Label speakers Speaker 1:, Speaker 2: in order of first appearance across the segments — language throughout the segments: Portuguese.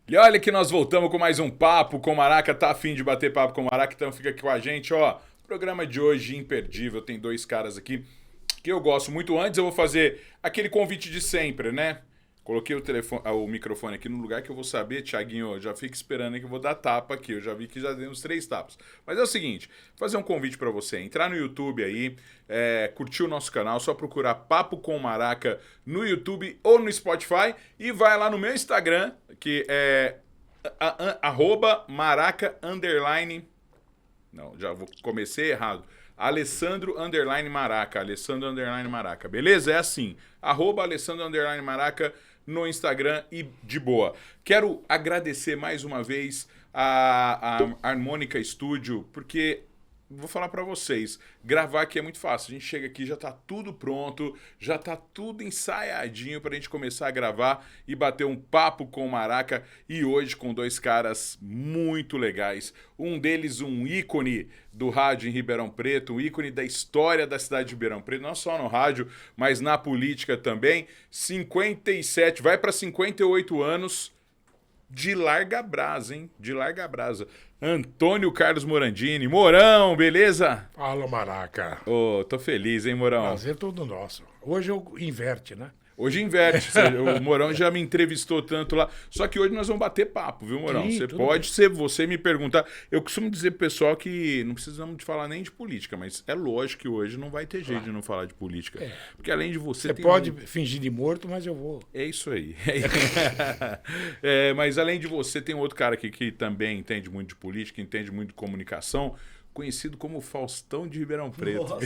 Speaker 1: E olha que nós voltamos com mais um Papo com Maraca. Tá afim de bater papo com Maraca? Então fica aqui com a gente, ó. Programa de hoje imperdível. Tem dois caras aqui que eu gosto muito. Antes eu vou fazer aquele convite de sempre, né? Coloquei o microfone aqui no lugar que eu vou saber, Thiaguinho, já fica esperando aí que eu vou dar tapa aqui. Eu já vi que já dei uns 3 tapas. Mas é o seguinte, fazer um convite pra você. Entrar no YouTube aí, curtir o nosso canal, só procurar Papo com Maraca no YouTube ou no Spotify. E vai lá no meu Instagram, que é @maraca_. Não, comecei errado. Alessandro_Maraca. Alessandro_Maraca. Beleza? É assim. @Alessandro_Maraca no Instagram e de boa. Quero agradecer mais uma vez a Harmônica Studio, porque vou falar pra vocês, gravar aqui é muito fácil. A gente chega aqui, já tá tudo pronto, já tá tudo ensaiadinho pra gente começar a gravar e bater um papo com o Maraca. E hoje com dois caras muito legais. Um deles, um ícone do rádio em Ribeirão Preto, um ícone da história da cidade de Ribeirão Preto, não só no rádio, mas na política também. 57, vai pra 58 anos. De larga brasa, hein? De larga brasa. Antônio Carlos Morandini. Morão, beleza?
Speaker 2: Fala, Maraca.
Speaker 1: Ô, tô feliz, hein, Morão?
Speaker 2: Prazer todo nosso. Hoje eu inverte, né?
Speaker 1: Hoje inverte. O Morão já me entrevistou tanto lá. Só que hoje nós vamos bater papo, viu, Morão?
Speaker 2: Sim,
Speaker 1: Você
Speaker 2: tudo
Speaker 1: pode ser você me perguntar. Eu costumo dizer pro pessoal que não precisamos de falar nem de política, mas é lógico que hoje não vai ter jeito de não falar de política. Porque além de você...
Speaker 2: Você pode fingir de morto, mas eu vou.
Speaker 1: É isso aí. Mas além de você, tem outro cara aqui que também entende muito de política, entende muito de comunicação, conhecido como Faustão de Ribeirão Preto.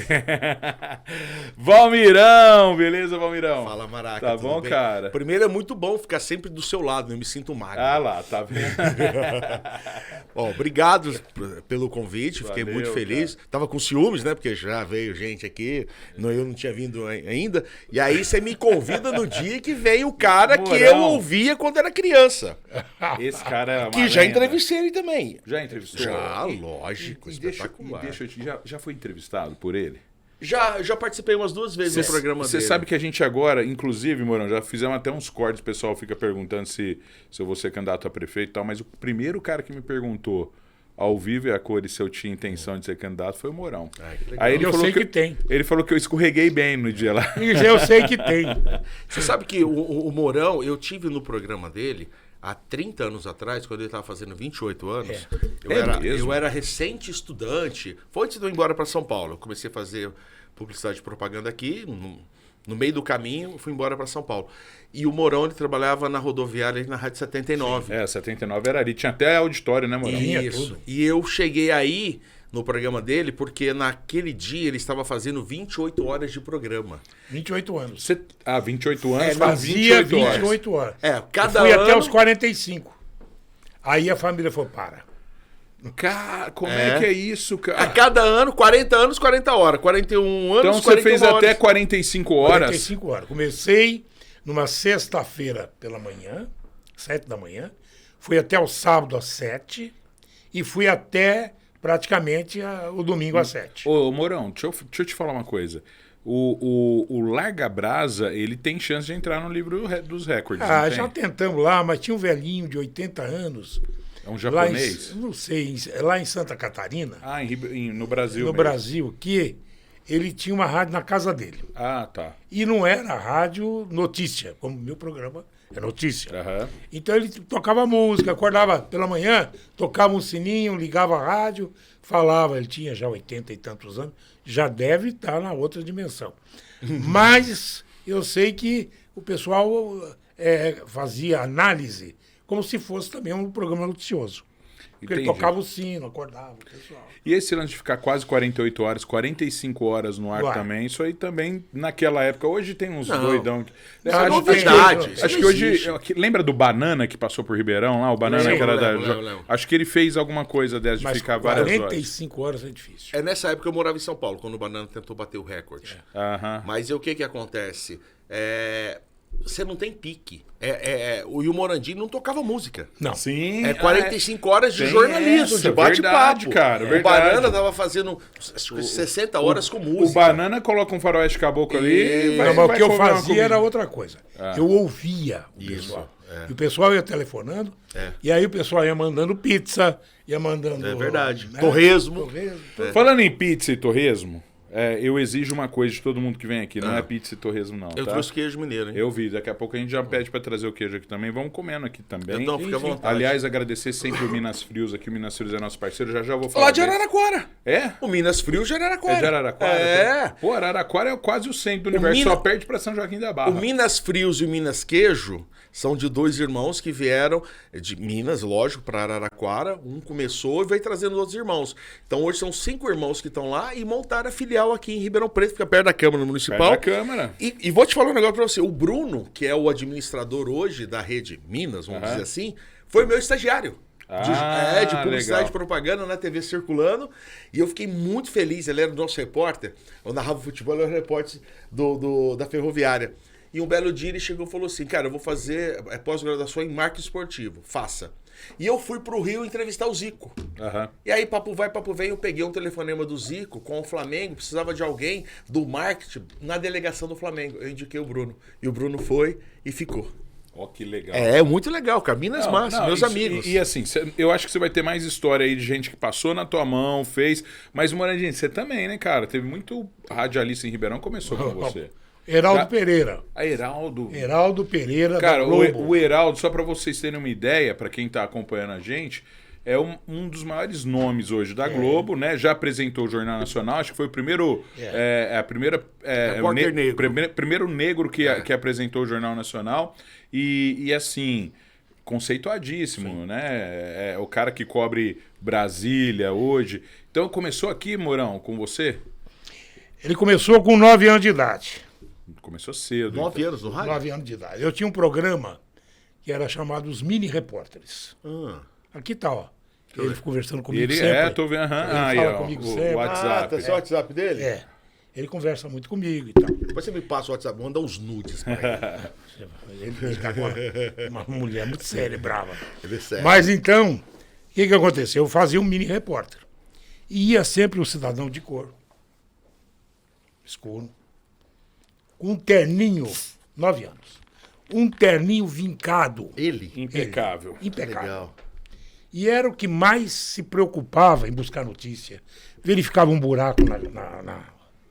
Speaker 1: Valmirão, beleza, Valmirão?
Speaker 3: Fala, Maraca.
Speaker 1: Tá bom,
Speaker 3: bem?
Speaker 1: cara?
Speaker 3: Primeiro, é muito bom ficar sempre do seu lado, eu me sinto magro.
Speaker 1: Ah lá, tá vendo?
Speaker 3: Ó, obrigado pelo convite, fiquei
Speaker 1: Valeu,
Speaker 3: muito feliz.
Speaker 1: cara.
Speaker 3: Tava com ciúmes, né? Porque já veio gente aqui, eu não tinha vindo ainda. E aí você me convida no dia que veio o cara que eu
Speaker 1: Morão.
Speaker 3: ouvia quando era criança.
Speaker 1: Esse cara é uma
Speaker 3: Que já
Speaker 1: lenda.
Speaker 3: entrevistei ele também.
Speaker 1: Já entrevistou?
Speaker 3: Já, lógico,
Speaker 1: E deixa
Speaker 3: espetacular.
Speaker 1: já foi entrevistado por ele?
Speaker 3: Já participei umas 2 vezes no programa
Speaker 1: Você
Speaker 3: dele.
Speaker 1: sabe que a gente agora, inclusive, Morão, já fizemos até uns cortes, o pessoal fica perguntando se eu vou ser candidato a prefeito e tal, mas o primeiro cara que me perguntou ao vivo e a cores se eu tinha intenção de ser candidato foi o Morão.
Speaker 3: Ai, que legal.
Speaker 1: Aí ele
Speaker 2: Eu
Speaker 1: falou
Speaker 2: sei que tem.
Speaker 1: Ele falou que eu escorreguei bem no dia lá.
Speaker 2: E eu sei que tem.
Speaker 3: Você sabe que o Morão, eu tive no programa dele há 30 anos atrás, quando ele estava fazendo 28 anos.
Speaker 1: Mesmo?
Speaker 3: Eu era recente estudante. Foi antes de eu ir embora para São Paulo. Eu comecei a fazer publicidade e propaganda aqui. No meio do caminho, fui embora para São Paulo. E o Morão, ele trabalhava na rodoviária na Rádio 79.
Speaker 1: 79 era ali. Tinha até auditório, né, Morão?
Speaker 2: Tinha
Speaker 3: Isso.
Speaker 2: tudo.
Speaker 3: E eu cheguei aí no programa dele porque naquele dia ele estava fazendo 28 horas de programa.
Speaker 2: 28 anos.
Speaker 1: 28 anos, faz
Speaker 2: Fazia
Speaker 1: 28 horas.
Speaker 2: 28 horas.
Speaker 3: Cada
Speaker 2: Fui
Speaker 3: ano...
Speaker 2: até os 45. Aí a família falou, para.
Speaker 1: Cara, como é que é isso,
Speaker 3: A
Speaker 1: cara?
Speaker 3: cada ano, 40 anos, 40 horas. 41 anos,
Speaker 1: Então você
Speaker 3: 41
Speaker 1: fez
Speaker 3: horas.
Speaker 1: até 45 horas.
Speaker 2: 45 horas. Comecei numa sexta-feira pela manhã, 7 da manhã. Fui até o sábado às 7 e fui até praticamente o domingo às 7.
Speaker 1: Ô, Morão, deixa eu te falar uma coisa. O Larga Brasa, ele tem chance de entrar no livro dos recordes, não tem?
Speaker 2: Já tentamos lá, mas tinha um velhinho de 80 anos.
Speaker 1: É um
Speaker 2: Lá
Speaker 1: japonês?
Speaker 2: não sei, lá em Santa Catarina,
Speaker 1: No Brasil
Speaker 2: no
Speaker 1: mesmo.
Speaker 2: Brasil, que ele tinha uma rádio na casa dele.
Speaker 1: Ah, tá.
Speaker 2: E não era rádio notícia, como o meu programa é notícia.
Speaker 1: Aham.
Speaker 2: Então ele tocava música, acordava pela manhã, tocava um sininho, ligava a rádio, falava, ele tinha já 80 e tantos anos, já deve estar na outra dimensão. Mas eu sei que o pessoal fazia análise como se fosse também um programa noticioso. Porque ele
Speaker 1: Entendi.
Speaker 2: tocava o sino, acordava o pessoal.
Speaker 1: E esse lance de ficar quase 48 horas, 45 horas no ar
Speaker 2: No ar.
Speaker 1: também, isso aí também, naquela época, hoje tem uns
Speaker 3: Não.
Speaker 1: doidão.
Speaker 3: Isso é
Speaker 1: Acho-
Speaker 3: novidade. Isso
Speaker 1: Acho
Speaker 3: não
Speaker 1: que hoje.
Speaker 3: existe.
Speaker 1: Lembra do Banana que passou por Ribeirão lá? O Banana
Speaker 3: Lembro,
Speaker 1: que era da.
Speaker 3: lembro.
Speaker 1: Acho que ele fez alguma coisa dessa de
Speaker 2: Mas
Speaker 1: ficar várias horas.
Speaker 2: 45 horas é difícil.
Speaker 3: É nessa época eu morava em São Paulo, quando o Banana tentou bater o recorde.
Speaker 1: Aham.
Speaker 3: Mas o que acontece? Você não tem pique. O Morandini não tocava música.
Speaker 2: Não.
Speaker 1: Sim.
Speaker 3: 45 horas de
Speaker 1: tem
Speaker 3: jornalismo,
Speaker 1: essa,
Speaker 3: de bate-papo.
Speaker 1: verdade, cara,
Speaker 3: O
Speaker 1: verdade.
Speaker 3: Banana tava fazendo acho que 60 horas com música.
Speaker 1: O Banana coloca um faroeste caboclo ali e
Speaker 2: Não, mas o que eu
Speaker 1: comer uma
Speaker 2: fazia
Speaker 1: comida.
Speaker 2: era outra coisa. Eu ouvia o
Speaker 3: Isso.
Speaker 2: pessoal. E o pessoal ia telefonando, e aí o pessoal ia mandando pizza, ia mandando...
Speaker 3: É verdade.
Speaker 2: né,
Speaker 3: Torresmo.
Speaker 2: tudo.
Speaker 1: Falando em pizza e torresmo, eu exijo uma coisa de todo mundo que vem aqui. Não é pizza e torresmo, não.
Speaker 3: Eu
Speaker 1: tá?
Speaker 3: trouxe queijo mineiro, hein?
Speaker 1: Eu vi. Daqui a pouco a gente já pede pra trazer o queijo aqui também. Vamos comendo aqui também.
Speaker 3: Então, fica à vontade.
Speaker 1: Aliás, agradecer sempre o Minas Frios aqui. O Minas Frios é nosso parceiro. Já vou falar.
Speaker 3: Lá de
Speaker 1: deles.
Speaker 3: Araraquara.
Speaker 1: É?
Speaker 3: O Minas Frio de Araraquara.
Speaker 1: É de Araraquara?
Speaker 3: É.
Speaker 1: Pô, Araraquara é quase o centro do universo.
Speaker 3: Mina-
Speaker 1: Só perde pra São Joaquim da Barra.
Speaker 3: O Minas Frios e o Minas Queijo são de dois irmãos que vieram de Minas, lógico, para Araraquara. Um começou e veio trazendo outros irmãos. Então hoje são 5 irmãos que estão lá e montaram a filial aqui em Ribeirão Preto, fica perto da Câmara Municipal.
Speaker 1: Perto da Câmara.
Speaker 3: E vou te falar um negócio pra você. O Bruno, que é o administrador hoje da rede Minas, vamos dizer assim, foi meu estagiário. De publicidade
Speaker 1: legal.
Speaker 3: e propaganda na TV Circulando. E eu fiquei muito feliz. Ele era o nosso repórter. Eu narrava futebol, ele era o repórter da Ferroviária. E um belo dia ele chegou e falou assim: cara, eu vou fazer pós-graduação em marketing esportivo. Faça. E eu fui pro Rio entrevistar o Zico.
Speaker 1: Aham.
Speaker 3: E aí, papo vai, papo vem, eu peguei um telefonema do Zico com o Flamengo, precisava de alguém do marketing na delegação do Flamengo. Eu indiquei o Bruno. E o Bruno foi e ficou.
Speaker 1: Ó, que legal.
Speaker 3: É muito legal, cara. Minas Massa, meus
Speaker 1: isso-
Speaker 3: amigos.
Speaker 1: E assim, eu acho que você vai ter mais história aí de gente que passou na tua mão, fez. Mas, Morandinho, você também, né, cara? Teve muito radialista em Ribeirão, começou com você.
Speaker 2: Heraldo
Speaker 1: Tá.
Speaker 2: Pereira.
Speaker 1: A Heraldo.
Speaker 2: Heraldo Pereira
Speaker 1: Cara,
Speaker 2: da Globo.
Speaker 1: o Heraldo, só pra vocês terem uma ideia, pra quem tá acompanhando a gente, é um dos maiores nomes hoje da Globo, né? Já apresentou o Jornal Nacional, acho que foi o primeiro. A primeira.
Speaker 3: Repórter negro.
Speaker 1: Primeiro negro que apresentou o Jornal Nacional. E assim, conceituadíssimo, né? É o cara que cobre Brasília hoje. Então começou aqui, Mourão, com você?
Speaker 2: Ele começou com 9 anos de idade.
Speaker 1: Começou cedo.
Speaker 3: 9 anos no rádio?
Speaker 2: 9 anos de idade. Eu tinha um programa que era chamado Os Mini Repórteres.
Speaker 3: Ah.
Speaker 2: Aqui tá, ó. Ele conversando comigo
Speaker 1: Ele
Speaker 2: sempre.
Speaker 1: tô vendo.
Speaker 2: Ele
Speaker 1: Aí,
Speaker 2: fala
Speaker 1: ó,
Speaker 2: comigo
Speaker 1: o
Speaker 2: sempre.
Speaker 1: WhatsApp.
Speaker 3: tá seu WhatsApp dele?
Speaker 2: É. Ele conversa muito comigo e tal.
Speaker 3: Depois você me passa o WhatsApp, manda uns nudes pra ele.
Speaker 2: Ele tá com uma mulher muito séria, brava.
Speaker 3: Ele é sério.
Speaker 2: Mas então, o que aconteceu? Eu fazia um mini repórter. E ia sempre um cidadão de cor, escuro, com um terninho, 9 anos, um terninho vincado,
Speaker 3: Ele?
Speaker 1: Impecável.
Speaker 2: impecável.
Speaker 3: Legal.
Speaker 2: E era o que mais se preocupava em buscar notícia. Verificava um buraco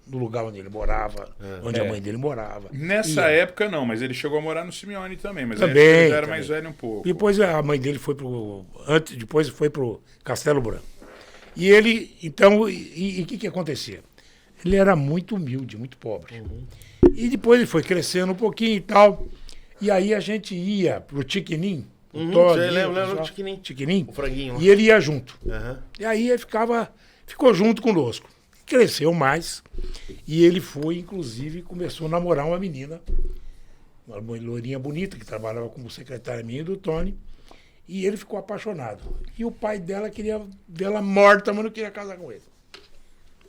Speaker 2: no lugar onde ele morava, onde a mãe dele morava.
Speaker 1: Nessa época não, mas ele chegou a morar no Simeone também, mas
Speaker 2: Também,
Speaker 1: ele já era
Speaker 2: também.
Speaker 1: mais velho um pouco.
Speaker 2: Depois a mãe dele foi depois foi pro Castelo Branco. E ele, então, e o que acontecia? Ele era muito humilde, muito pobre. E depois ele foi crescendo um pouquinho e tal. E aí a gente ia pro Tiquinim, o Tony,
Speaker 3: Você lembra
Speaker 2: pessoal,
Speaker 3: do Tiquinim?
Speaker 2: Tiquinim.
Speaker 3: O franguinho lá.
Speaker 2: E ele ia junto.
Speaker 3: Aham.
Speaker 2: E aí ele ficou junto conosco. Cresceu mais. E ele foi, inclusive, começou a namorar uma menina, uma loirinha bonita, que trabalhava como secretária minha e do Tony. E ele ficou apaixonado. E o pai dela queria vê-la morta, mas não queria casar com ele.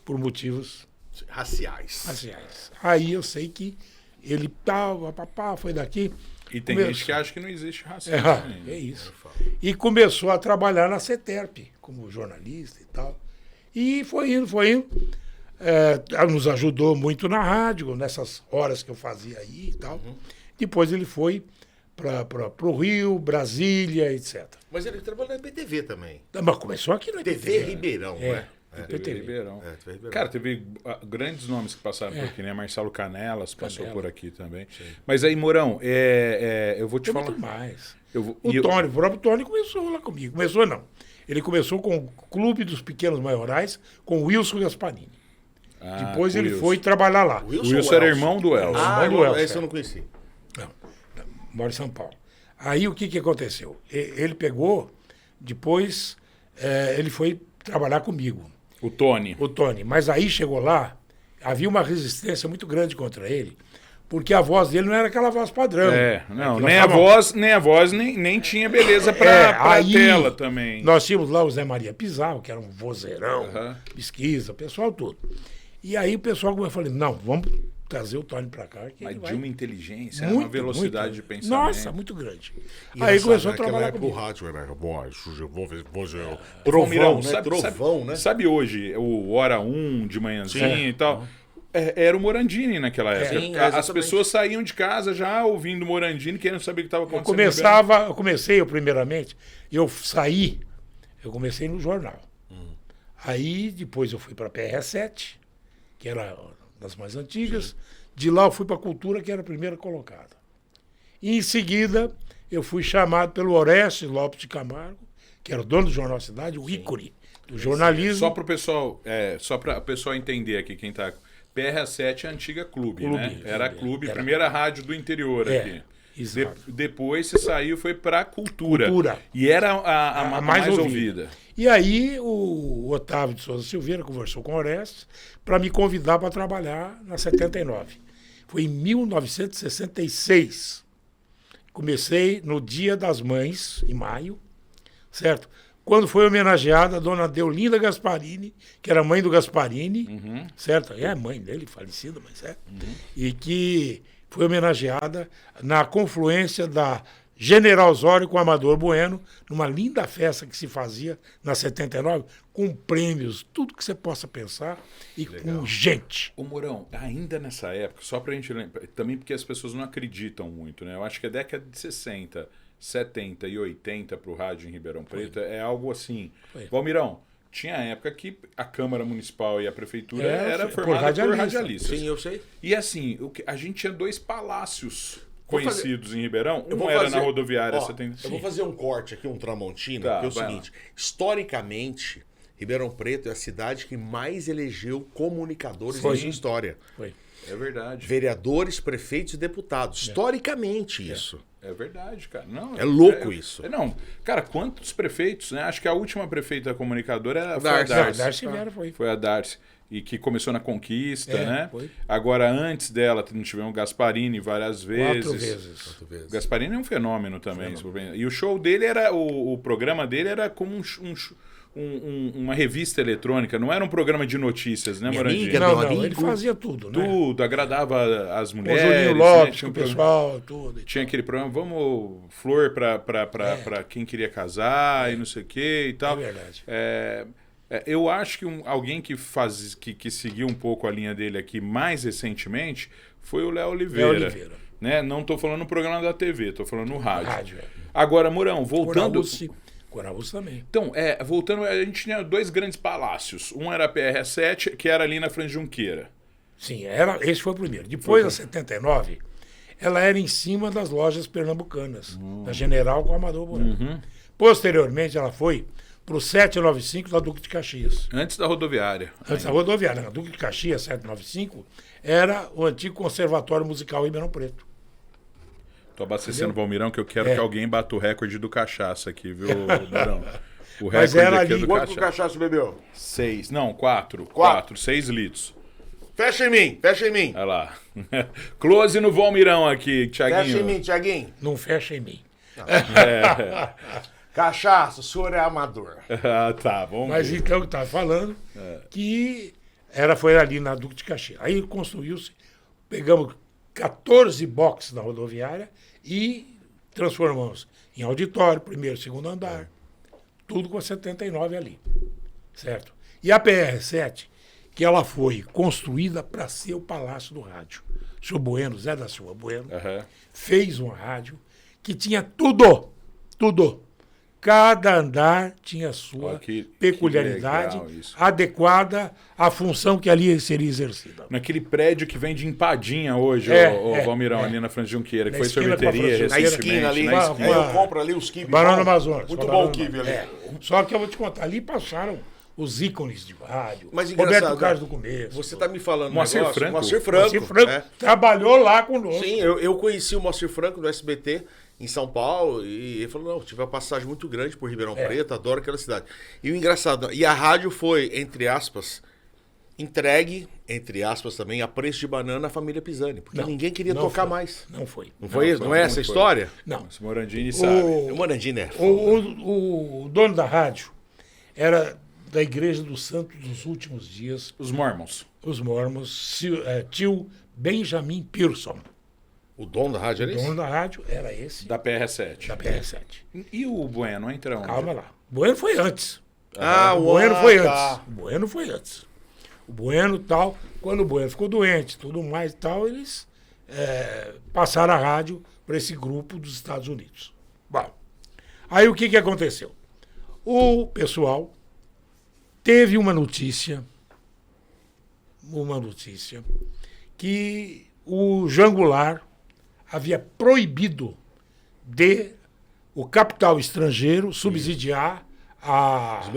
Speaker 2: Por motivos
Speaker 3: Raciais.
Speaker 2: raciais. Aí eu sei que ele tava, papá, foi daqui.
Speaker 1: E tem
Speaker 2: Começou.
Speaker 1: gente que acha que não existe racismo.
Speaker 2: É isso. E começou a trabalhar na CETERP, como jornalista e tal. E foi indo, foi indo. Nos ajudou muito na rádio, nessas horas que eu fazia aí e tal. Depois ele foi para o Rio, Brasília, etc.
Speaker 3: Mas ele trabalhou na PTV também.
Speaker 2: Mas começou aqui no
Speaker 3: TV Ribeirão,
Speaker 2: É.
Speaker 3: né?
Speaker 1: TV Ribeirão.
Speaker 3: TV Ribeirão.
Speaker 1: Cara, teve grandes nomes que passaram
Speaker 2: É.
Speaker 1: por aqui, né? Marcelo Canelas passou
Speaker 2: Canela.
Speaker 1: por aqui também. Mas aí, Mourão, eu vou te
Speaker 2: Tem
Speaker 1: falar.
Speaker 2: muito mais.
Speaker 1: O
Speaker 2: Tony, o próprio Tony começou lá comigo. Começou não. Ele começou com o Clube dos Pequenos Maiorais, com o Wilson Gasparini. Depois ele foi trabalhar lá.
Speaker 1: O Wilson era irmão do Elcio.
Speaker 3: Ah,
Speaker 2: Irmão do Elcio,
Speaker 3: esse eu não conheci.
Speaker 2: Mora em São Paulo. Aí o que aconteceu? Ele pegou, depois ele foi trabalhar comigo,
Speaker 1: O Tony.
Speaker 2: o Tony. Mas aí chegou lá, havia uma resistência muito grande contra ele, porque a voz dele não era aquela voz padrão.
Speaker 1: Não,
Speaker 2: Que nós
Speaker 1: nem a
Speaker 2: falamos.
Speaker 1: voz, nem tinha beleza pra
Speaker 2: Aí
Speaker 1: tela também.
Speaker 2: Nós tínhamos lá o Zé Maria Pizarro, que era um vozeirão,
Speaker 1: Aham.
Speaker 2: pesquisa, o pessoal todo. E aí o pessoal começou a falar, não, vamos trazer o Tony pra cá. Que
Speaker 1: Mas
Speaker 2: ele
Speaker 1: de
Speaker 2: vai...
Speaker 1: uma inteligência, uma velocidade de pensamento.
Speaker 2: Nossa, muito grande. Aí começou a trabalhar comigo.
Speaker 3: rádio era voz,
Speaker 1: Trovão,
Speaker 3: né?
Speaker 1: sabe,
Speaker 3: Trovão, né?
Speaker 1: Sabe hoje o Hora 1 de manhãzinha e tal? Era o Morandini naquela época.
Speaker 3: Sim,
Speaker 1: As
Speaker 3: exatamente.
Speaker 1: pessoas saíam de casa já ouvindo Morandini, querendo saber o que estava acontecendo.
Speaker 2: Eu comecei primeiramente, eu comecei no jornal. Aí depois eu fui para a PR7, que era das mais antigas. De lá eu fui para a Cultura, que era a primeira colocada. E em seguida eu fui chamado pelo Orestes Lopes de Camargo, que era o dono do Jornal Cidade, o ícone do jornalismo.
Speaker 1: Só para o pessoal, pessoal entender aqui, quem está... PR7 é a antiga clube, né? Era clube,
Speaker 2: Era.
Speaker 1: primeira rádio do interior aqui.
Speaker 2: Exato.
Speaker 1: Depois você saiu, foi para Cultura.
Speaker 2: Cultura.
Speaker 1: E era a mais ouvida.
Speaker 2: E aí o Otávio de Souza Silveira conversou com o Orestes para me convidar para trabalhar na 79. Foi em 1966. Comecei no Dia das Mães, em maio, certo? Quando foi homenageada a dona Deolinda Gasparini, que era mãe do Gasparini, certo? É a mãe dele, falecida, mas é. E que foi homenageada na confluência da General Osório com Amador Bueno, numa linda festa que se fazia na 79, com prêmios, tudo que você possa pensar, e com gente.
Speaker 1: Ô Mourão, ainda nessa época, só pra gente lembrar, também porque as pessoas não acreditam muito, né? Eu acho que a década de 60, 70 e 80 pro rádio em Ribeirão Preto é algo assim. Valmirão, tinha época que a Câmara Municipal e a Prefeitura era formada por radialistas.
Speaker 3: Sim, eu sei.
Speaker 1: E assim, a gente tinha 2 palácios conhecidos em Ribeirão.
Speaker 3: Eu
Speaker 1: Um
Speaker 3: vou
Speaker 1: era
Speaker 3: fazer-
Speaker 1: na rodoviária.
Speaker 3: Ó,
Speaker 1: 70.
Speaker 3: Eu vou fazer um corte aqui, um Tramontina,
Speaker 1: Tá,
Speaker 3: que é o
Speaker 1: vai
Speaker 3: seguinte. Historicamente, Ribeirão Preto é a cidade que mais elegeu comunicadores
Speaker 2: Foi.
Speaker 3: em sua história.
Speaker 2: Foi.
Speaker 1: É verdade.
Speaker 3: Vereadores, prefeitos e deputados. Historicamente, isso.
Speaker 1: É verdade, cara. Não,
Speaker 3: É louco isso.
Speaker 1: Não, cara, quantos prefeitos, né? Acho que a última prefeita comunicadora foi
Speaker 3: Darcy.
Speaker 1: a
Speaker 2: Não,
Speaker 1: Darcy.
Speaker 2: Darcy Vera foi.
Speaker 1: Foi a Darcy. E que começou na Conquista, né?
Speaker 2: foi.
Speaker 1: Agora, antes dela, tivemos o Gasparini várias vezes.
Speaker 2: 4 vezes.
Speaker 1: O Gasparini é um fenômeno também. E o show dele era... O programa dele era como uma revista eletrônica. Não era um programa de notícias, né,
Speaker 3: Minha
Speaker 1: Morandinho?
Speaker 3: amiga,
Speaker 2: Não,
Speaker 3: meu amigo.
Speaker 2: ele fazia tudo, né?
Speaker 1: Tudo, agradava as
Speaker 2: Com o
Speaker 1: mulheres.
Speaker 2: Julinho
Speaker 1: né?
Speaker 2: Lopes,
Speaker 1: Tinha
Speaker 2: com
Speaker 1: um
Speaker 2: o
Speaker 1: programa-
Speaker 2: pessoal, tudo.
Speaker 1: Tinha aquele programa, vamos flor pra quem queria casar e não sei o que e tal.
Speaker 2: É verdade.
Speaker 1: Eu acho que alguém que seguiu um pouco a linha dele aqui mais recentemente foi o Léo Oliveira.
Speaker 2: Léo Oliveira.
Speaker 1: Né? Não estou falando no programa da TV, estou falando no rádio.
Speaker 2: Rádio, é.
Speaker 1: Agora, Mourão, voltando...
Speaker 2: Coraúce também.
Speaker 1: Então, voltando, a gente tinha 2 grandes palácios. Um era a PR7, que era ali na Frente Junqueira.
Speaker 2: Sim, esse foi o primeiro. Depois, da 79, ela era em cima das lojas pernambucanas, da General com o Amador Bueno. Posteriormente, ela foi para o 795 da Duque de Caxias.
Speaker 1: Antes da rodoviária.
Speaker 2: Antes da rodoviária, a Duque de Caxias, 795, era o antigo Conservatório Musical Ribeirão Preto.
Speaker 1: Tô abastecendo o Valmirão, que eu quero que alguém bata o recorde do cachaça aqui, viu, Mourão? O
Speaker 2: Mas
Speaker 1: recorde
Speaker 2: era
Speaker 1: aqui é
Speaker 2: ali-
Speaker 1: do
Speaker 3: Quanto
Speaker 1: cachaça.
Speaker 3: cachaça bebeu?
Speaker 1: 6, não, 4.
Speaker 3: Quatro.
Speaker 1: 4, 6 litros.
Speaker 3: Fecha em mim, fecha em mim.
Speaker 1: Olha lá. Close no Valmirão aqui,
Speaker 3: Fecha em
Speaker 1: Thiaguinho.
Speaker 3: mim, Tiaguinho.
Speaker 2: Não fecha em mim.
Speaker 3: Cachaça, o senhor é amador.
Speaker 1: Ah, tá, vamos
Speaker 2: Mas
Speaker 1: ver.
Speaker 2: então, eu estava falando que foi ali na Duque de Caxias. Aí construiu-se, pegamos 14 boxes na rodoviária e transformamos em auditório, primeiro, segundo andar. Tudo com a 79 ali. Certo? E a PR7, que ela foi construída para ser o Palácio do Rádio. O senhor Bueno, Zé da Silva Bueno,
Speaker 1: Aham.
Speaker 2: fez uma rádio que tinha tudo. Cada andar tinha sua
Speaker 1: Ó, que
Speaker 2: peculiaridade
Speaker 1: legal isso.
Speaker 2: adequada à função que ali seria exercida.
Speaker 1: Naquele prédio que vem de empadinha hoje, o Valmirão, ali na Frente Junqueira, que
Speaker 2: Na
Speaker 1: foi
Speaker 2: esquina com a
Speaker 1: sorveteria
Speaker 2: Frente
Speaker 3: Na
Speaker 2: Junqueira.
Speaker 3: esquina ali,
Speaker 1: recentemente,
Speaker 2: na
Speaker 1: na
Speaker 2: esquina.
Speaker 3: Aí
Speaker 1: esquina.
Speaker 3: eu compro ali os quibe.
Speaker 2: Barão
Speaker 3: bom.
Speaker 2: Amazonas.
Speaker 3: Muito
Speaker 2: Barão
Speaker 3: bom o quibe ali.
Speaker 2: Só que eu vou te contar, ali passaram os ícones de rádio.
Speaker 3: Mas
Speaker 2: Roberto
Speaker 3: engraçado,
Speaker 2: Carlos do começo.
Speaker 3: Você tá me falando
Speaker 1: Moacir
Speaker 3: negócio?
Speaker 1: Franco.
Speaker 3: Moacir Franco.
Speaker 2: Moacir Franco
Speaker 3: é.
Speaker 2: trabalhou lá conosco.
Speaker 3: Sim, eu conheci o Moacir Franco do SBT em São Paulo e ele falou, não, tive uma passagem muito grande por Ribeirão Preto, adoro aquela cidade. E o engraçado, e a rádio foi, entre aspas, entregue, entre aspas também, a preço de banana à família Pisani, porque
Speaker 2: Não,
Speaker 3: ninguém queria
Speaker 2: não
Speaker 3: tocar
Speaker 2: foi.
Speaker 3: mais.
Speaker 2: Não foi.
Speaker 3: Não foi isso? Não é essa a
Speaker 1: foi.
Speaker 3: história?
Speaker 2: Não.
Speaker 1: Esse Morandini sabe.
Speaker 3: O Morandini é foda.
Speaker 2: O dono da rádio era da Igreja dos Santos dos Últimos Dias,
Speaker 1: Os Mormons.
Speaker 2: os mormons, tio Benjamin Pearson.
Speaker 3: O dono da rádio
Speaker 2: O
Speaker 3: era esse?
Speaker 2: dono da rádio era esse,
Speaker 1: Da PR7.
Speaker 2: da PR7.
Speaker 1: E o Bueno, entra onde?
Speaker 2: Calma lá. Bueno foi antes.
Speaker 3: Ah,
Speaker 2: O Bueno foi
Speaker 3: tá.
Speaker 2: antes. O Bueno foi antes. o Bueno e tal. Quando o Bueno ficou doente, tudo mais e tal, eles passaram a rádio para esse grupo dos Estados Unidos. Bom, aí o que aconteceu? O pessoal teve uma notícia que o Jangular havia proibido de o capital estrangeiro subsidiar os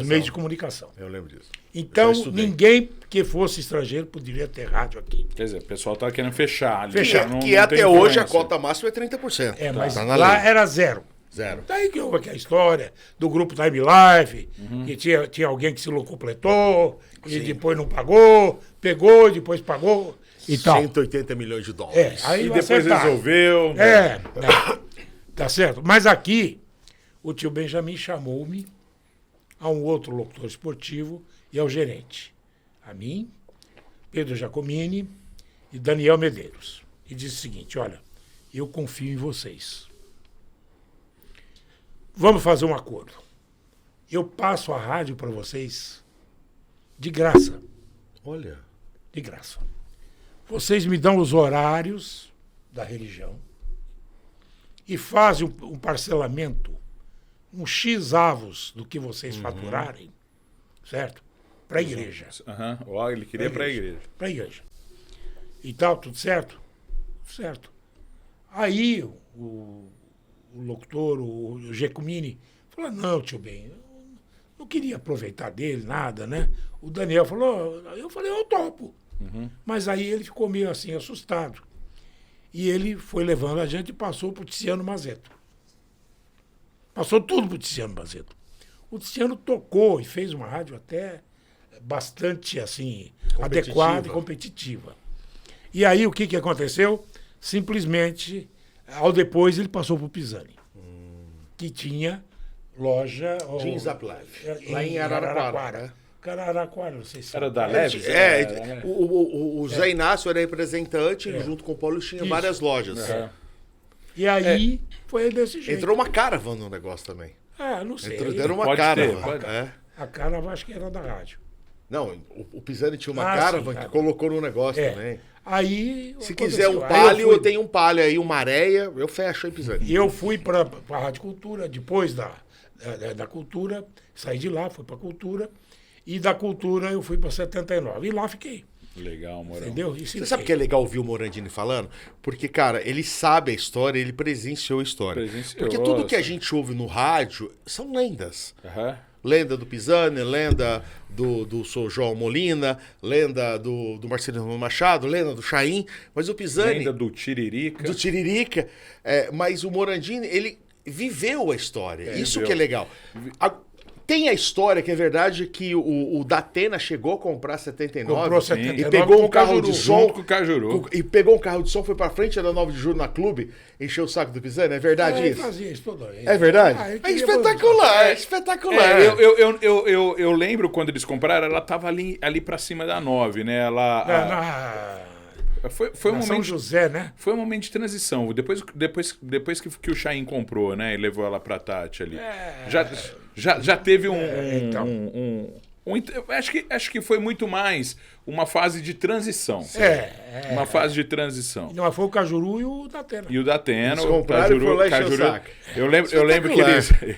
Speaker 2: meios de comunicação.
Speaker 3: Eu lembro disso.
Speaker 2: Então, ninguém que fosse estrangeiro poderia ter rádio aqui.
Speaker 1: Quer dizer, o pessoal tá querendo fechar ali.
Speaker 3: Que até hoje a cota máxima é 30%.
Speaker 2: Mas lá era zero.
Speaker 3: Zero.
Speaker 2: Daí que houve aqui a história do grupo Time Life, que tinha alguém que se completou, e depois não pagou, pegou, depois pagou e tal.
Speaker 3: 180 milhões de dólares.
Speaker 1: Aí e depois resolveu.
Speaker 2: Tá certo. Mas aqui, o tio Benjamin chamou-me a um outro locutor esportivo e ao gerente. A mim, Pedro Giacomini e Daniel Medeiros. E disse o seguinte, olha, eu confio em vocês. Vamos fazer um acordo. Eu passo a rádio para vocês de graça.
Speaker 3: Olha.
Speaker 2: De graça. Vocês me dão os horários da religião e fazem um parcelamento, um X avos do que vocês faturarem, certo? Para a igreja.
Speaker 1: Ele queria para a igreja.
Speaker 2: Para a igreja. E tal, tudo certo? Certo. Aí o locutor, o Giacomini, falou, não, tio Ben, eu não queria aproveitar dele, nada, né? O Daniel falou, eu falei, eu topo. Mas aí ele ficou meio assim, assustado. E ele foi levando a gente e passou para o Tiziano Mazeto. Passou tudo para o Tiziano Mazeto. O Tiziano tocou e fez uma rádio até bastante, assim, adequada e competitiva. E aí o que aconteceu? Simplesmente, ao depois, ele passou para o Pisani, que tinha loja...
Speaker 3: Jeans Up Live, lá em Araraquara.
Speaker 2: Araraquara, não sei se...
Speaker 1: Era da Leves?
Speaker 3: O Zé Inácio era representante, junto com o Paulo, tinha várias lojas.
Speaker 2: E aí, foi desse jeito.
Speaker 3: Entrou uma Caravan no negócio também.
Speaker 2: Não sei.
Speaker 3: Deram uma Caravan.
Speaker 2: A Caravan acho que era da rádio.
Speaker 3: Não, o Pisani tinha uma Caravan que colocou no negócio também.
Speaker 2: Aí,
Speaker 3: se quiser um Palio, eu tenho um Palio aí, uma areia, eu fecho aí, Pisani.
Speaker 2: E eu fui para a Rádio Cultura, depois da Cultura, saí de lá, fui para a Cultura, e da Cultura eu fui para 79. E lá fiquei.
Speaker 1: Legal, Morão.
Speaker 2: Entendeu?
Speaker 3: Você sabe que é legal ouvir o Morandini falando? Porque, cara, ele sabe a história, ele presenciou a história. Porque tudo que a gente ouve no rádio são lendas. Lenda do Pisani, lenda do Sr. João Molina, lenda do Marcelino Machado, lenda do Chaim, mas o Pisani...
Speaker 1: Lenda do Tiririca.
Speaker 3: Mas o Morandini, ele viveu a história. Isso que é legal. Tem a história que é verdade que o Datena chegou a comprar 79,
Speaker 2: comprou 79
Speaker 3: e pegou um carro
Speaker 2: Cajuru,
Speaker 3: de som
Speaker 1: com o Cajuru.
Speaker 3: E pegou um carro de som, foi pra frente da 9 de julho na Clube, encheu o saco do Pisani, é verdade isso?
Speaker 2: Fazia isso toda vez.
Speaker 3: É verdade? É espetacular, espetacular.
Speaker 1: Eu lembro quando eles compraram, ela tava ali pra cima da 9, né? Foi um momento,
Speaker 2: São José, né?
Speaker 1: Foi um momento de transição. Depois que o Chaim comprou, né? E levou ela pra Tati ali. Já teve acho que foi muito mais uma fase de transição. Uma fase de transição.
Speaker 2: Não, foi o Cajuru e o Datena.
Speaker 1: E o Datena,
Speaker 3: eles compraram e foram lá encher o saco.
Speaker 1: Eu lembro que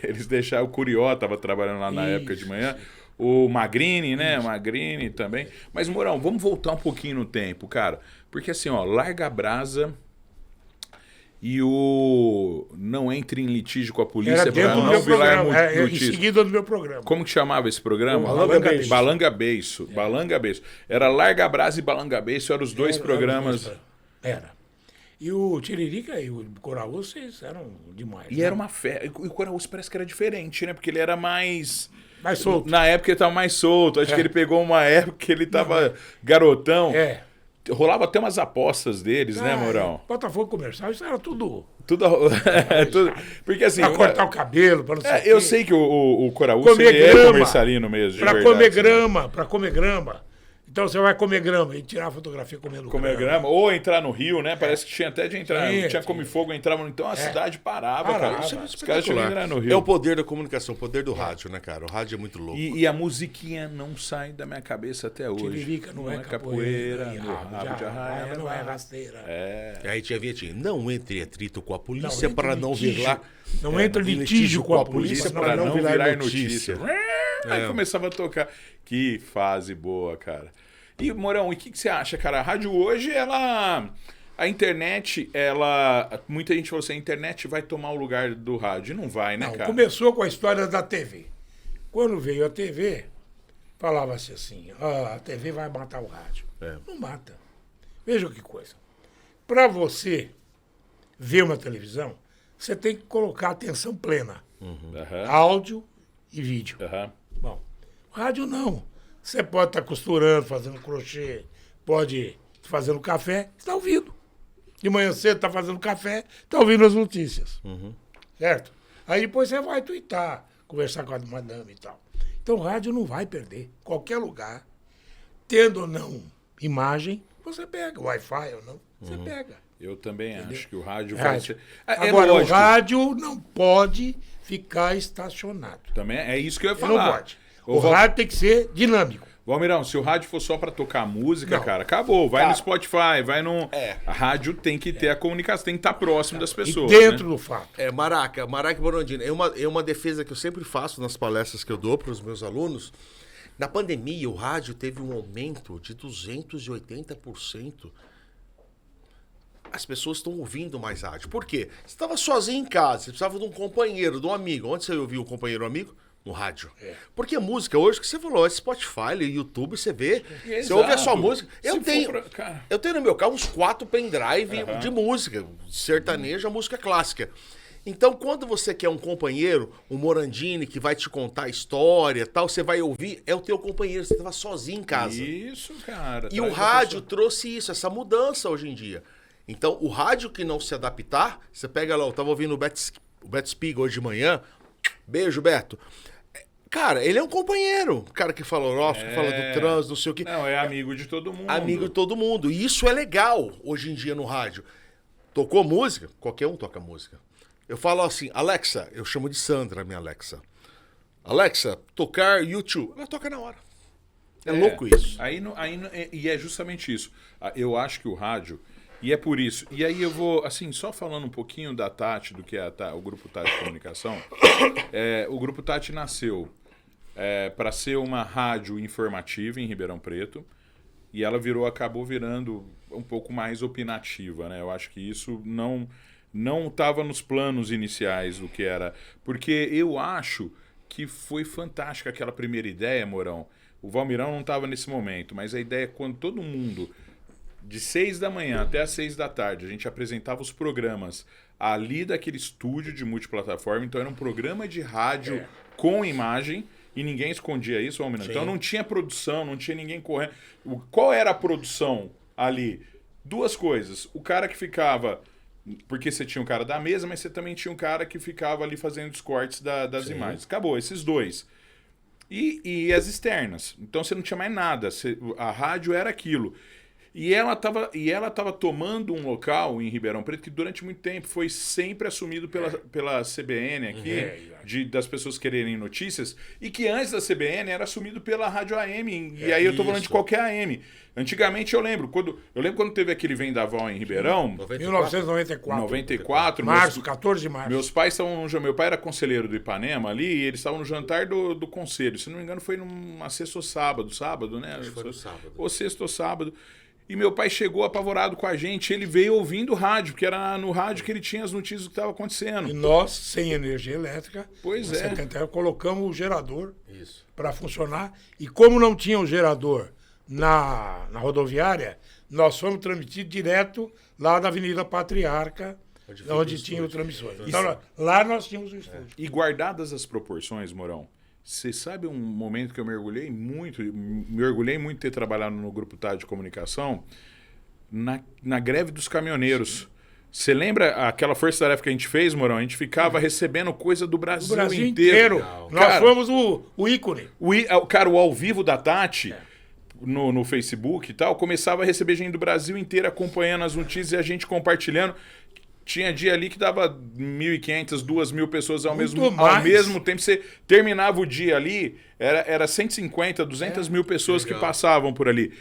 Speaker 1: eles deixaram, o Curió tava trabalhando lá na época de manhã. O Magrini, né? Magrini também. Mas, Morão, vamos voltar um pouquinho no tempo, cara. Porque assim, ó, Larga a Brasa e o Não Entre em Litígio com a Polícia.
Speaker 2: Era dentro do meu programa, em seguida do meu programa.
Speaker 1: Como que chamava esse programa?
Speaker 2: Balanga Beiço.
Speaker 1: Balanga Beiço. Era Larga a Brasa e Balanga Beiço, eram os dois programas.
Speaker 2: Era. E o Tiririca e o Coraúce eram demais.
Speaker 1: E era uma fé. E o Coraúce parece que era diferente, né? Porque ele era mais
Speaker 2: solto.
Speaker 1: Na época ele tava mais solto. Acho que ele pegou uma época que ele tava garotão. Rolava até umas apostas deles, né, Mourão?
Speaker 2: Botafogo Comercial, isso era tudo.
Speaker 1: Tudo. Porque assim.
Speaker 2: Pra cortar o cabelo, pra não sei o quê.
Speaker 1: Eu sei que o Coraúce é comercialino mesmo.
Speaker 2: Pra comer grama. Então você vai comer grama e tirar a fotografia comendo
Speaker 1: Comer grama. Ou entrar no rio, né? Parece que tinha até de entrar. Tinha come fogo, entrava. Então a cidade parava, cara.
Speaker 3: Isso é
Speaker 1: Os caras tinham que entrar no rio.
Speaker 3: É o poder da comunicação, o poder do rádio, né, cara? O rádio é muito louco.
Speaker 1: E a musiquinha não sai da minha cabeça até hoje.
Speaker 2: Tiririca não é capoeira,
Speaker 1: meu rabo de arraia
Speaker 2: não é rasteira.
Speaker 3: E aí tinha vinhetinha, não entre em atrito com a polícia para não
Speaker 2: litígio.
Speaker 3: vir lá.
Speaker 2: Não entra litígio com a polícia
Speaker 1: para não virar notícia. Aí começava a tocar. Que fase boa, cara. E, Mourão, e o que você acha, cara? A rádio hoje, a internet, muita gente falou assim, a internet vai tomar o lugar do rádio. Não vai, né, cara?
Speaker 2: Começou com a história da TV. Quando veio a TV, falava-se assim, a TV vai matar o rádio. Não mata. Veja que coisa. Para você ver uma televisão, você tem que colocar atenção plena. Áudio e vídeo. Bom, rádio não. Você pode estar costurando, fazendo crochê, pode estar fazendo café, está ouvindo. De manhã cedo está fazendo café, está ouvindo as notícias. Certo? Aí depois você vai twittar, conversar com a madame e tal. Então o rádio não vai perder. Qualquer lugar, tendo ou não imagem, você pega. Wi-Fi ou não, você pega.
Speaker 1: Eu também acho que o rádio
Speaker 2: vai
Speaker 1: ser...
Speaker 2: Agora, o rádio não pode ficar estacionado.
Speaker 1: Também é isso que eu ia falar.
Speaker 2: Não pode. O rádio tem que ser dinâmico.
Speaker 1: Valmirão, se o rádio for só pra tocar música, cara, acabou. Vai no Spotify, vai no... A rádio tem que ter a comunicação, tem que estar próximo das pessoas.
Speaker 2: E dentro do fato.
Speaker 3: Maraca Borondini, é uma defesa que eu sempre faço nas palestras que eu dou para os meus alunos. Na pandemia, o rádio teve um aumento de 280%. As pessoas estão ouvindo mais rádio. Por quê? Você estava sozinho em casa, você precisava de um companheiro, de um amigo. Onde você ouviu um companheiro, um amigo? No rádio. Porque a música hoje, que você falou, é Spotify, YouTube, você vê, você ouve a sua música. Eu tenho no meu carro uns 4 pendrive de música, sertaneja, música clássica. Então, quando você quer um companheiro, um Morandini, que vai te contar a história, tal, você vai ouvir, é o teu companheiro, você estava sozinho em casa.
Speaker 1: Isso, cara.
Speaker 3: E o rádio trouxe isso, essa mudança hoje em dia. Então, o rádio que não se adaptar, você pega lá, eu tava ouvindo o Beto Spiga hoje de manhã, beijo, Beto. Cara, ele é um companheiro, o cara que fala que fala do trânsito, não sei o quê.
Speaker 1: Não, é amigo de todo mundo.
Speaker 3: Amigo de todo mundo. E isso é legal hoje em dia no rádio. Tocou música? Qualquer um toca música. Eu falo assim, Alexa, eu chamo de Sandra, minha Alexa. Alexa, tocar YouTube. Ela toca na hora. É louco isso.
Speaker 1: E é justamente isso. Eu acho que o rádio, e é por isso. E aí eu vou, assim, só falando um pouquinho da Tati, do que é o Grupo Tati de Comunicação. O Grupo Tati nasceu para ser uma rádio informativa em Ribeirão Preto. E ela acabou virando um pouco mais opinativa, né? Eu acho que isso não estava nos planos iniciais do que era. Porque eu acho que foi fantástica aquela primeira ideia, Mourão. O Valmirão não estava nesse momento, mas a ideia é quando todo mundo, de 6 da manhã até as 6 da tarde, a gente apresentava os programas ali daquele estúdio de multiplataforma. Então era um programa de rádio com imagem e ninguém escondia isso, Valmirão. Então não tinha produção, não tinha ninguém correndo. Qual era a produção ali? 2 coisas. O cara que ficava... Porque você tinha um cara da mesa, mas você também tinha um cara que ficava ali fazendo os cortes das imagens. Acabou, esses 2. E as externas. Então você não tinha mais nada. A rádio era aquilo. E ela tava tomando um local em Ribeirão Preto que durante muito tempo foi sempre assumido pela CBN aqui, das pessoas quererem notícias, e que antes da CBN era assumido pela Rádio AM. E aí eu tô falando de qualquer AM. Antigamente eu lembro quando teve aquele vendaval em Ribeirão.
Speaker 2: 1994.
Speaker 1: 94.
Speaker 2: Março, 14 de março.
Speaker 1: Meus pais estavam meu pai era conselheiro do Ipanema ali, e eles estavam no jantar do conselho. Se não me engano foi numa sexta ou sábado, né?
Speaker 3: Acho que foi no sábado.
Speaker 1: Ou sexta ou sábado. E meu pai chegou apavorado com a gente, ele veio ouvindo rádio, porque era no rádio que ele tinha as notícias do que estava acontecendo.
Speaker 2: E nós, sem energia elétrica,
Speaker 1: pois
Speaker 2: colocamos o gerador para funcionar. E como não tinha o gerador na rodoviária, nós fomos transmitidos direto lá da Avenida Patriarca, onde tinha o transmissor. Então lá nós tínhamos o estúdio.
Speaker 1: E guardadas as proporções, Mourão, você sabe um momento que eu me orgulhei muito de ter trabalhado no Grupo Tati de Comunicação, na greve dos caminhoneiros. Você lembra aquela força-tarefa que a gente fez, Mourão? A gente ficava recebendo coisa do Brasil inteiro.
Speaker 2: Nós fomos o ícone.
Speaker 1: O ao vivo da Tati, no Facebook e tal, começava a receber gente do Brasil inteiro acompanhando as notícias e a gente compartilhando. Tinha dia ali que dava 1.500, 2.000 pessoas ao mesmo tempo. Você terminava o dia ali, era 150, 200 mil pessoas que passavam por ali.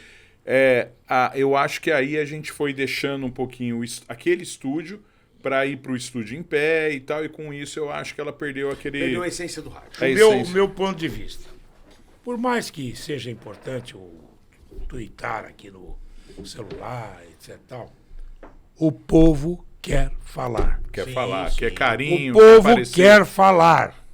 Speaker 1: Eu acho que aí a gente foi deixando um pouquinho aquele estúdio para ir para o estúdio em pé e tal, e com isso eu acho que ela perdeu
Speaker 3: a essência do rádio.
Speaker 2: O meu ponto de vista, por mais que seja importante o tuitar aqui no celular, etc. tal, o povo quer falar.
Speaker 1: Quer falar, quer carinho.
Speaker 2: O povo quer falar,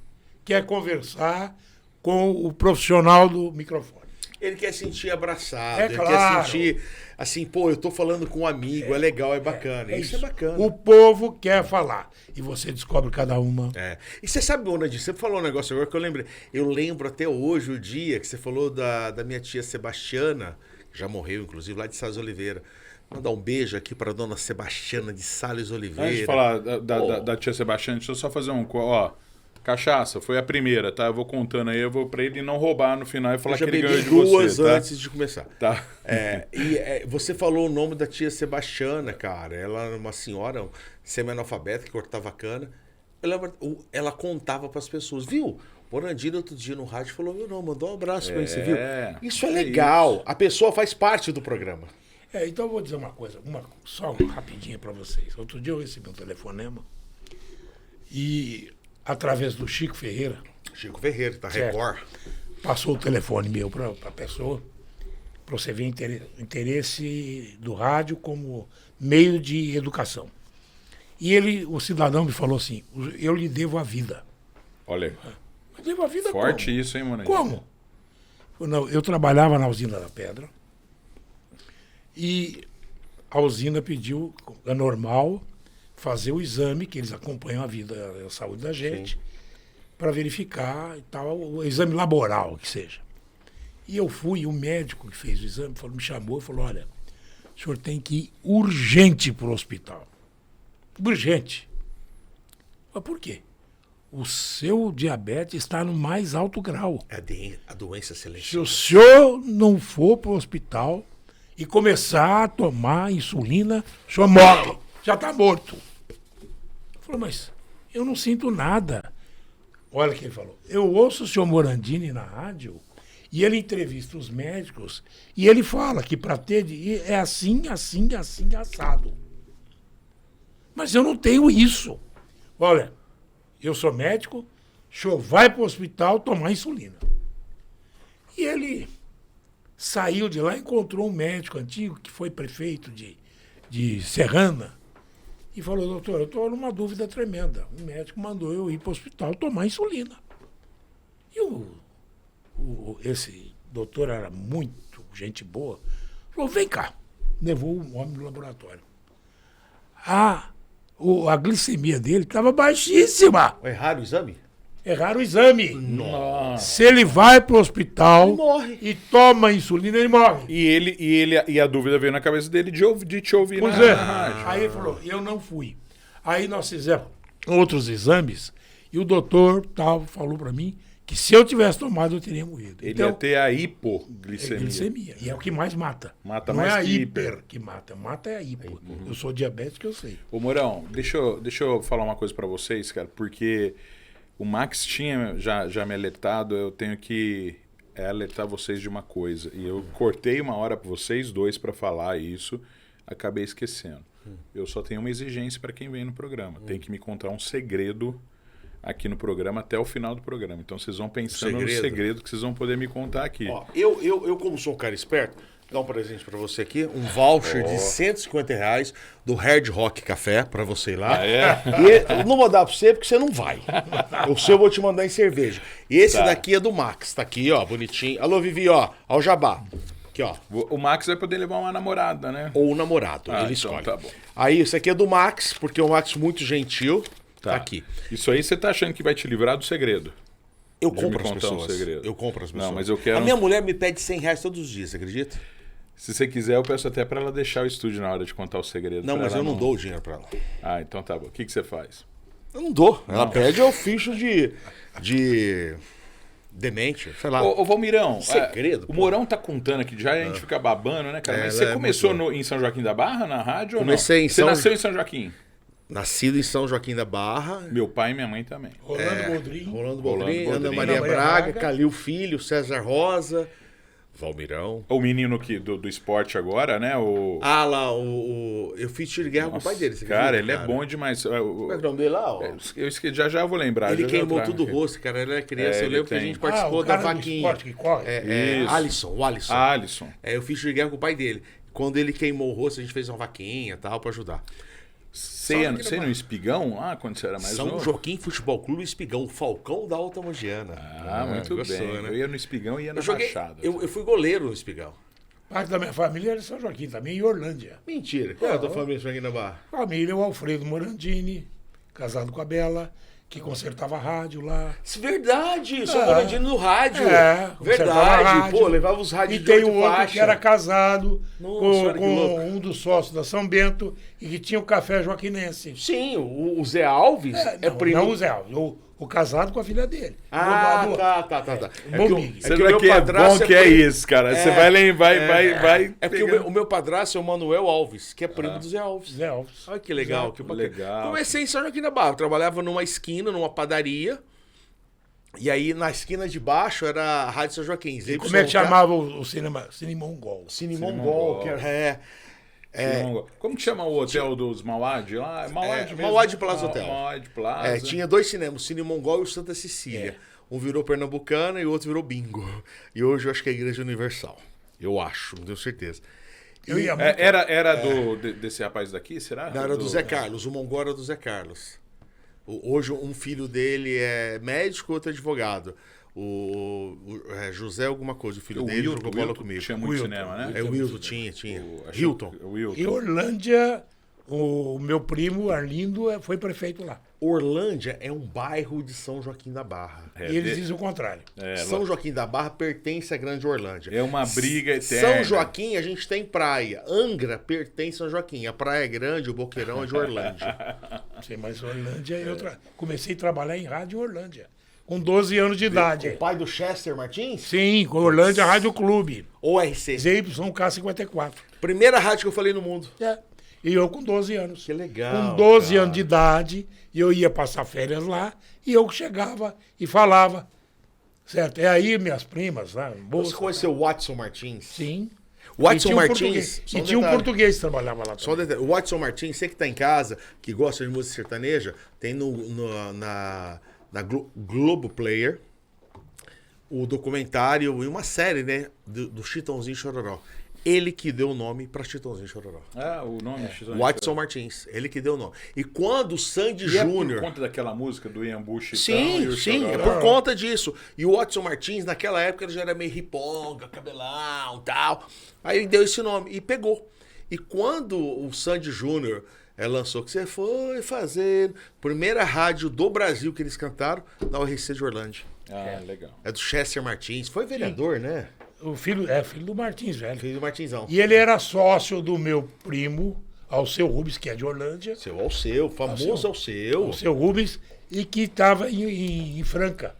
Speaker 2: quer conversar com o profissional do microfone.
Speaker 3: Ele quer sentir abraçado, ele
Speaker 2: claro.
Speaker 3: Quer sentir assim, pô, eu tô falando com um amigo, é legal, é bacana. Isso é bacana.
Speaker 2: O povo quer falar. E você descobre cada uma.
Speaker 3: E você sabe, Ronaldinho, você falou um negócio agora que eu lembrei. Eu lembro até hoje o dia que você falou da minha tia Sebastiana, que já morreu, inclusive, lá de Salles Oliveira. Mandar um beijo aqui para dona Sebastiana de Salles Oliveira.
Speaker 1: Antes de falar da tia Sebastiana, deixa eu só fazer cachaça, foi a primeira, tá? Eu vou contando aí, pra ele não roubar no final e falar que ele ganhou de
Speaker 3: duas
Speaker 1: você, tá?
Speaker 3: antes de começar.
Speaker 1: Tá.
Speaker 3: Você falou o nome da tia Sebastiana, cara. Ela era uma senhora semi-analfabeta que cortava cana. Ela contava para as pessoas, viu? O Morandini outro dia no rádio falou meu nome, mandou um abraço pra você, viu? Isso é legal. Isso. A pessoa faz parte do programa.
Speaker 2: Então eu vou dizer uma coisa, só rapidinho para vocês. Outro dia eu recebi um telefonema e através do Chico Ferreira,
Speaker 3: da Record,
Speaker 2: passou o telefone meu para a pessoa, para você ver interesse do rádio como meio de educação. E o cidadão me falou assim, eu lhe devo a vida.
Speaker 1: Olha,
Speaker 2: eu devo a vida
Speaker 1: forte
Speaker 2: como?
Speaker 1: Isso, hein, mano?
Speaker 2: Como? Eu trabalhava na usina da Pedra e a usina pediu, é normal, fazer o exame, que eles acompanham a saúde da gente, para verificar e tal, o exame laboral, que seja. E eu fui, o médico que fez o exame me chamou e falou, olha, o senhor tem que ir urgente para o hospital. Urgente. Mas por quê? O seu diabetes está no mais alto grau.
Speaker 3: A doença silenciosa.
Speaker 2: Se o senhor não for para o hospital e começar a tomar insulina, o senhor morre. Já está morto. Falou, mas eu não sinto nada. Olha o que ele falou. Eu ouço o senhor Morandini na rádio e ele entrevista os médicos e ele fala que para ter é assim, assim, assim, assado. Mas eu não tenho isso. Olha, eu sou médico, o senhor vai para o hospital tomar insulina. E ele saiu de lá e encontrou um médico antigo que foi prefeito de Serrana. E falou, doutor, eu estou numa dúvida tremenda. O médico mandou eu ir para o hospital tomar insulina. E esse doutor era muito gente boa. Falou, vem cá. Levou o homem no laboratório. A glicemia dele estava baixíssima.
Speaker 3: Erraram o exame?
Speaker 2: Erraram o exame.
Speaker 1: Nossa.
Speaker 2: Se ele vai para o hospital
Speaker 3: morre.
Speaker 2: E toma insulina, ele morre.
Speaker 1: E a dúvida veio na cabeça dele de te ouvir
Speaker 2: pois
Speaker 1: na rádio.
Speaker 2: Aí ele falou, eu não fui. Aí nós fizemos outros exames e o doutor falou para mim que se eu tivesse tomado eu teria morrido.
Speaker 1: Ele ia ter a hipoglicemia.
Speaker 2: E é o que mais mata.
Speaker 1: Mata
Speaker 2: não
Speaker 1: mais
Speaker 2: é a
Speaker 1: que
Speaker 2: hiper que mata. Mata é a hipo. Eu sou diabético, eu sei.
Speaker 1: Ô Mourão, deixa eu falar uma coisa para vocês, cara, porque o Max tinha já me alertado, eu tenho que alertar vocês de uma coisa. E eu cortei uma hora para vocês dois para falar isso, acabei esquecendo. Eu só tenho uma exigência para quem vem no programa. Tem que me contar um segredo aqui no programa até o final do programa. Então vocês vão pensando no segredo que vocês vão poder me contar aqui.
Speaker 3: Ó, eu como sou um cara esperto, dar um presente pra você aqui, um voucher de R$150 do Hard Rock Café pra você ir lá. E eu não vou dar pra você porque você não vai. O seu eu vou te mandar em cerveja. E esse daqui é do Max, tá aqui, ó, bonitinho. Alô, Vivi, ó o jabá. Aqui, ó.
Speaker 1: O Max vai poder levar uma namorada, né?
Speaker 3: Ou um namorado, ele escolhe. Tá bom. Aí, isso aqui é do Max, porque o Max muito gentil. Tá aqui.
Speaker 1: Isso aí você tá achando que vai te livrar do segredo?
Speaker 3: Eu compro as pessoas. Eu compro as pessoas.
Speaker 1: Não, mas eu quero...
Speaker 3: A minha mulher me pede R$100 todos os dias, você acredita?
Speaker 1: Se você quiser, eu peço até pra ela deixar o estúdio na hora de contar o segredo.
Speaker 3: Não, mas eu não dou o dinheiro pra ela.
Speaker 1: Então tá bom. O que você faz?
Speaker 3: Eu não dou. Ela pede o ficho de demente, sei lá.
Speaker 1: Ô Valmirão,
Speaker 3: Segredo,
Speaker 1: o Mourão tá contando aqui já e a gente fica babando, né, cara? Mas você começou em São Joaquim da Barra, na rádio
Speaker 3: Comecei
Speaker 1: ou não?
Speaker 3: em
Speaker 1: Você
Speaker 3: São...
Speaker 1: nasceu em São Joaquim?
Speaker 3: Nascido em São Joaquim da Barra.
Speaker 1: Meu pai e minha mãe também.
Speaker 2: Rolando Boldrin.
Speaker 3: Boldrin, Ana
Speaker 1: Boldrin,
Speaker 3: Maria
Speaker 2: Maria
Speaker 3: Braga,
Speaker 2: Braga.
Speaker 3: Calil Filho, César Rosa, Valmirão.
Speaker 1: O menino do esporte agora, né?
Speaker 3: Ah, lá, eu fiz tiro de guerra com o pai dele. Você
Speaker 1: Cara,
Speaker 3: acredita,
Speaker 1: ele é bom demais.
Speaker 3: Como é que é o nome dele lá? Ó?
Speaker 1: Eu esqueci, já eu vou lembrar.
Speaker 3: Ele
Speaker 1: já
Speaker 3: queimou
Speaker 1: trago
Speaker 3: tudo o
Speaker 1: aqui.
Speaker 3: rosto, cara. Ele era criança.
Speaker 1: É,
Speaker 3: eu
Speaker 1: ele
Speaker 3: lembro que a
Speaker 1: tem.
Speaker 3: gente participou
Speaker 2: o
Speaker 3: da
Speaker 2: cara do
Speaker 3: vaquinha.
Speaker 2: esporte que corre.
Speaker 1: Isso.
Speaker 3: Alisson.
Speaker 1: Alisson.
Speaker 3: Eu fiz tiro de guerra com o pai dele. Quando ele queimou o rosto, a gente fez uma vaquinha e tal, pra ajudar.
Speaker 1: Você no Espigão, quando você era mais
Speaker 3: São
Speaker 1: novo?
Speaker 3: Joaquim Futebol Clube Espigão, o Falcão da Alta Mogiana.
Speaker 1: Muito
Speaker 3: gostou,
Speaker 1: bem.
Speaker 3: né?
Speaker 1: Eu ia no Espigão e ia na
Speaker 3: Eu joguei,
Speaker 1: Baixada.
Speaker 3: eu fui goleiro no Espigão.
Speaker 2: Parte da minha família era de São Joaquim também, e Orlândia.
Speaker 3: Mentira. Qual é a tua família Joaquim da Barra?
Speaker 2: Família, o Alfredo Morandini, casado com a Bela, que consertava a rádio lá.
Speaker 3: Verdade, só morandinho no rádio.
Speaker 2: consertava a
Speaker 3: Verdade,
Speaker 2: rádio.
Speaker 3: pô, levava os rádios
Speaker 2: E
Speaker 3: de
Speaker 2: tem o
Speaker 3: oito
Speaker 2: outro
Speaker 3: faixas.
Speaker 2: que era casado
Speaker 3: Nossa,
Speaker 2: com,
Speaker 3: olha que louco.
Speaker 2: com um dos sócios da São Bento e que tinha o café joaquinense.
Speaker 3: Sim, o Zé Alves é
Speaker 2: não,
Speaker 3: primo.
Speaker 2: não o Zé Alves, o casado com a filha dele.
Speaker 3: Ah,
Speaker 2: Do-
Speaker 3: tá.
Speaker 2: Momig.
Speaker 1: Você vê que é bom que é isso, cara. Você vai lembrar, vai.
Speaker 3: É porque
Speaker 1: pegando.
Speaker 3: o meu padrasto é o Manuel Alves, que é primo do Zé Alves.
Speaker 2: Zé Alves.
Speaker 3: Olha que legal,
Speaker 2: Exato.
Speaker 3: que bacana.
Speaker 1: Legal.
Speaker 3: Comecei em São Joaquim da Barra. Eu trabalhava numa esquina, numa padaria. E aí, na esquina de baixo, era a Rádio São Joaquim.
Speaker 2: Como é que chamava o cinema? Cine Mongol.
Speaker 3: Cine
Speaker 1: Mongol.
Speaker 3: Mongol, que era...
Speaker 1: Como que chama o hotel dos Mauad lá? É Mauad mesmo.
Speaker 3: Mauad Plaza Hotel.
Speaker 1: Mauad Plaza.
Speaker 3: tinha dois cinemas, o Cine Mongol e o Santa Cecília. Um virou Pernambucana e o outro virou Bingo. E hoje eu acho que é a Igreja Universal. Eu acho, não tenho certeza.
Speaker 2: Eu ia muito.
Speaker 1: Era desse rapaz daqui, será?
Speaker 3: Não, era do Zé Carlos. O Mongol era do Zé Carlos. Hoje um filho dele é médico, outro é advogado. José alguma coisa, o filho dele jogou bola comigo.
Speaker 1: Tinha muito
Speaker 2: Wilton.
Speaker 1: cinema, né?
Speaker 3: É o Wilton, tinha.
Speaker 1: Achei
Speaker 3: Hilton.
Speaker 1: que- o Wilton.
Speaker 2: E Orlândia, o meu primo Arlindo foi prefeito lá.
Speaker 3: Orlândia é um bairro de São Joaquim da Barra.
Speaker 2: E eles dizem o contrário.
Speaker 3: São Joaquim da Barra pertence à Grande Orlândia.
Speaker 1: É uma briga eterna.
Speaker 3: São Joaquim, a gente tem praia. Angra pertence a São Joaquim. A praia é grande, o Boqueirão é de Orlândia.
Speaker 2: Não sei, mas Orlândia, comecei a trabalhar em rádio em Orlândia. Com 12 anos de idade.
Speaker 3: O pai do Chester Martins?
Speaker 2: Sim, com Orlândia Rádio Clube.
Speaker 3: Ou RC?
Speaker 2: ZYK54.
Speaker 3: Primeira rádio que eu falei no mundo.
Speaker 2: E eu com 12 anos.
Speaker 3: Que legal,
Speaker 2: Com 12
Speaker 3: cara.
Speaker 2: anos de idade, eu ia passar férias lá e eu chegava e falava. Certo? É aí minhas primas lá.
Speaker 3: Você conheceu o Watson Martins?
Speaker 2: Sim.
Speaker 3: Watson
Speaker 2: E tinha um
Speaker 3: Martins.
Speaker 2: português.
Speaker 3: só
Speaker 2: E tinha um
Speaker 3: detalhe.
Speaker 2: português que trabalhava lá
Speaker 3: Só um
Speaker 2: também.
Speaker 3: detalhe. O Watson Martins, você que tá em casa, que gosta de música sertaneja, tem na Globo Player o documentário e uma série, né, do Chitãozinho e Chororó. Ele que deu o nome pra Chitãozinho e Chororó.
Speaker 1: O nome
Speaker 3: Watson Martins, ele que deu o nome. E quando o Sandy
Speaker 1: E é por
Speaker 3: Júnior...
Speaker 1: conta daquela música do Ian Bush
Speaker 3: Sim, é por conta disso. E o Watson Martins, naquela época, ele já era meio riponga, cabelão e tal. Aí ele deu esse nome e pegou. E quando o Sandy Júnior lançou que você foi fazer, primeira rádio do Brasil que eles cantaram, na URC de Orlândia.
Speaker 1: Legal.
Speaker 3: É do Chester Martins. Foi vereador, né?
Speaker 2: O filho do Martins, velho.
Speaker 3: Filho do Martinzão.
Speaker 2: E ele era sócio do meu primo, Alceu Rubens, que é de Orlândia.
Speaker 3: Seu Alceu, famoso Alceu.
Speaker 2: Alceu Rubens, e que estava em Franca.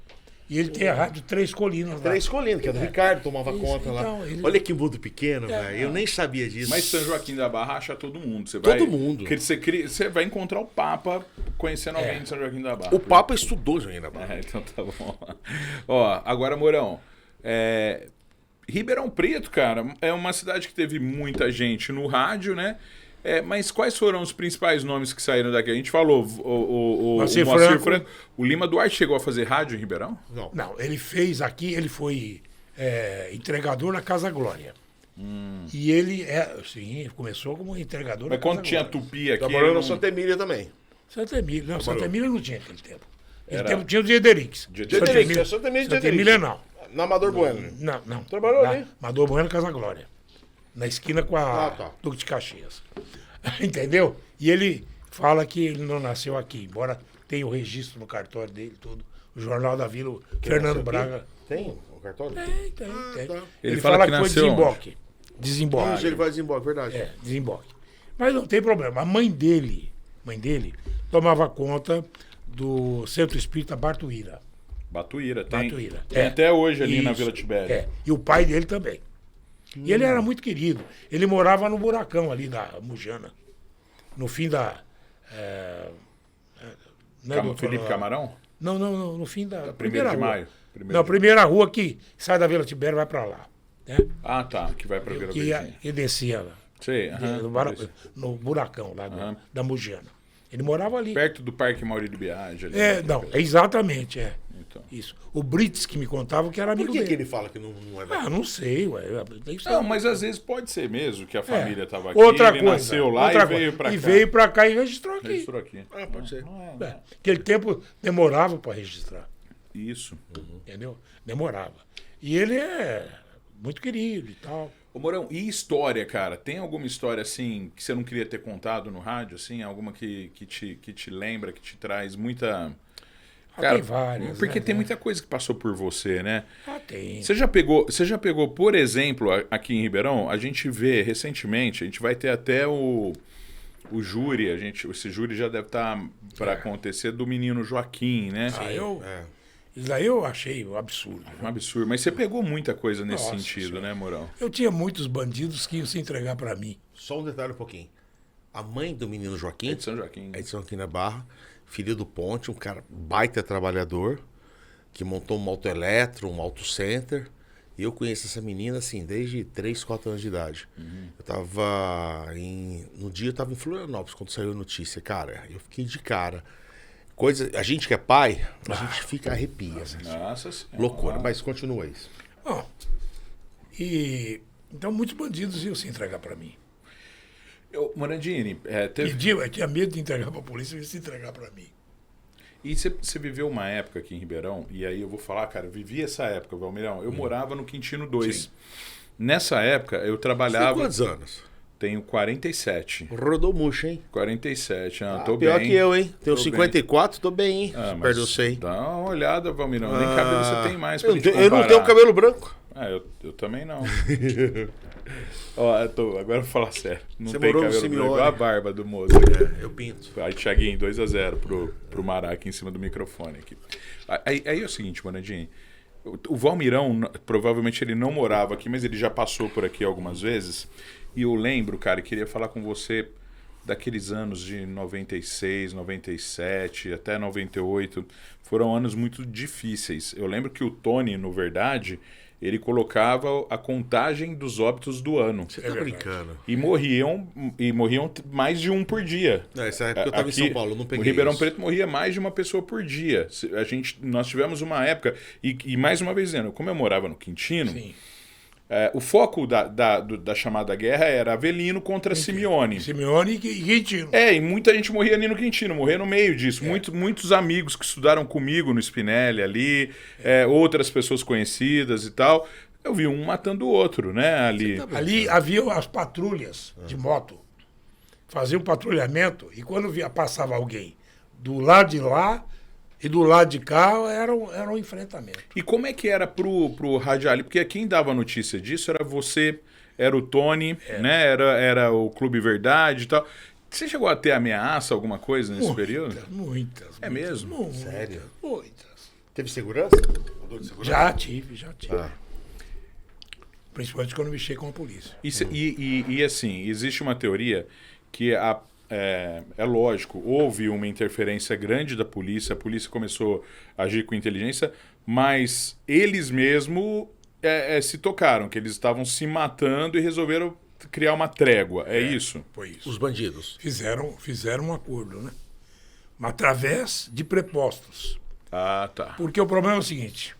Speaker 2: E ele tem a rádio Três Colinas lá.
Speaker 3: Três Colinas, que é do Ricardo, tomava
Speaker 2: Isso,
Speaker 3: conta lá.
Speaker 2: então, ele-
Speaker 3: Olha que mundo pequeno, velho. Eu nem sabia disso.
Speaker 1: Mas São Joaquim da Barra acha todo mundo. Você
Speaker 3: Todo mundo.
Speaker 1: Você vai encontrar o Papa conhecendo alguém de São Joaquim da Barra.
Speaker 3: O Papa estudou Joaquim da Barra.
Speaker 1: Então tá bom. Ó, agora, Mourão. Ribeirão Preto, cara, é uma cidade que teve muita gente no rádio, né? Mas quais foram os principais nomes que saíram daqui? A gente falou o
Speaker 2: Moacir
Speaker 1: Moacir
Speaker 2: Franco.
Speaker 1: O Lima Duarte chegou a fazer rádio em Ribeirão?
Speaker 2: Não, ele fez aqui, ele foi entregador na Casa Glória. E ele sim, começou como entregador
Speaker 1: Mas
Speaker 2: na
Speaker 1: quando
Speaker 2: Casa
Speaker 1: tinha
Speaker 2: Glória.
Speaker 1: Tupi aqui...
Speaker 3: Trabalhou
Speaker 1: ele
Speaker 3: no
Speaker 1: não-
Speaker 3: Santa Emília também.
Speaker 2: Santa Emília. Não, Santa Emília não tinha aquele tempo. Aquele
Speaker 1: Era-
Speaker 2: tempo tinha o Diederix.
Speaker 3: Diederix, Santa Emília
Speaker 2: Santa Emília não.
Speaker 3: Na Amador Bueno.
Speaker 2: Não.
Speaker 3: Trabalhou
Speaker 2: Lá,
Speaker 3: ali?
Speaker 2: Amador Bueno, Casa Glória. Na esquina com a
Speaker 3: tá.
Speaker 2: Duque de Caxias. Entendeu? E ele fala que ele não nasceu aqui, embora tenha o registro no cartório dele, tudo. O Jornal da Vila, o Fernando Braga.
Speaker 3: Tem o cartório?
Speaker 2: Tem.
Speaker 3: tá.
Speaker 2: Ele
Speaker 1: fala
Speaker 2: fala
Speaker 1: que
Speaker 2: que foi
Speaker 1: nasceu
Speaker 2: desemboque.
Speaker 3: Isso,
Speaker 2: Desemboque.
Speaker 3: ele vai desemboque, verdade.
Speaker 2: Desemboque. Mas não tem problema. A mãe dele tomava conta do Centro Espírita Bartuíra.
Speaker 1: Batuíra, tem.
Speaker 2: Batuíra.
Speaker 1: Tem até hoje ali na
Speaker 2: Isso,
Speaker 1: Vila Tibério.
Speaker 2: É. E o pai dele também. E ele era muito querido. Ele morava no Buracão ali da Mujana. No fim da... não é doutor,
Speaker 1: Felipe Camarão?
Speaker 2: Não, no fim da
Speaker 1: Primeiro de
Speaker 2: rua.
Speaker 1: maio.
Speaker 2: Não, a primeira rua que sai da Vila Tibério vai pra lá. Né?
Speaker 1: Ah, tá. Que vai pra Vila Verdinha.
Speaker 2: Que descia lá.
Speaker 1: Sei,
Speaker 2: No Buracão lá
Speaker 1: Aham.
Speaker 2: da Mujana. Ele morava ali.
Speaker 1: Perto do Parque Mauri de Biagi. Ali,
Speaker 2: Não, exatamente,
Speaker 1: Então.
Speaker 2: Isso. O Brits que me contava que era amigo
Speaker 3: Por que
Speaker 2: dele.
Speaker 3: ele fala que não é daqui?
Speaker 2: Ah, não sei, ué. Isso
Speaker 1: Não, mas às vezes pode ser mesmo que a família estava aqui,
Speaker 2: Outra
Speaker 1: ele
Speaker 2: coisa,
Speaker 1: nasceu lá
Speaker 2: outra
Speaker 1: e veio
Speaker 2: coisa.
Speaker 1: pra cá.
Speaker 2: E veio pra cá e registrou aqui.
Speaker 1: Registrou aqui.
Speaker 3: Ah, pode ser.
Speaker 2: Aquele tempo demorava pra registrar,
Speaker 1: Isso.
Speaker 2: entendeu? Demorava. E ele é muito querido e tal.
Speaker 1: Ô, Mourão, e história, cara? Tem alguma história, assim, que você não queria ter contado no rádio, assim? Alguma que te lembra, que te traz muita...
Speaker 2: Tem várias.
Speaker 1: Porque
Speaker 2: né?
Speaker 1: tem muita coisa que passou por você, né?
Speaker 2: Tem.
Speaker 1: Você já pegou, por exemplo, aqui em Ribeirão, a gente vê recentemente, a gente vai ter até o júri, esse júri já deve estar para acontecer, do menino Joaquim, né?
Speaker 2: Isso aí eu achei um absurdo.
Speaker 1: Um absurdo. Mas você pegou muita coisa nesse
Speaker 2: Nossa
Speaker 1: sentido,
Speaker 2: Senhora.
Speaker 1: né, Mourão?
Speaker 2: Eu tinha muitos bandidos que iam se entregar pra mim.
Speaker 3: Só um detalhe um pouquinho. A mãe do menino Joaquim
Speaker 1: É de São Joaquim.
Speaker 3: é de São Joaquim da Barra, filho do Ponte, um cara baita trabalhador, que montou um autoeletro, um autocenter. E eu conheço essa menina, assim, desde 3, 4 anos de idade. Eu tava no dia eu tava em Florianópolis, quando saiu a notícia. Cara, eu fiquei de cara. A gente que é pai, a gente fica arrepia. Assim.
Speaker 1: Nossa Senhora.
Speaker 3: Loucura, mas continua isso.
Speaker 2: Bom, então muitos bandidos iam se entregar pra mim.
Speaker 1: Morandini, teve...
Speaker 2: Eu tinha medo de entregar pra polícia e se entregar pra mim.
Speaker 1: E você viveu uma época aqui em Ribeirão, e aí eu vou falar, cara, eu vivi essa época, Valmirão. Eu morava no Quintino 2.
Speaker 2: Sim.
Speaker 1: Nessa época, eu
Speaker 3: Você tem
Speaker 1: trabalhava...
Speaker 3: quantos anos?
Speaker 1: Tenho 47.
Speaker 3: Rodou murcho, hein?
Speaker 1: 47, tô
Speaker 3: pior
Speaker 1: bem.
Speaker 3: que eu, hein? Tenho
Speaker 1: Tô
Speaker 3: 54, tô bem, hein?
Speaker 1: Ah, mas
Speaker 3: Perdeu 100.
Speaker 1: dá uma olhada, Valmirão. Nem cabelo você tem mais pra
Speaker 3: eu,
Speaker 1: gente
Speaker 3: eu não
Speaker 1: comparar.
Speaker 3: tenho cabelo branco.
Speaker 1: Eu também não. Ó, agora eu vou falar sério. Não
Speaker 3: Você
Speaker 1: tem
Speaker 3: morou no
Speaker 1: cabelo branco,
Speaker 3: Simeone.
Speaker 1: igual a barba do moço.
Speaker 3: Eu pinto.
Speaker 1: Aí, Thiaguinho, 2-0 pro Mará aqui em cima do microfone. Aqui. Aí é o seguinte, Morandinho. O Valmirão, provavelmente ele não morava aqui, mas ele já passou por aqui algumas vezes. E eu lembro, cara, queria falar com você daqueles anos de 96, 97 até 98. Foram anos muito difíceis. Eu lembro que o Tony, no verdade, ele colocava a contagem dos óbitos do ano.
Speaker 3: Você tá brincando.
Speaker 1: E morriam mais de um por dia.
Speaker 3: Essa época eu tava
Speaker 1: Aqui,
Speaker 3: em São Paulo, eu não peguei
Speaker 1: o Ribeirão
Speaker 3: isso.
Speaker 1: Preto morria mais de uma pessoa por dia. Nós tivemos uma época, e mais uma vez dizendo, como eu morava no Quintino,
Speaker 2: Sim.
Speaker 1: o foco da chamada guerra era Avelino contra Simeone.
Speaker 2: Simeone e Quintino.
Speaker 1: E muita gente morria ali no Quintino, morria no meio disso. Muitos amigos que estudaram comigo no Spinelli ali, outras pessoas conhecidas e tal. Eu vi um matando o outro, né?
Speaker 2: Ali havia as patrulhas de moto. Faziam patrulhamento e quando passava alguém do lado de lá e do lado de cá, era um enfrentamento.
Speaker 1: E como é que era pro Radiali? Porque quem dava notícia disso era você, era o Tony, né? Era o Clube Verdade e tal. Você chegou a ter ameaça, alguma coisa nesse período?
Speaker 2: Muitas.
Speaker 1: É mesmo?
Speaker 3: Sério?
Speaker 2: Muitas.
Speaker 3: Teve segurança? Mudou de segurança?
Speaker 2: Já tive.
Speaker 3: Ah.
Speaker 2: Principalmente quando mexi com a polícia.
Speaker 1: E assim, existe uma teoria que é lógico, houve uma interferência grande da polícia, a polícia começou a agir com inteligência, mas eles mesmo se tocaram, que eles estavam se matando e resolveram criar uma trégua. É isso?
Speaker 2: Foi isso.
Speaker 3: Os bandidos.
Speaker 2: Fizeram um acordo, né? Mas através de prepostos.
Speaker 1: Ah, tá.
Speaker 2: Porque o problema é o seguinte: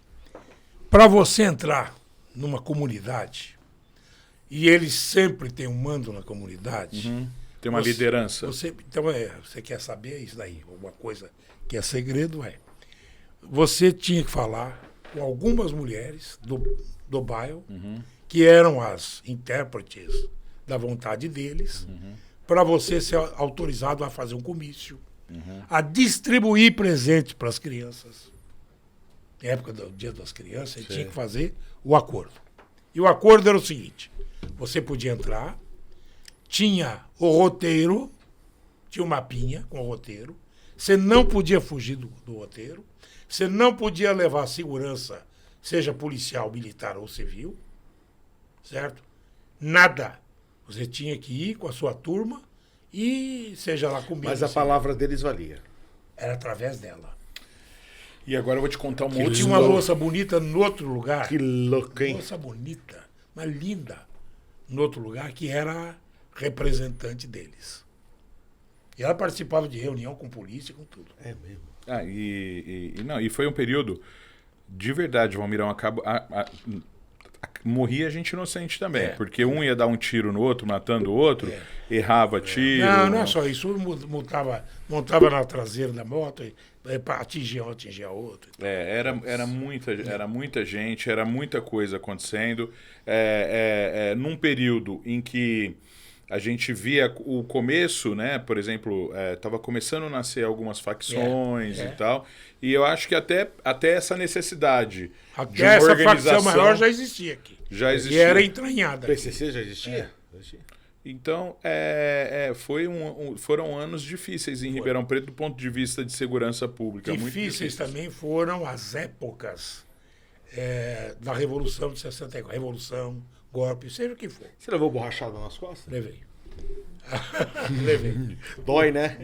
Speaker 2: para você entrar numa comunidade, e eles sempre têm um mando na comunidade.
Speaker 1: Tem uma liderança.
Speaker 2: Você quer saber isso daí? Alguma coisa que é segredo, Você tinha que falar com algumas mulheres do bairro, que eram as intérpretes da vontade deles, para você ser autorizado a fazer um comício, a distribuir presentes para as crianças. Na época do Dia das Crianças, ele tinha que fazer o acordo. E o acordo era o seguinte: você podia entrar, tinha o roteiro, tinha um mapinha com o roteiro, você não podia fugir do roteiro. Você não podia levar segurança, seja policial, militar ou civil, certo? Nada. Você tinha que ir com a sua turma e seja lá comigo.
Speaker 4: Mas a palavra deles valia.
Speaker 2: Era através dela.
Speaker 1: E agora eu vou te contar um
Speaker 2: Eu
Speaker 1: monte
Speaker 2: tinha uma moça bonita no outro lugar.
Speaker 4: Que louco, hein?
Speaker 2: Moça bonita, mas linda, no outro lugar, que era representante deles. E ela participava de reunião com polícia, com tudo.
Speaker 4: É mesmo.
Speaker 1: Ah, não, e foi um período de verdade, Valmirão, morria gente inocente também,
Speaker 2: É.
Speaker 1: porque um ia dar um tiro no outro, matando o outro, errava tiro.
Speaker 2: Não é só isso. Montava na traseira da moto, atingia um, atingia outro.
Speaker 1: Era muita gente, era muita coisa acontecendo. Num período em que a gente via o começo, né? Por exemplo, estava começando a nascer algumas facções e tal. E eu acho que até essa necessidade de
Speaker 2: Até
Speaker 1: uma
Speaker 2: essa
Speaker 1: organização
Speaker 2: facção maior já existia aqui.
Speaker 1: já
Speaker 2: E
Speaker 1: existia.
Speaker 2: era entranhada.
Speaker 4: PCC já existia?
Speaker 1: Então, foram anos difíceis em Ribeirão Preto do ponto de vista de segurança pública. Muito
Speaker 2: Difíceis também foram as épocas da Revolução de 64. Revolução, golpe, seja o que for.
Speaker 4: Você levou borrachada nas costas?
Speaker 2: Levei. Levei.
Speaker 4: Dói, né?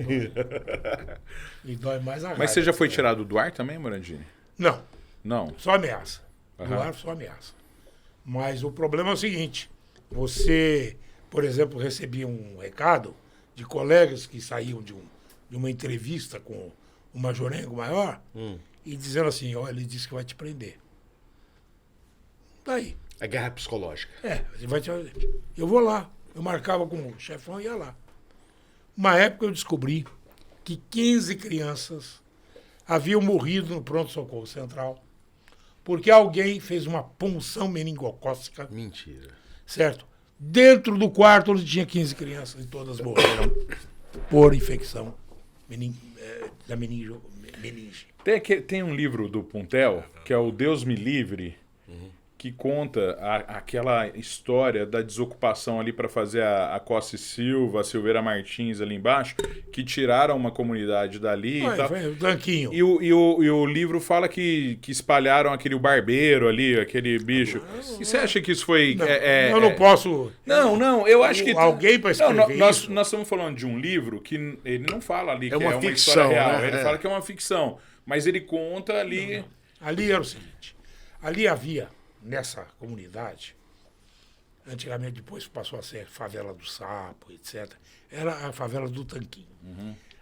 Speaker 2: E dói mais a raiva.
Speaker 1: Mas você já foi tirado do ar também, Morandini?
Speaker 2: Não,
Speaker 1: Não.
Speaker 2: só ameaça. Do
Speaker 1: Aham.
Speaker 2: ar, só ameaça. Mas o problema é o seguinte: você, por exemplo, recebia um recado de colegas que saíam de uma entrevista com o majorengo maior e dizendo assim: ó, ele disse que vai te prender. Daí.
Speaker 4: É guerra psicológica.
Speaker 2: Ele vai te... Eu vou lá. Eu marcava com o chefão e ia lá. Uma época eu descobri que 15 crianças haviam morrido no pronto-socorro central porque alguém fez uma punção meningocócica,
Speaker 4: Mentira.
Speaker 2: certo? Dentro do quarto onde tinha 15 crianças e todas morreram por infecção da meninge.
Speaker 1: Tem um livro do Puntel, que é o Deus Me Livre, que conta aquela história da desocupação ali para fazer a Costa e Silva, a Silveira Martins ali embaixo, que tiraram uma comunidade dali e tal.
Speaker 2: Foi o Tanquinho.
Speaker 1: E o livro fala que espalharam o barbeiro ali, aquele bicho. E você acha que isso foi...
Speaker 2: Não, eu não posso...
Speaker 1: Não, eu acho que...
Speaker 2: Alguém para escrever isso?
Speaker 1: Nós estamos falando de um livro que ele não fala ali que
Speaker 4: uma
Speaker 1: é uma
Speaker 4: ficção,
Speaker 1: história real.
Speaker 4: né?
Speaker 1: Ele fala que é uma ficção. Mas ele conta ali...
Speaker 2: Ali era o seguinte, ali havia, nessa comunidade, antigamente depois passou a ser favela do Sapo, etc., era a favela do Tanquinho.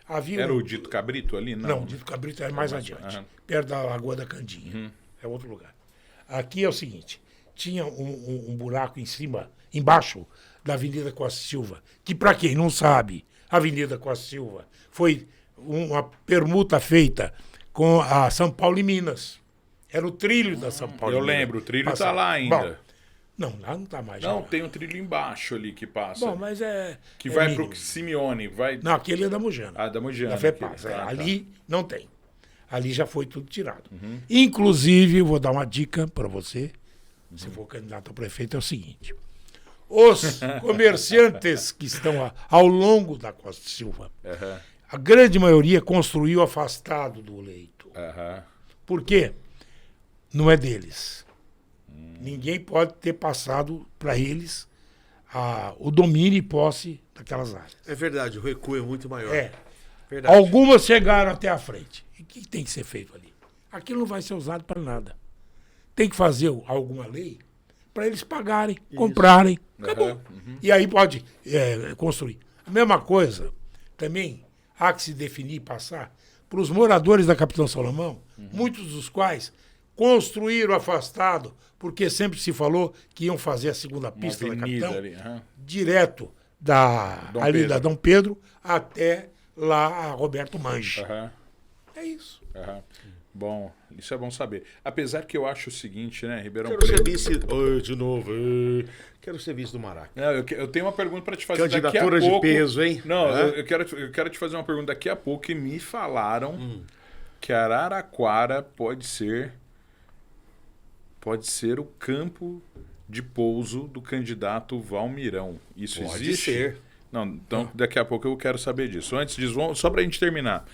Speaker 2: Havia
Speaker 1: Era o Dito Cabrito ali?
Speaker 2: Não, o Dito Cabrito era mais adiante, perto da Lagoa da Candinha. É outro lugar. Aqui é o seguinte, tinha um buraco embaixo da Avenida Costa Silva, que para quem não sabe, a Avenida Costa Silva foi uma permuta feita com a São Paulo e Minas. Era o trilho da São Paulo.
Speaker 1: Eu
Speaker 2: e Minas.
Speaker 1: lembro, o trilho
Speaker 2: Passava.
Speaker 1: tá lá ainda.
Speaker 2: Bom, não, lá não tá mais.
Speaker 1: Não,
Speaker 2: já.
Speaker 1: tem um trilho embaixo ali que passa.
Speaker 2: Bom, mas
Speaker 1: que
Speaker 2: é
Speaker 1: vai
Speaker 2: mínimo.
Speaker 1: pro Simeone. Vai...
Speaker 2: Não, aquele é da Mujana.
Speaker 1: Ah, da Mujana,
Speaker 2: Da FEPAS.
Speaker 1: aquele. Tá,
Speaker 2: Ali não tem. Ali já foi tudo tirado. Inclusive, eu vou dar uma dica para você, se for candidato a prefeito, é o seguinte. Os comerciantes que estão ao longo da Costa Silva, a grande maioria construiu afastado do leito. Por quê? Não é deles. Ninguém pode ter passado para eles o domínio e posse daquelas áreas.
Speaker 4: É verdade, o recuo é muito maior.
Speaker 2: É.
Speaker 4: Verdade.
Speaker 2: Algumas chegaram até a frente. E o que tem que ser feito ali? Aquilo não vai ser usado para nada. Tem que fazer alguma lei para eles pagarem, comprarem. Acabou. E aí pode construir. A mesma coisa, também há que se definir e passar para os moradores da Capitão Salomão, muitos dos quais construíram afastado, porque sempre se falou que iam fazer a segunda pista da Capitão,
Speaker 1: ali.
Speaker 2: direto da Dom Pedro até lá a Roberto Mange. É isso.
Speaker 1: Bom, isso é bom saber. Apesar que eu acho o seguinte, né, Ribeirão
Speaker 4: Quero ser
Speaker 1: Preto...
Speaker 4: vice... de novo. Quero ser vice do Maraca.
Speaker 1: Não, eu tenho uma pergunta para te fazer daqui a
Speaker 4: Candidatura de
Speaker 1: pouco.
Speaker 4: peso, hein?
Speaker 1: Não, eu quero te fazer uma pergunta daqui a pouco que me falaram que Araraquara pode ser o campo de pouso do candidato Valmirão. Isso
Speaker 4: Pode
Speaker 1: existe?
Speaker 4: ser.
Speaker 1: Não, então daqui a pouco eu quero saber disso. Antes disso, só para a gente terminar.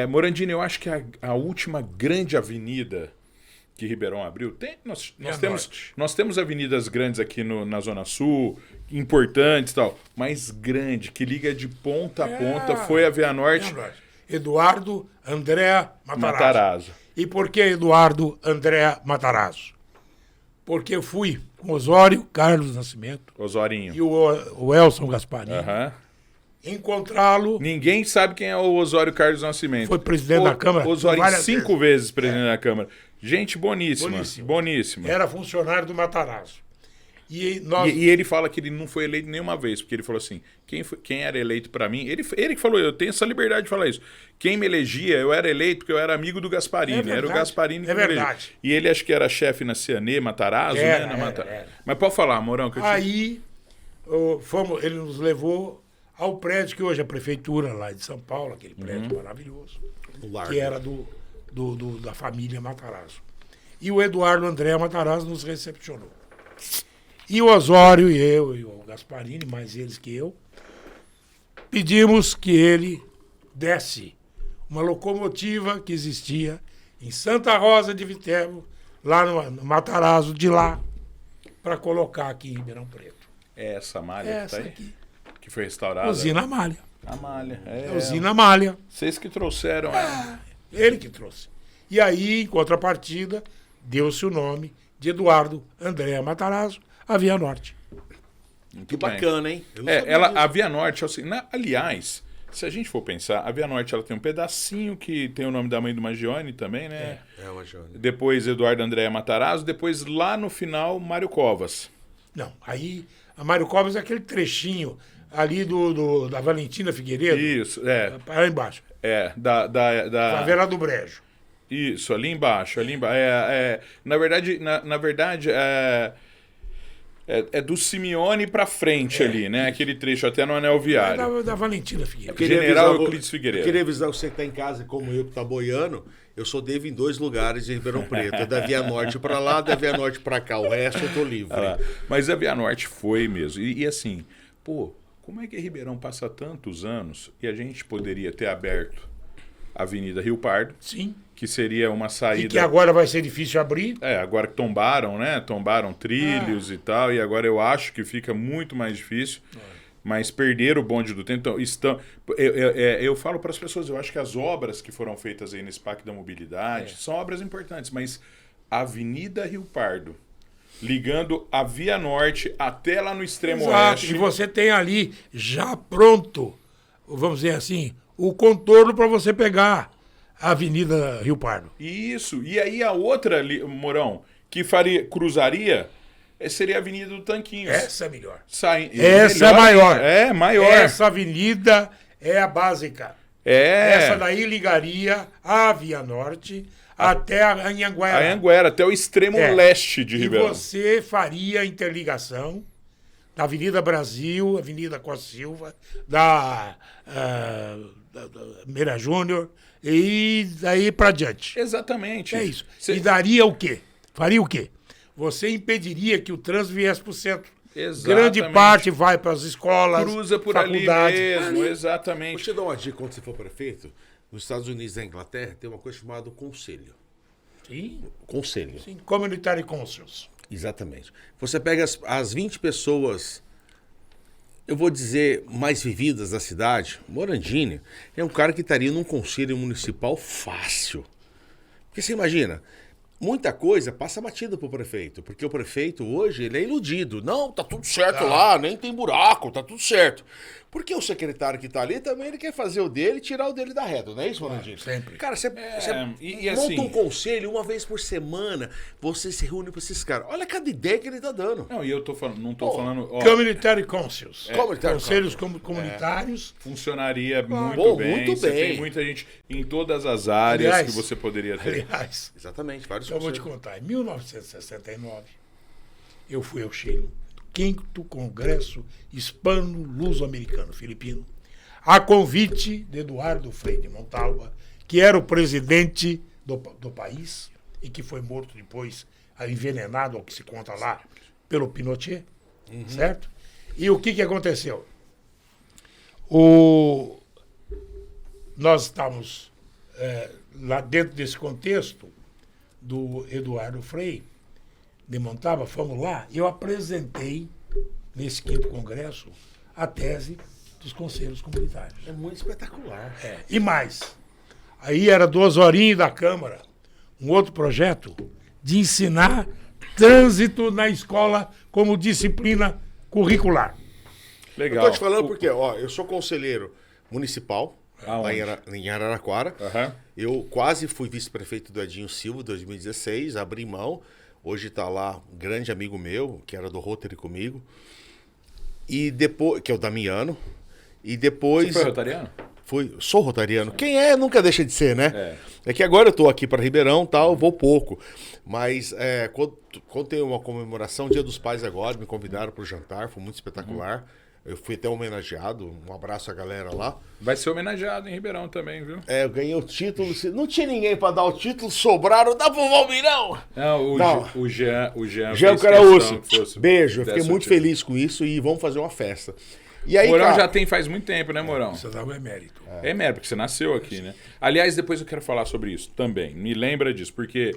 Speaker 1: Morandini, eu acho que a última grande avenida que Ribeirão abriu, nós temos avenidas grandes aqui na Zona Sul, importantes e tal, mas grande, que liga de ponta a ponta, foi a Via Norte.
Speaker 2: Eduardo André
Speaker 1: Matarazzo.
Speaker 2: E por que Eduardo André Matarazzo? Porque eu fui com Osório Carlos Nascimento
Speaker 1: Osorinho.
Speaker 2: e o Elson Gasparini
Speaker 1: Aham.
Speaker 2: encontrá-lo.
Speaker 1: Ninguém sabe quem é o Osório Carlos Nascimento.
Speaker 2: Foi presidente da Câmara
Speaker 1: Osório
Speaker 2: várias
Speaker 1: 5 vezes presidente da Câmara. Gente boníssima. Boníssima.
Speaker 2: Era funcionário do Matarazzo. E
Speaker 1: E ele fala que ele não foi eleito nenhuma vez, porque ele falou assim, quem era eleito pra mim, ele que falou, eu tenho essa liberdade de falar isso, quem me elegia, eu era eleito porque eu era amigo do Gasparini, era o Gasparini que me elegia.
Speaker 2: verdade.
Speaker 1: E ele acho que era chefe na Cianê, Matarazzo, né?
Speaker 2: Era.
Speaker 1: Mas pode falar, Mourão, que eu te...
Speaker 2: Aí ele nos levou ao prédio que hoje é a prefeitura lá de São Paulo, aquele prédio maravilhoso, que era da família Matarazzo. E o Eduardo André Matarazzo nos recepcionou. E o Osório e eu, e o Gasparini, mais eles que eu, pedimos que ele desse uma locomotiva que existia em Santa Rosa de Viterbo, lá no Matarazzo de lá, para colocar aqui em Ribeirão Preto.
Speaker 1: É essa malha
Speaker 2: Essa
Speaker 1: que tá aí?
Speaker 2: aqui.
Speaker 1: Que foi restaurada?
Speaker 2: Usina Malha.
Speaker 1: A malha.
Speaker 2: Usina Malha.
Speaker 1: Vocês que trouxeram ela.
Speaker 2: Ele que trouxe. E aí, em contrapartida, deu-se o nome de Eduardo André Matarazzo, a Via Norte.
Speaker 3: Que bacana, hein? Eu não sabia disso.
Speaker 1: A Via Norte, assim, aliás, se a gente for pensar, a Via Norte ela tem um pedacinho que tem o nome da mãe do Magione também, né?
Speaker 3: É uma joia.
Speaker 1: Depois Eduardo André Matarazzo, depois lá no final Mário Covas.
Speaker 2: Não, aí a Mário Covas é aquele trechinho ali da Valentina Figueiredo.
Speaker 1: Isso,
Speaker 2: Lá embaixo. Favela do Brejo.
Speaker 1: Isso, ali embaixo. Na verdade, é do Simeone pra frente ali, né? Aquele trecho até no anel viário.
Speaker 2: Da Valentina Figueiredo.
Speaker 1: General Euclides Figueiredo.
Speaker 3: Eu queria avisar você que tá em casa, como eu que tá boiando, eu só devo em 2 lugares em Ribeirão Preto. É da Via Norte pra lá, da Via Norte pra cá. O resto eu tô livre.
Speaker 1: Mas a Via Norte foi mesmo. E assim, como é que Ribeirão passa tantos anos e a gente poderia ter aberto a Avenida Rio Pardo?
Speaker 2: Sim.
Speaker 1: Que seria uma saída...
Speaker 2: E que agora vai ser difícil abrir.
Speaker 1: Agora que tombaram, né? Tombaram trilhos e tal, e agora eu acho que fica muito mais difícil. Mas perderam o bonde do tempo. Então, eu falo para as pessoas, eu acho que as obras que foram feitas aí nesse Parque da Mobilidade são obras importantes, mas a Avenida Rio Pardo, ligando a Via Norte até lá no extremo oeste...
Speaker 2: E você tem ali já pronto, vamos dizer assim, o contorno para você pegar a Avenida Rio Pardo.
Speaker 1: Isso. E aí a outra, Mourão, que cruzaria, seria a Avenida do Tanquinhos.
Speaker 2: Essa é melhor.
Speaker 1: Essa
Speaker 2: é maior.
Speaker 1: É, maior.
Speaker 2: Essa avenida é a básica. Essa daí ligaria a Via Norte até a Anhanguera.
Speaker 1: A Anhanguera, até o extremo leste de Ribeirão.
Speaker 2: E você faria a interligação da Avenida Brasil, Avenida Costa Silva, da Meira Júnior, e daí para diante.
Speaker 1: Exatamente.
Speaker 2: É isso. E daria o quê? Faria o quê? Você impediria que o trânsito viesse para o centro.
Speaker 1: Exatamente.
Speaker 2: Grande parte vai para as escolas,
Speaker 1: cruza por
Speaker 2: faculdades.
Speaker 1: ali mesmo, exatamente.
Speaker 3: Vou te dar uma dica quando você for prefeito. Nos Estados Unidos e na Inglaterra tem uma coisa chamada conselho.
Speaker 2: Sim.
Speaker 3: Conselho.
Speaker 2: Sim. Community Councils.
Speaker 3: Exatamente. Você pega as 20 pessoas, eu vou dizer, mais vividas da cidade. Morandini é um cara que estaria num conselho municipal fácil. Porque você imagina, muita coisa passa batida pro prefeito, porque o prefeito hoje ele é iludido. Não, tá tudo certo lá, nem tem buraco, tá tudo certo. Porque o secretário que tá ali também ele quer fazer o dele e tirar o dele da reta, não é isso, Morandini?
Speaker 2: Sempre.
Speaker 3: Cara, você
Speaker 1: e
Speaker 3: monta
Speaker 1: assim-
Speaker 3: um conselho uma vez por semana, você se reúne com esses caras. Olha cada ideia que ele tá dando.
Speaker 1: Não, e eu tô falando, não tô falando... ó,
Speaker 2: Community Councils.
Speaker 3: Community
Speaker 2: Conselhos comunitários.
Speaker 1: funcionaria muito
Speaker 3: Bom,
Speaker 1: bem.
Speaker 3: muito
Speaker 1: Você
Speaker 3: bem.
Speaker 1: tem muita gente em todas as áreas
Speaker 2: Aliás,
Speaker 1: que você poderia ter.
Speaker 2: Aliás,
Speaker 3: Exatamente, vários
Speaker 2: eu vou te
Speaker 3: conselhos.
Speaker 2: contar. Em 1969, eu fui ao Chile, 5º Congresso Hispano-Luso-Americano, filipino, a convite de Eduardo Frei de Montalva, que era o presidente do país e que foi morto depois, envenenado, ao que se conta lá, pelo Pinochet, certo? E o que aconteceu? nós estávamos lá dentro desse contexto do Eduardo Frei, de Montava, fomos lá, eu apresentei, nesse 5º congresso, a tese dos conselhos comunitários.
Speaker 3: É muito espetacular.
Speaker 2: E mais, aí era 2 horinhas da Câmara, um outro projeto de ensinar trânsito na escola como disciplina curricular.
Speaker 1: Legal.
Speaker 3: Eu tô te falando porque, ó, eu sou conselheiro municipal, lá
Speaker 1: Aonde?
Speaker 3: em Araraquara.
Speaker 1: Aham.
Speaker 3: Eu quase fui vice-prefeito do Edinho Silva em 2016, abri mão. Hoje tá lá um grande amigo meu, que era do Rotary comigo. E depois, que é o Damiano. E depois...
Speaker 1: Você foi rotariano?
Speaker 3: Sou rotariano. Quem é, nunca deixa de ser, né? É que agora eu tô aqui para Ribeirão, tal, vou pouco. Mas quando tem uma comemoração, Dia dos Pais agora, me convidaram pro jantar, foi muito espetacular. Eu fui até homenageado, um abraço à galera lá.
Speaker 1: Vai ser homenageado em Ribeirão também, viu?
Speaker 3: Eu ganhei o título, não tinha ninguém para dar o título, sobraram, dá pro Valmirão!
Speaker 1: Não, o Jean
Speaker 3: Jean
Speaker 1: fez
Speaker 3: Caraúcio,
Speaker 1: questão que fosse
Speaker 3: beijo, eu fiquei
Speaker 1: dessa
Speaker 3: muito
Speaker 1: título.
Speaker 3: feliz com isso e vamos fazer uma festa. E aí,
Speaker 1: Morão
Speaker 3: cara,
Speaker 1: já tem faz muito tempo, né, Morão?
Speaker 2: Você dá o emérito.
Speaker 1: É mesmo, porque você nasceu aqui, né? Aliás, depois eu quero falar sobre isso também. Me lembra disso, porque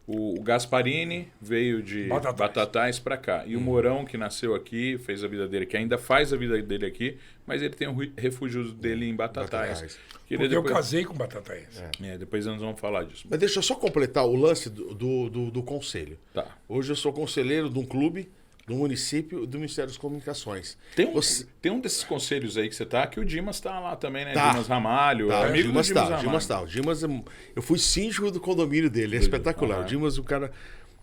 Speaker 1: o Gasparini veio de Batatais pra cá. E o Morão, que nasceu aqui, fez a vida dele, que ainda faz a vida dele aqui, mas ele tem o refúgio dele em Batatais.
Speaker 2: Porque eu casei com Batatais.
Speaker 1: Depois nós vamos falar disso.
Speaker 3: mas deixa eu só completar o lance do conselho.
Speaker 1: Tá.
Speaker 3: Hoje eu sou conselheiro de um clube, do município, do Ministério das Comunicações.
Speaker 1: Tem um desses conselhos aí que você tá, que o Dimas tá lá também, né?
Speaker 3: Tá.
Speaker 1: Dimas Ramalho,
Speaker 3: Tá,
Speaker 1: amigo
Speaker 3: Dimas
Speaker 1: do Dimas
Speaker 3: tá,
Speaker 1: Ramalho.
Speaker 3: Dimas tá. O Dimas, eu fui síndico do condomínio dele, é espetacular. O Dimas, o cara...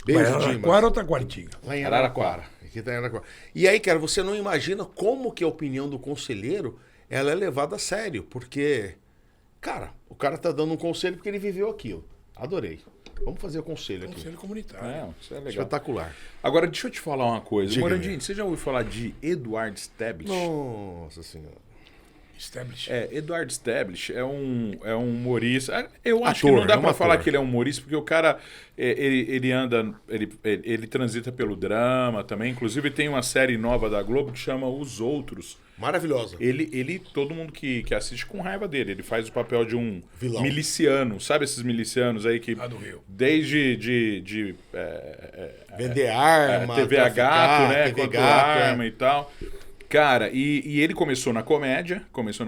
Speaker 3: Beijo,
Speaker 2: Mas
Speaker 3: Dimas.
Speaker 2: Araraquara ou Taquaritinga?
Speaker 3: Lá em Araraquara. Aqui tá em Araraquara. E aí, cara, você não imagina como que a opinião do conselheiro ela é levada a sério. Porque, cara, o cara tá dando um conselho porque ele viveu aquilo. Adorei. Vamos fazer o conselho aqui.
Speaker 2: Conselho comunitário.
Speaker 1: Isso é legal.
Speaker 3: Espetacular.
Speaker 1: Agora, deixa eu te falar uma coisa.
Speaker 3: Diga-me.
Speaker 1: Morandinho, você já ouviu falar de Eduard Stablish?
Speaker 3: Nossa senhora.
Speaker 2: Establish.
Speaker 1: Eduard Stablish é um humorista. Eu acho
Speaker 3: Ator,
Speaker 1: que não dá
Speaker 3: é um
Speaker 1: pra falar
Speaker 3: ator.
Speaker 1: que ele é um humorista, porque o cara, ele transita pelo drama também. Inclusive tem uma série nova da Globo que chama Os Outros.
Speaker 3: Maravilhosa.
Speaker 1: Todo mundo que assiste com raiva dele. Ele faz o papel de um
Speaker 3: Vilão.
Speaker 1: miliciano. Sabe esses milicianos aí que...
Speaker 2: Lá do Rio.
Speaker 1: Desde
Speaker 3: Vender arma,
Speaker 1: TV a gato, né?
Speaker 3: TV
Speaker 1: Quanto
Speaker 3: gato,
Speaker 1: arma e tal. Cara, e ele começou na comédia, começou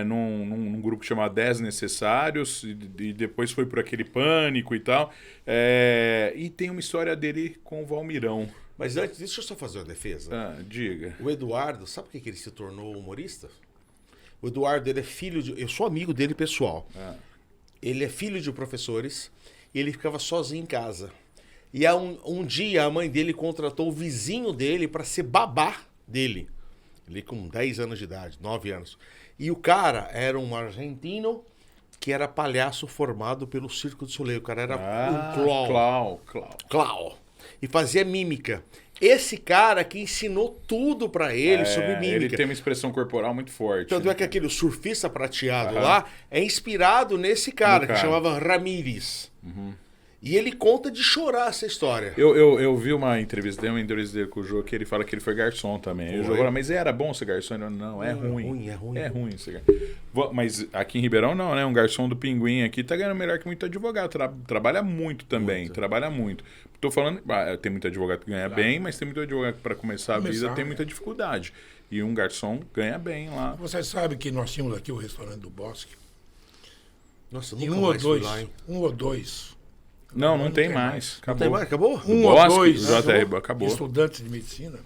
Speaker 1: num grupo chamado 10 Necessários, e depois foi por aquele Pânico e tal. E tem uma história dele com o Valmirão.
Speaker 3: Mas antes, deixa eu só fazer uma defesa.
Speaker 1: Diga.
Speaker 3: O Eduardo, sabe por que ele se tornou humorista? O Eduardo, ele é filho de... Eu sou amigo dele pessoal. Ele é filho de professores e ele ficava sozinho em casa. E um dia a mãe dele contratou o vizinho dele para ser babá dele. Ele com 10 anos de idade, 9 anos. E o cara era um argentino que era palhaço formado pelo Circo du Soleil. O cara era um clown. Clown. E fazia mímica. Esse cara que ensinou tudo pra ele sobre mímica.
Speaker 1: Ele tem uma expressão corporal muito forte.
Speaker 3: Tanto é que aquele surfista prateado lá é inspirado nesse cara, que chamava Ramírez. E ele conta de chorar essa história.
Speaker 1: Eu vi uma entrevista dele com o Jô, que ele fala que ele foi garçom também. Eu falei, mas era bom ser garçom? Ele falou, não, é ruim. É ruim ser garçom. Mas aqui em Ribeirão não, né? Um garçom do Pinguim aqui tá ganhando melhor que muito advogado. Trabalha muito também, trabalha muito. Tô falando, tem muito advogado que ganha bem, mas tem muito advogado que para começar a vida tem muita dificuldade. E um garçom ganha bem lá.
Speaker 2: Você sabe que nós tínhamos aqui o restaurante do Bosque.
Speaker 3: Nossa,
Speaker 2: E
Speaker 3: nunca
Speaker 2: um ou
Speaker 3: mais fui
Speaker 2: dois.
Speaker 3: lá, hein?
Speaker 2: Um ou dois.
Speaker 1: Não tem mais.
Speaker 3: Não
Speaker 1: Acabou.
Speaker 3: tem mais? Acabou?
Speaker 2: Um
Speaker 1: Bosque,
Speaker 2: ou dois
Speaker 1: o JR acabou.
Speaker 2: estudantes de medicina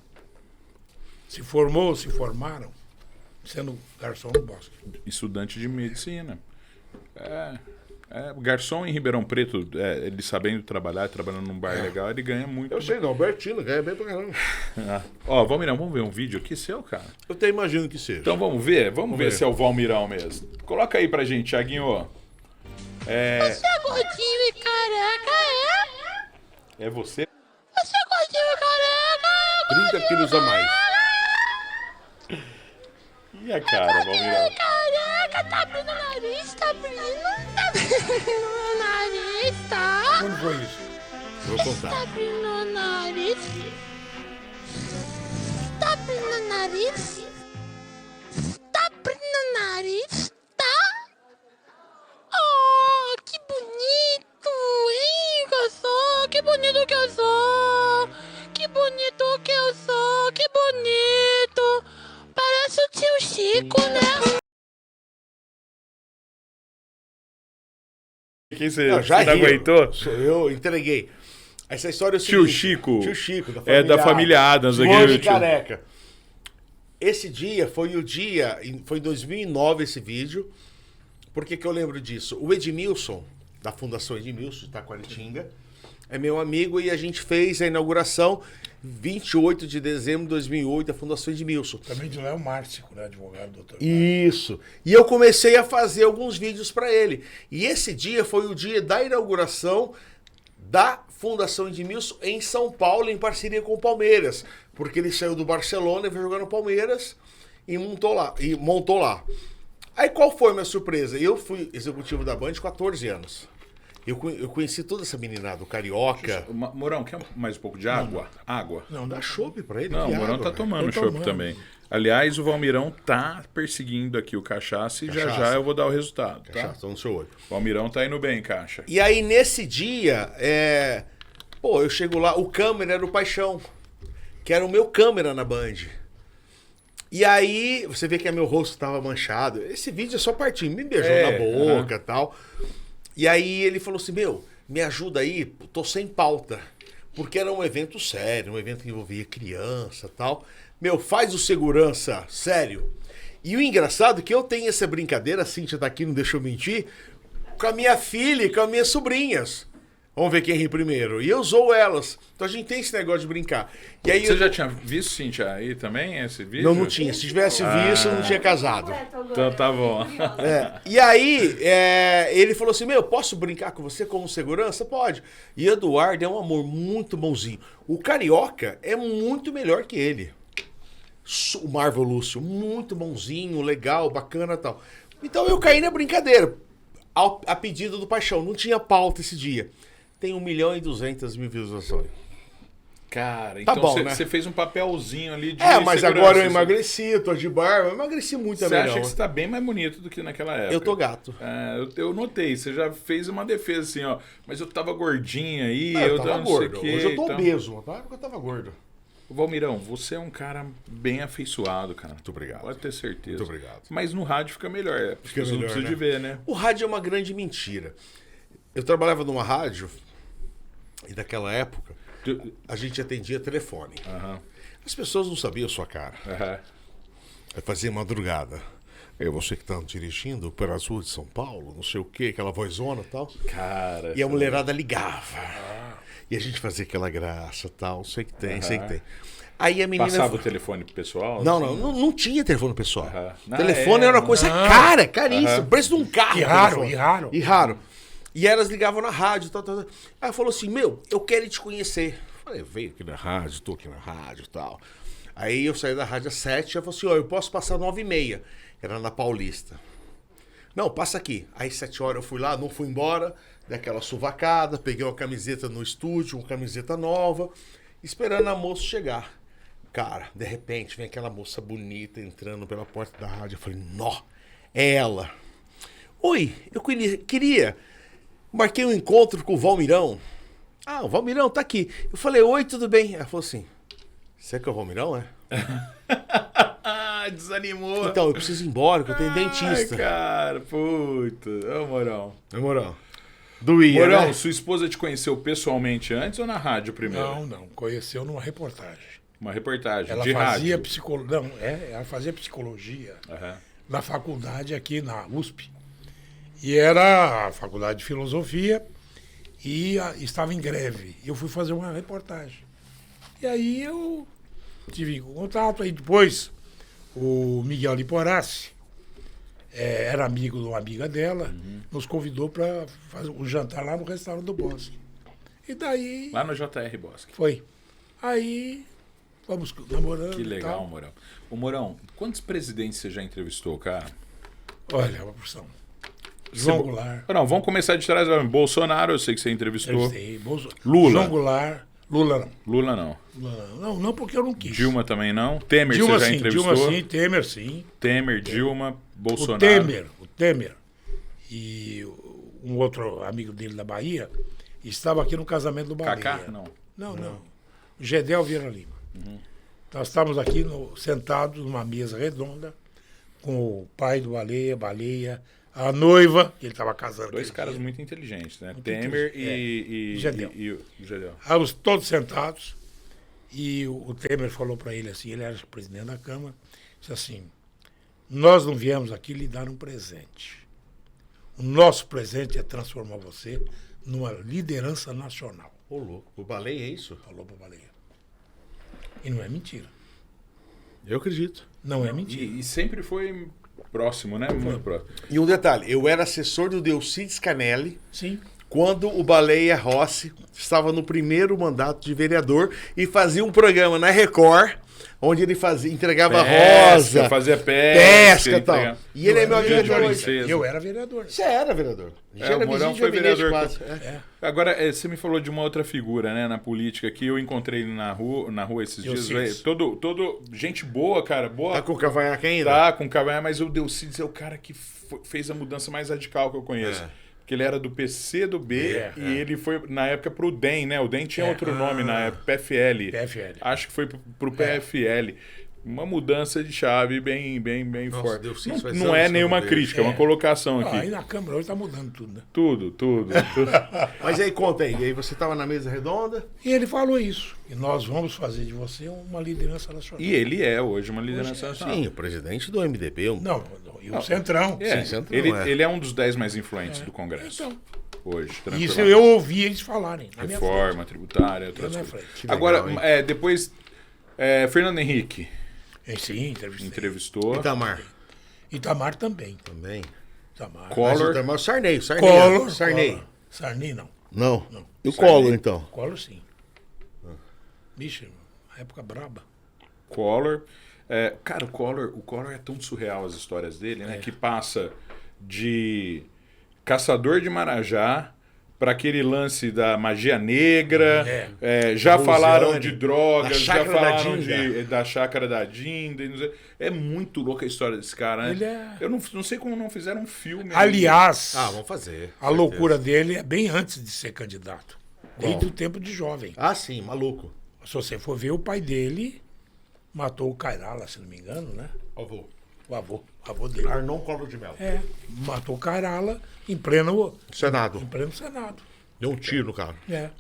Speaker 2: se formaram sendo garçom no Bosque.
Speaker 1: Estudante de medicina. O garçom em Ribeirão Preto, ele sabendo trabalhar, trabalhando num bar legal, ele ganha muito.
Speaker 3: Eu sei, não. Albertino ganha bem pra caramba.
Speaker 1: Valmirão, vamos ver um vídeo aqui seu, cara?
Speaker 3: Eu até imagino que seja.
Speaker 1: Então vamos ver se é o Valmirão mesmo. Coloca aí pra gente, Thiaguinho.
Speaker 5: Você é gordinho e careca, é?
Speaker 1: É você?
Speaker 5: Você é gordinho e careca,
Speaker 3: 30 quilos a mais.
Speaker 1: E a cara, Valmirão?
Speaker 5: careca, tá abrindo o nariz, tá abrindo o nariz, tá?
Speaker 2: Quando foi isso?
Speaker 3: Vou
Speaker 5: Tá
Speaker 3: contar.
Speaker 5: abrindo o nariz. Tá abrindo o nariz. Tá abrindo o nariz.
Speaker 1: aqui, você
Speaker 3: Não, já
Speaker 1: não
Speaker 3: riram.
Speaker 1: aguentou?
Speaker 3: Eu entreguei. Essa história é o
Speaker 1: Tio
Speaker 3: seguinte,
Speaker 1: Chico.
Speaker 3: Tio Chico, da
Speaker 1: É da família Adams. Aqui,
Speaker 3: Hoje
Speaker 1: tio.
Speaker 3: careca. Esse dia foi o dia, foi em 2009 esse vídeo. Por que que eu lembro disso? O Edmilson, da Fundação Edmilson, de Taquaritinga, é meu amigo e a gente fez a inauguração 28 de dezembro de 2008 da Fundação Edmilson.
Speaker 2: Também de lá é o Márcico, né? Advogado, doutor.
Speaker 3: Isso. E eu comecei a fazer alguns vídeos para ele. E esse dia foi o dia da inauguração da Fundação Edmilson em São Paulo, em parceria com o Palmeiras. Porque ele saiu do Barcelona e veio jogar no Palmeiras e montou lá. Aí qual foi a minha surpresa? Eu fui executivo da Band 14 anos. Eu conheci toda essa meninada, o Carioca.
Speaker 1: Morão, quer mais um pouco de água? Água.
Speaker 2: Não,
Speaker 3: Dá chopp pra ele.
Speaker 1: Não,
Speaker 3: que
Speaker 1: o Morão
Speaker 3: água,
Speaker 1: tá
Speaker 3: velho.
Speaker 1: tomando
Speaker 2: Tô
Speaker 1: chopp
Speaker 2: tomando.
Speaker 1: também. Aliás, o Valmirão tá perseguindo aqui o cachaça e já
Speaker 3: Cachaça.
Speaker 1: eu vou dar o resultado, tá?
Speaker 3: Cachaça, tá no seu olho.
Speaker 1: O Valmirão tá indo bem, caixa.
Speaker 3: E aí, nesse dia, eu chego lá, o câmera era o Paixão, que era o meu câmera na Band. E aí, você vê que meu rosto tava manchado. Esse vídeo é só partinho, me beijou na boca e tal. E aí ele falou assim, me ajuda aí, tô sem pauta. Porque era um evento sério, um evento que envolvia criança e tal. Faz o segurança sério. E o engraçado é que eu tenho essa brincadeira, a Cíntia tá aqui, não deixa eu mentir, com a minha filha e com as minhas sobrinhas. Vamos ver quem ri primeiro. E eu zoo elas. Então a gente tem esse negócio de brincar. E aí
Speaker 1: Você já tinha visto, Cíntia, aí também, esse vídeo?
Speaker 3: Não tinha. Se tivesse visto, eu não tinha casado.
Speaker 1: Então tá bom.
Speaker 3: E aí, ele falou assim, posso brincar com você como segurança? Pode. E Eduardo é um amor muito bonzinho. O Carioca é muito melhor que ele. O Marvel Lúcio, muito bonzinho, legal, bacana e tal. Então eu caí na brincadeira. A pedido do Paixão. Não tinha pauta esse dia. Tem 1.200.000 visualizações.
Speaker 1: Cara,
Speaker 3: Tá
Speaker 1: então
Speaker 3: bom,
Speaker 1: você
Speaker 3: né?
Speaker 1: fez um papelzinho ali de
Speaker 3: Mas
Speaker 1: segurança,
Speaker 3: agora eu
Speaker 1: assim.
Speaker 3: emagreci, tô de barba. Eu emagreci muito
Speaker 1: Você
Speaker 3: também.
Speaker 1: acha que você tá bem mais bonito do que naquela época?
Speaker 3: Eu tô gato.
Speaker 1: Eu notei, você já fez uma defesa assim, ó. Mas eu tava gordinho aí,
Speaker 3: Eu
Speaker 1: tava
Speaker 3: tava
Speaker 1: não sei
Speaker 3: gordo.
Speaker 1: o quê,
Speaker 3: Hoje eu tô
Speaker 1: então...
Speaker 3: obeso. Na época eu tava gordo.
Speaker 1: Valmirão, você é um cara bem afeiçoado, cara.
Speaker 3: Muito obrigado.
Speaker 1: Pode ter certeza.
Speaker 3: Muito obrigado.
Speaker 1: Mas no rádio fica melhor. As
Speaker 3: Fica
Speaker 1: pessoas não
Speaker 3: melhor,
Speaker 1: precisam
Speaker 3: né?
Speaker 1: de ver, né?
Speaker 3: O rádio é uma grande mentira. Eu trabalhava numa rádio e naquela época a gente atendia telefone.
Speaker 1: Aham.
Speaker 3: As pessoas não sabiam a sua cara.
Speaker 1: Aham.
Speaker 3: Aí fazia madrugada. É você que tá dirigindo pelas ruas de São Paulo, não sei o quê, aquela vozona e tal.
Speaker 1: Cara.
Speaker 3: E a mulherada ligava. E a gente fazia aquela graça e tal. Sei que tem, sei que tem. Aí a menina.
Speaker 1: Passava o telefone pro pessoal?
Speaker 3: Não,
Speaker 1: assim?
Speaker 3: não tinha telefone pessoal.
Speaker 1: Aham.
Speaker 3: Telefone era uma coisa cara, caríssima. Preço de um carro.
Speaker 2: E raro,
Speaker 3: telefone.
Speaker 2: e raro.
Speaker 3: E raro. E elas ligavam na rádio. Tal. Aí ela falou assim, eu quero te conhecer. Falei, veio aqui na rádio, tô aqui na rádio e tal. Aí eu saí da rádio às 7, ela falou assim, eu posso passar 9h30. Era na Paulista. Não, passa aqui. Aí 7 horas eu fui lá, não fui embora, dei aquela suvacada, peguei uma camiseta no estúdio, uma camiseta nova, esperando a moça chegar. Cara, de repente vem aquela moça bonita entrando pela porta da rádio. Eu falei, nó, é ela. Oi, eu queria. Marquei um encontro com o Valmirão. Ah, o Valmirão tá aqui. Eu falei, oi, tudo bem? Ela falou assim, você é que é o Valmirão, é?
Speaker 1: Desanimou.
Speaker 3: Então, eu preciso ir embora, que eu tenho dentista.
Speaker 1: Ai, cara, puta. Ô, Morão.
Speaker 3: Na moral. Doía,
Speaker 1: Morão,
Speaker 3: né?
Speaker 1: sua esposa te conheceu pessoalmente antes ou na rádio primeiro?
Speaker 2: Não. Conheceu numa reportagem.
Speaker 1: Uma reportagem
Speaker 2: Ela
Speaker 1: de
Speaker 2: fazia
Speaker 1: rádio.
Speaker 2: ela fazia psicologia
Speaker 1: Aham.
Speaker 2: na faculdade aqui na USP. E era a faculdade de filosofia e estava em greve. Eu fui fazer uma reportagem. E aí eu tive contato. Aí depois o Miguel Liporassi, era amigo de uma amiga dela, nos convidou para fazer um jantar lá no restaurante do Bosque. E daí
Speaker 1: Lá no JR Bosque.
Speaker 2: foi. Aí vamos namorando.
Speaker 1: Que
Speaker 2: e
Speaker 1: legal,
Speaker 2: tal.
Speaker 1: Morão. Ô, Morão, quantos presidentes você já entrevistou, cara?
Speaker 2: Olha, uma porção. João Goulart.
Speaker 1: Não, vamos começar de trás. Bolsonaro, eu sei que você entrevistou.
Speaker 2: Eu sei,
Speaker 1: Lula.
Speaker 2: João Goulart. Lula não.
Speaker 1: Lula não.
Speaker 2: Lula não, porque eu não quis.
Speaker 1: Dilma também não. Temer
Speaker 2: Dilma
Speaker 1: você já
Speaker 2: sim,
Speaker 1: entrevistou?
Speaker 2: Dilma sim, Temer sim.
Speaker 1: Temer, Dilma,
Speaker 2: O
Speaker 1: Bolsonaro.
Speaker 2: Temer e um outro amigo dele da Bahia estava aqui no casamento do Baleia.
Speaker 1: Kaká? Não.
Speaker 2: Não. Gedel Vieira Lima. Nós estávamos aqui sentados numa mesa redonda com o pai do Baleia, a noiva, que ele estava casando.
Speaker 1: Dois
Speaker 2: aquele
Speaker 1: caras
Speaker 2: dia.
Speaker 1: muito inteligentes, né?
Speaker 2: Muito
Speaker 1: Temer
Speaker 2: inteligente.
Speaker 1: e
Speaker 2: Gedel.
Speaker 1: e o Gedel.
Speaker 2: Estávamos todos sentados e o Temer falou para ele assim, ele era presidente da Câmara, disse assim, nós não viemos aqui lhe dar um presente. O nosso presente é transformar você numa liderança nacional.
Speaker 3: Ô, louco. O Baleia é isso?
Speaker 2: Falou para o Baleia. E não é mentira.
Speaker 3: Eu acredito.
Speaker 2: Não é mentira.
Speaker 1: E sempre foi próximo, né? Muito próximo.
Speaker 3: E um detalhe, eu era assessor do Delcides Canelli
Speaker 2: Sim.
Speaker 3: quando o Baleia Rossi estava no primeiro mandato de vereador e fazia um programa na Record, onde ele entregava rosa,
Speaker 1: Fazia
Speaker 3: pesca e tal.
Speaker 1: entregava-
Speaker 3: E ele é meu
Speaker 1: Dia
Speaker 3: amigo
Speaker 1: de
Speaker 3: até hoje.
Speaker 1: princesa.
Speaker 2: Eu era vereador.
Speaker 3: Você era vereador. Já
Speaker 1: É,
Speaker 3: era
Speaker 1: o Mourão
Speaker 3: vizinho de
Speaker 1: foi
Speaker 3: gabinete
Speaker 1: vereador.
Speaker 3: quase.
Speaker 2: É.
Speaker 1: Agora, você me falou de uma outra figura, né, na política, que eu encontrei na rua esses dias.
Speaker 2: Delcides.
Speaker 1: Todo gente boa, cara, boa.
Speaker 3: Tá com o cavanhaque ainda?
Speaker 1: Tá, com cavanhaque, mas o Delcides é o cara que fez a mudança mais radical que eu conheço.
Speaker 3: É.
Speaker 1: Porque ele era do PC do B e ele foi, na época, pro DEM, né? O DEM tinha outro nome na época, PFL.
Speaker 2: PFL.
Speaker 1: Acho que foi pro PFL. Uma mudança de chave bem
Speaker 3: Nossa,
Speaker 1: forte.
Speaker 3: Delcides faz
Speaker 1: Não
Speaker 3: anos
Speaker 1: é
Speaker 3: que
Speaker 1: nenhuma
Speaker 3: eu não vejo.
Speaker 1: crítica, é uma colocação
Speaker 2: Ah, aí
Speaker 1: aqui.
Speaker 2: na Câmara hoje está mudando tudo, né?
Speaker 1: Tudo.
Speaker 3: Mas aí, conta aí. E aí você tava na mesa redonda?
Speaker 2: E ele falou isso. E nós vamos fazer de você uma liderança nacional.
Speaker 1: E ele é hoje uma liderança nacional.
Speaker 3: Sim, o presidente do MDB.
Speaker 2: Não, e o Centrão.
Speaker 1: É,
Speaker 3: Sim, Centrão,
Speaker 1: ele é um dos 10 mais influentes do Congresso.
Speaker 2: Então,
Speaker 1: Hoje,
Speaker 2: isso
Speaker 1: tranquilamente.
Speaker 2: eu ouvi eles falarem. Na minha
Speaker 1: Reforma tributária,
Speaker 2: Na
Speaker 1: outras
Speaker 2: minha
Speaker 1: coisas.
Speaker 2: frente.
Speaker 1: Agora,
Speaker 3: legal, hein?
Speaker 1: depois, Fernando Henrique
Speaker 2: frente. Sim, entrevistei.
Speaker 1: entrevistou.
Speaker 3: Itamar
Speaker 2: Itamar também.
Speaker 3: também.
Speaker 2: Itamar.
Speaker 3: Mas o
Speaker 1: Collor.
Speaker 3: Itamar, o Sarney.
Speaker 2: Collor.
Speaker 3: Sarney.
Speaker 2: Collor. Sarney não.
Speaker 3: Não.
Speaker 2: Não.
Speaker 3: E o
Speaker 1: Sarney.
Speaker 3: Collor, então?
Speaker 2: Collor sim. Bicho, época braba.
Speaker 1: Collor. Cara, o Collor é tão surreal as histórias dele, né? Que passa de caçador de Marajá para aquele lance da magia negra. Já
Speaker 3: Rosiane,
Speaker 1: falaram de drogas,
Speaker 3: da
Speaker 1: já
Speaker 3: chácara da
Speaker 1: falaram
Speaker 3: Dinda.
Speaker 1: da chácara da Dinda. E não sei. É muito louca a história desse cara, né?
Speaker 2: Ele é-
Speaker 1: Eu não sei como não fizeram um filme.
Speaker 2: Aliás,
Speaker 3: Ah, vamos fazer.
Speaker 2: a loucura dele é bem antes de ser candidato. Desde o tempo de jovem.
Speaker 3: Ah, sim, maluco.
Speaker 2: Se você for ver, o pai dele matou o Cairala, se não me engano, né?
Speaker 3: Avô.
Speaker 2: O avô dele.
Speaker 3: Arnon Collor de Mello.
Speaker 2: Matou o Cairala em pleno
Speaker 3: Senado.
Speaker 2: Senado.
Speaker 3: Deu um tiro no cara.
Speaker 2: É.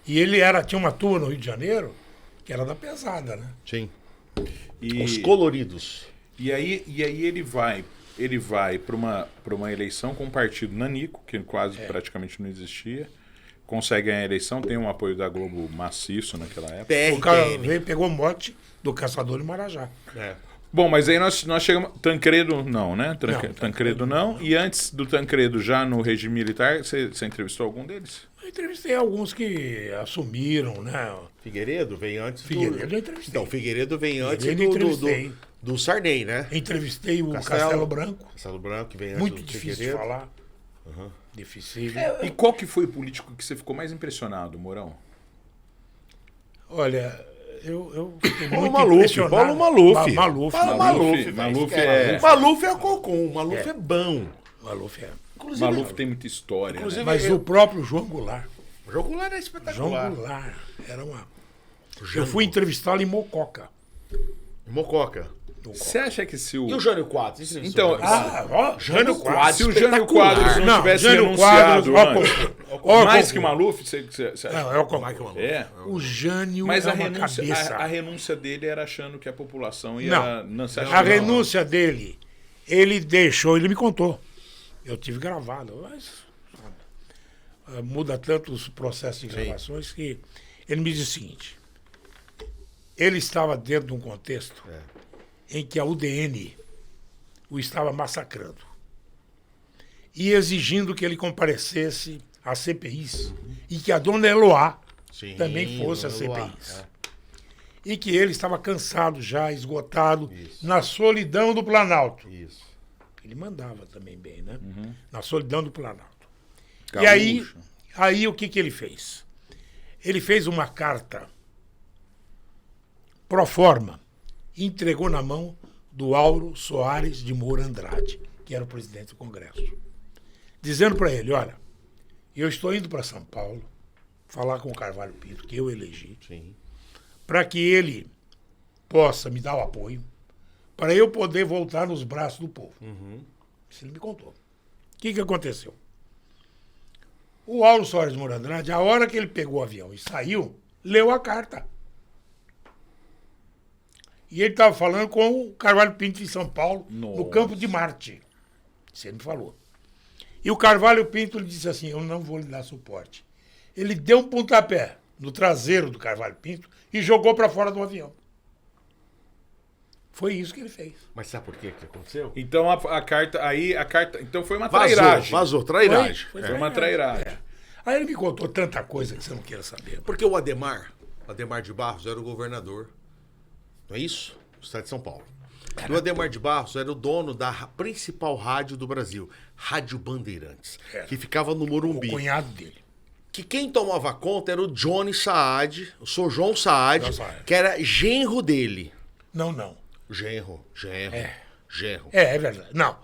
Speaker 2: E tinha uma turma no Rio de Janeiro que era da pesada, né?
Speaker 3: Sim.
Speaker 1: E,
Speaker 3: Os coloridos.
Speaker 1: e aí ele vai para uma eleição com um partido nanico, que quase praticamente não existia. Consegue ganhar a eleição, tem um apoio da Globo maciço naquela época.
Speaker 2: O cara
Speaker 3: PRTN.
Speaker 2: veio, pegou o mote do caçador de Marajá.
Speaker 3: É.
Speaker 1: Bom, mas aí nós chegamos. Tancredo não, né?
Speaker 2: Não,
Speaker 1: Tancredo não. E antes do Tancredo, já no regime militar, você entrevistou algum deles?
Speaker 2: Eu entrevistei alguns que assumiram, né?
Speaker 3: Figueiredo vem antes
Speaker 2: Figueiredo
Speaker 3: do...
Speaker 2: eu entrevistei.
Speaker 3: Então, Figueiredo vem antes
Speaker 2: Figueiredo
Speaker 3: do
Speaker 2: entrevistei.
Speaker 3: do Sarney, né?
Speaker 2: Entrevistei o
Speaker 3: Castelo.
Speaker 2: Castelo Branco.
Speaker 3: Castelo Branco, que vem antes
Speaker 2: Muito
Speaker 3: do
Speaker 2: difícil de
Speaker 3: Figueiredo.
Speaker 2: falar. Difícil.
Speaker 1: E qual que foi o político que você ficou mais impressionado, Mourão?
Speaker 2: Olha, eu fiquei muito
Speaker 3: Maluf,
Speaker 2: impressionado.
Speaker 3: Paulo Maluf.
Speaker 2: Maluf.
Speaker 3: Fala
Speaker 1: Maluf,
Speaker 3: Maluf,
Speaker 1: Maluf
Speaker 3: velho.
Speaker 1: é-
Speaker 3: Maluf é o cocum, Maluf é bom.
Speaker 2: Maluf é.
Speaker 3: Inclusive,
Speaker 1: Maluf tem muita história,
Speaker 3: Inclusive,
Speaker 1: né?
Speaker 2: Mas
Speaker 3: eu-
Speaker 2: o próprio João Goulart.
Speaker 3: O jogo lá era
Speaker 2: João
Speaker 3: espetacular.
Speaker 2: Goulart era uma... Eu fui entrevistá-lo em Mococa.
Speaker 3: Mococa.
Speaker 1: Você acha que se o...
Speaker 3: E o Jânio Quadros?
Speaker 1: Então,
Speaker 2: Jânio Quadros.
Speaker 1: se o Jânio Quadros não
Speaker 2: Não,
Speaker 1: tivesse
Speaker 2: Jânio
Speaker 1: renunciado
Speaker 2: Quadros,
Speaker 1: antes,
Speaker 2: ó,
Speaker 1: mais que o Maluf, você acha?
Speaker 2: Não, é o Maluf.
Speaker 1: É.
Speaker 2: O Jânio
Speaker 1: Mas
Speaker 2: é
Speaker 1: a
Speaker 2: uma
Speaker 1: renúncia,
Speaker 2: cabeça.
Speaker 1: a renúncia dele era achando que a população ia... você acha
Speaker 2: A
Speaker 1: que não?
Speaker 2: renúncia dele, ele deixou, ele me contou. Eu tive gravado, mas sabe, muda tanto os processos de gravações que ele me disse o seguinte: ele estava dentro de um contexto em que a UDN o estava massacrando e exigindo que ele comparecesse às CPIs e que a dona Eloá
Speaker 3: Sim,
Speaker 2: também fosse às
Speaker 3: Dona Eloá,
Speaker 2: CPIs. E que ele estava cansado já, esgotado, na solidão do Planalto.
Speaker 3: Isso.
Speaker 2: Ele mandava também bem, né? Na solidão do Planalto.
Speaker 1: Gaúcho.
Speaker 2: E aí o que ele fez? Ele fez uma carta pro forma e entregou na mão do Auro Soares de Moura Andrade, que era o presidente do Congresso, dizendo para ele: olha, eu estou indo para São Paulo falar com o Carvalho Pinto, que eu elegi,
Speaker 3: Sim.
Speaker 2: para que ele possa me dar o apoio, para eu poder voltar nos braços do povo. Isso ele me contou. O que aconteceu? O Aulo Soares Moura Andrade, a hora que ele pegou o avião e saiu, leu a carta. E ele estava falando com o Carvalho Pinto em São Paulo, no Campo de Marte. Isso ele me falou. E o Carvalho Pinto lhe disse assim, eu não vou lhe dar suporte. Ele deu um pontapé no traseiro do Carvalho Pinto e jogou para fora do avião. Foi isso que ele fez.
Speaker 3: Mas sabe por que aconteceu?
Speaker 1: Então a carta. Então foi uma trairagem.
Speaker 3: Vazou, trairagem.
Speaker 1: Foi uma trairagem.
Speaker 2: É. Aí ele me contou tanta coisa que você não queira saber.
Speaker 3: Porque o Ademar de Barros era o governador. Não é isso? Do estado de São Paulo. E o Ademar de Barros era o dono da principal rádio do Brasil, Rádio Bandeirantes, que ficava no Morumbi.
Speaker 2: O cunhado dele.
Speaker 3: Que quem tomava conta era o Johnny Saad, o Sr. João Saad, que era genro dele.
Speaker 2: Não.
Speaker 3: Genro.
Speaker 2: É verdade. Não.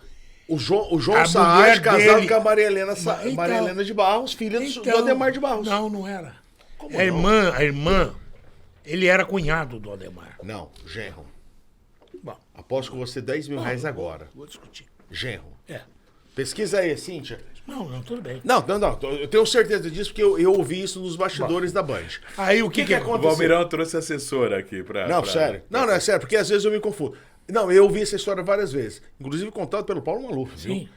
Speaker 3: O João
Speaker 2: A
Speaker 3: Saad
Speaker 2: mulher
Speaker 3: casado
Speaker 2: dele-
Speaker 3: com a Maria Helena,
Speaker 2: Então-
Speaker 3: Maria Helena de Barros, filha do
Speaker 2: Então,
Speaker 3: Ademar de Barros.
Speaker 2: Não era.
Speaker 3: Como
Speaker 2: A
Speaker 3: não?
Speaker 2: irmã, ele era cunhado do Ademar.
Speaker 3: Não, genro.
Speaker 2: Bom,
Speaker 3: Aposto com você R$10.000
Speaker 2: vou-
Speaker 3: agora.
Speaker 2: Vou discutir.
Speaker 3: Genro.
Speaker 2: É.
Speaker 3: Pesquisa aí, Cíntia.
Speaker 2: Não, tudo bem.
Speaker 3: Não, eu tenho certeza disso porque eu ouvi isso nos bastidores da Band.
Speaker 2: Aí o que
Speaker 1: O
Speaker 3: aconteceu?
Speaker 1: Valmirão trouxe assessora aqui pra.
Speaker 3: Não,
Speaker 1: pra-
Speaker 3: sério. Não é sério, porque às vezes eu me confundo. Não, eu ouvi essa história várias vezes. Inclusive contado pelo Paulo Maluf, viu?
Speaker 2: Sim.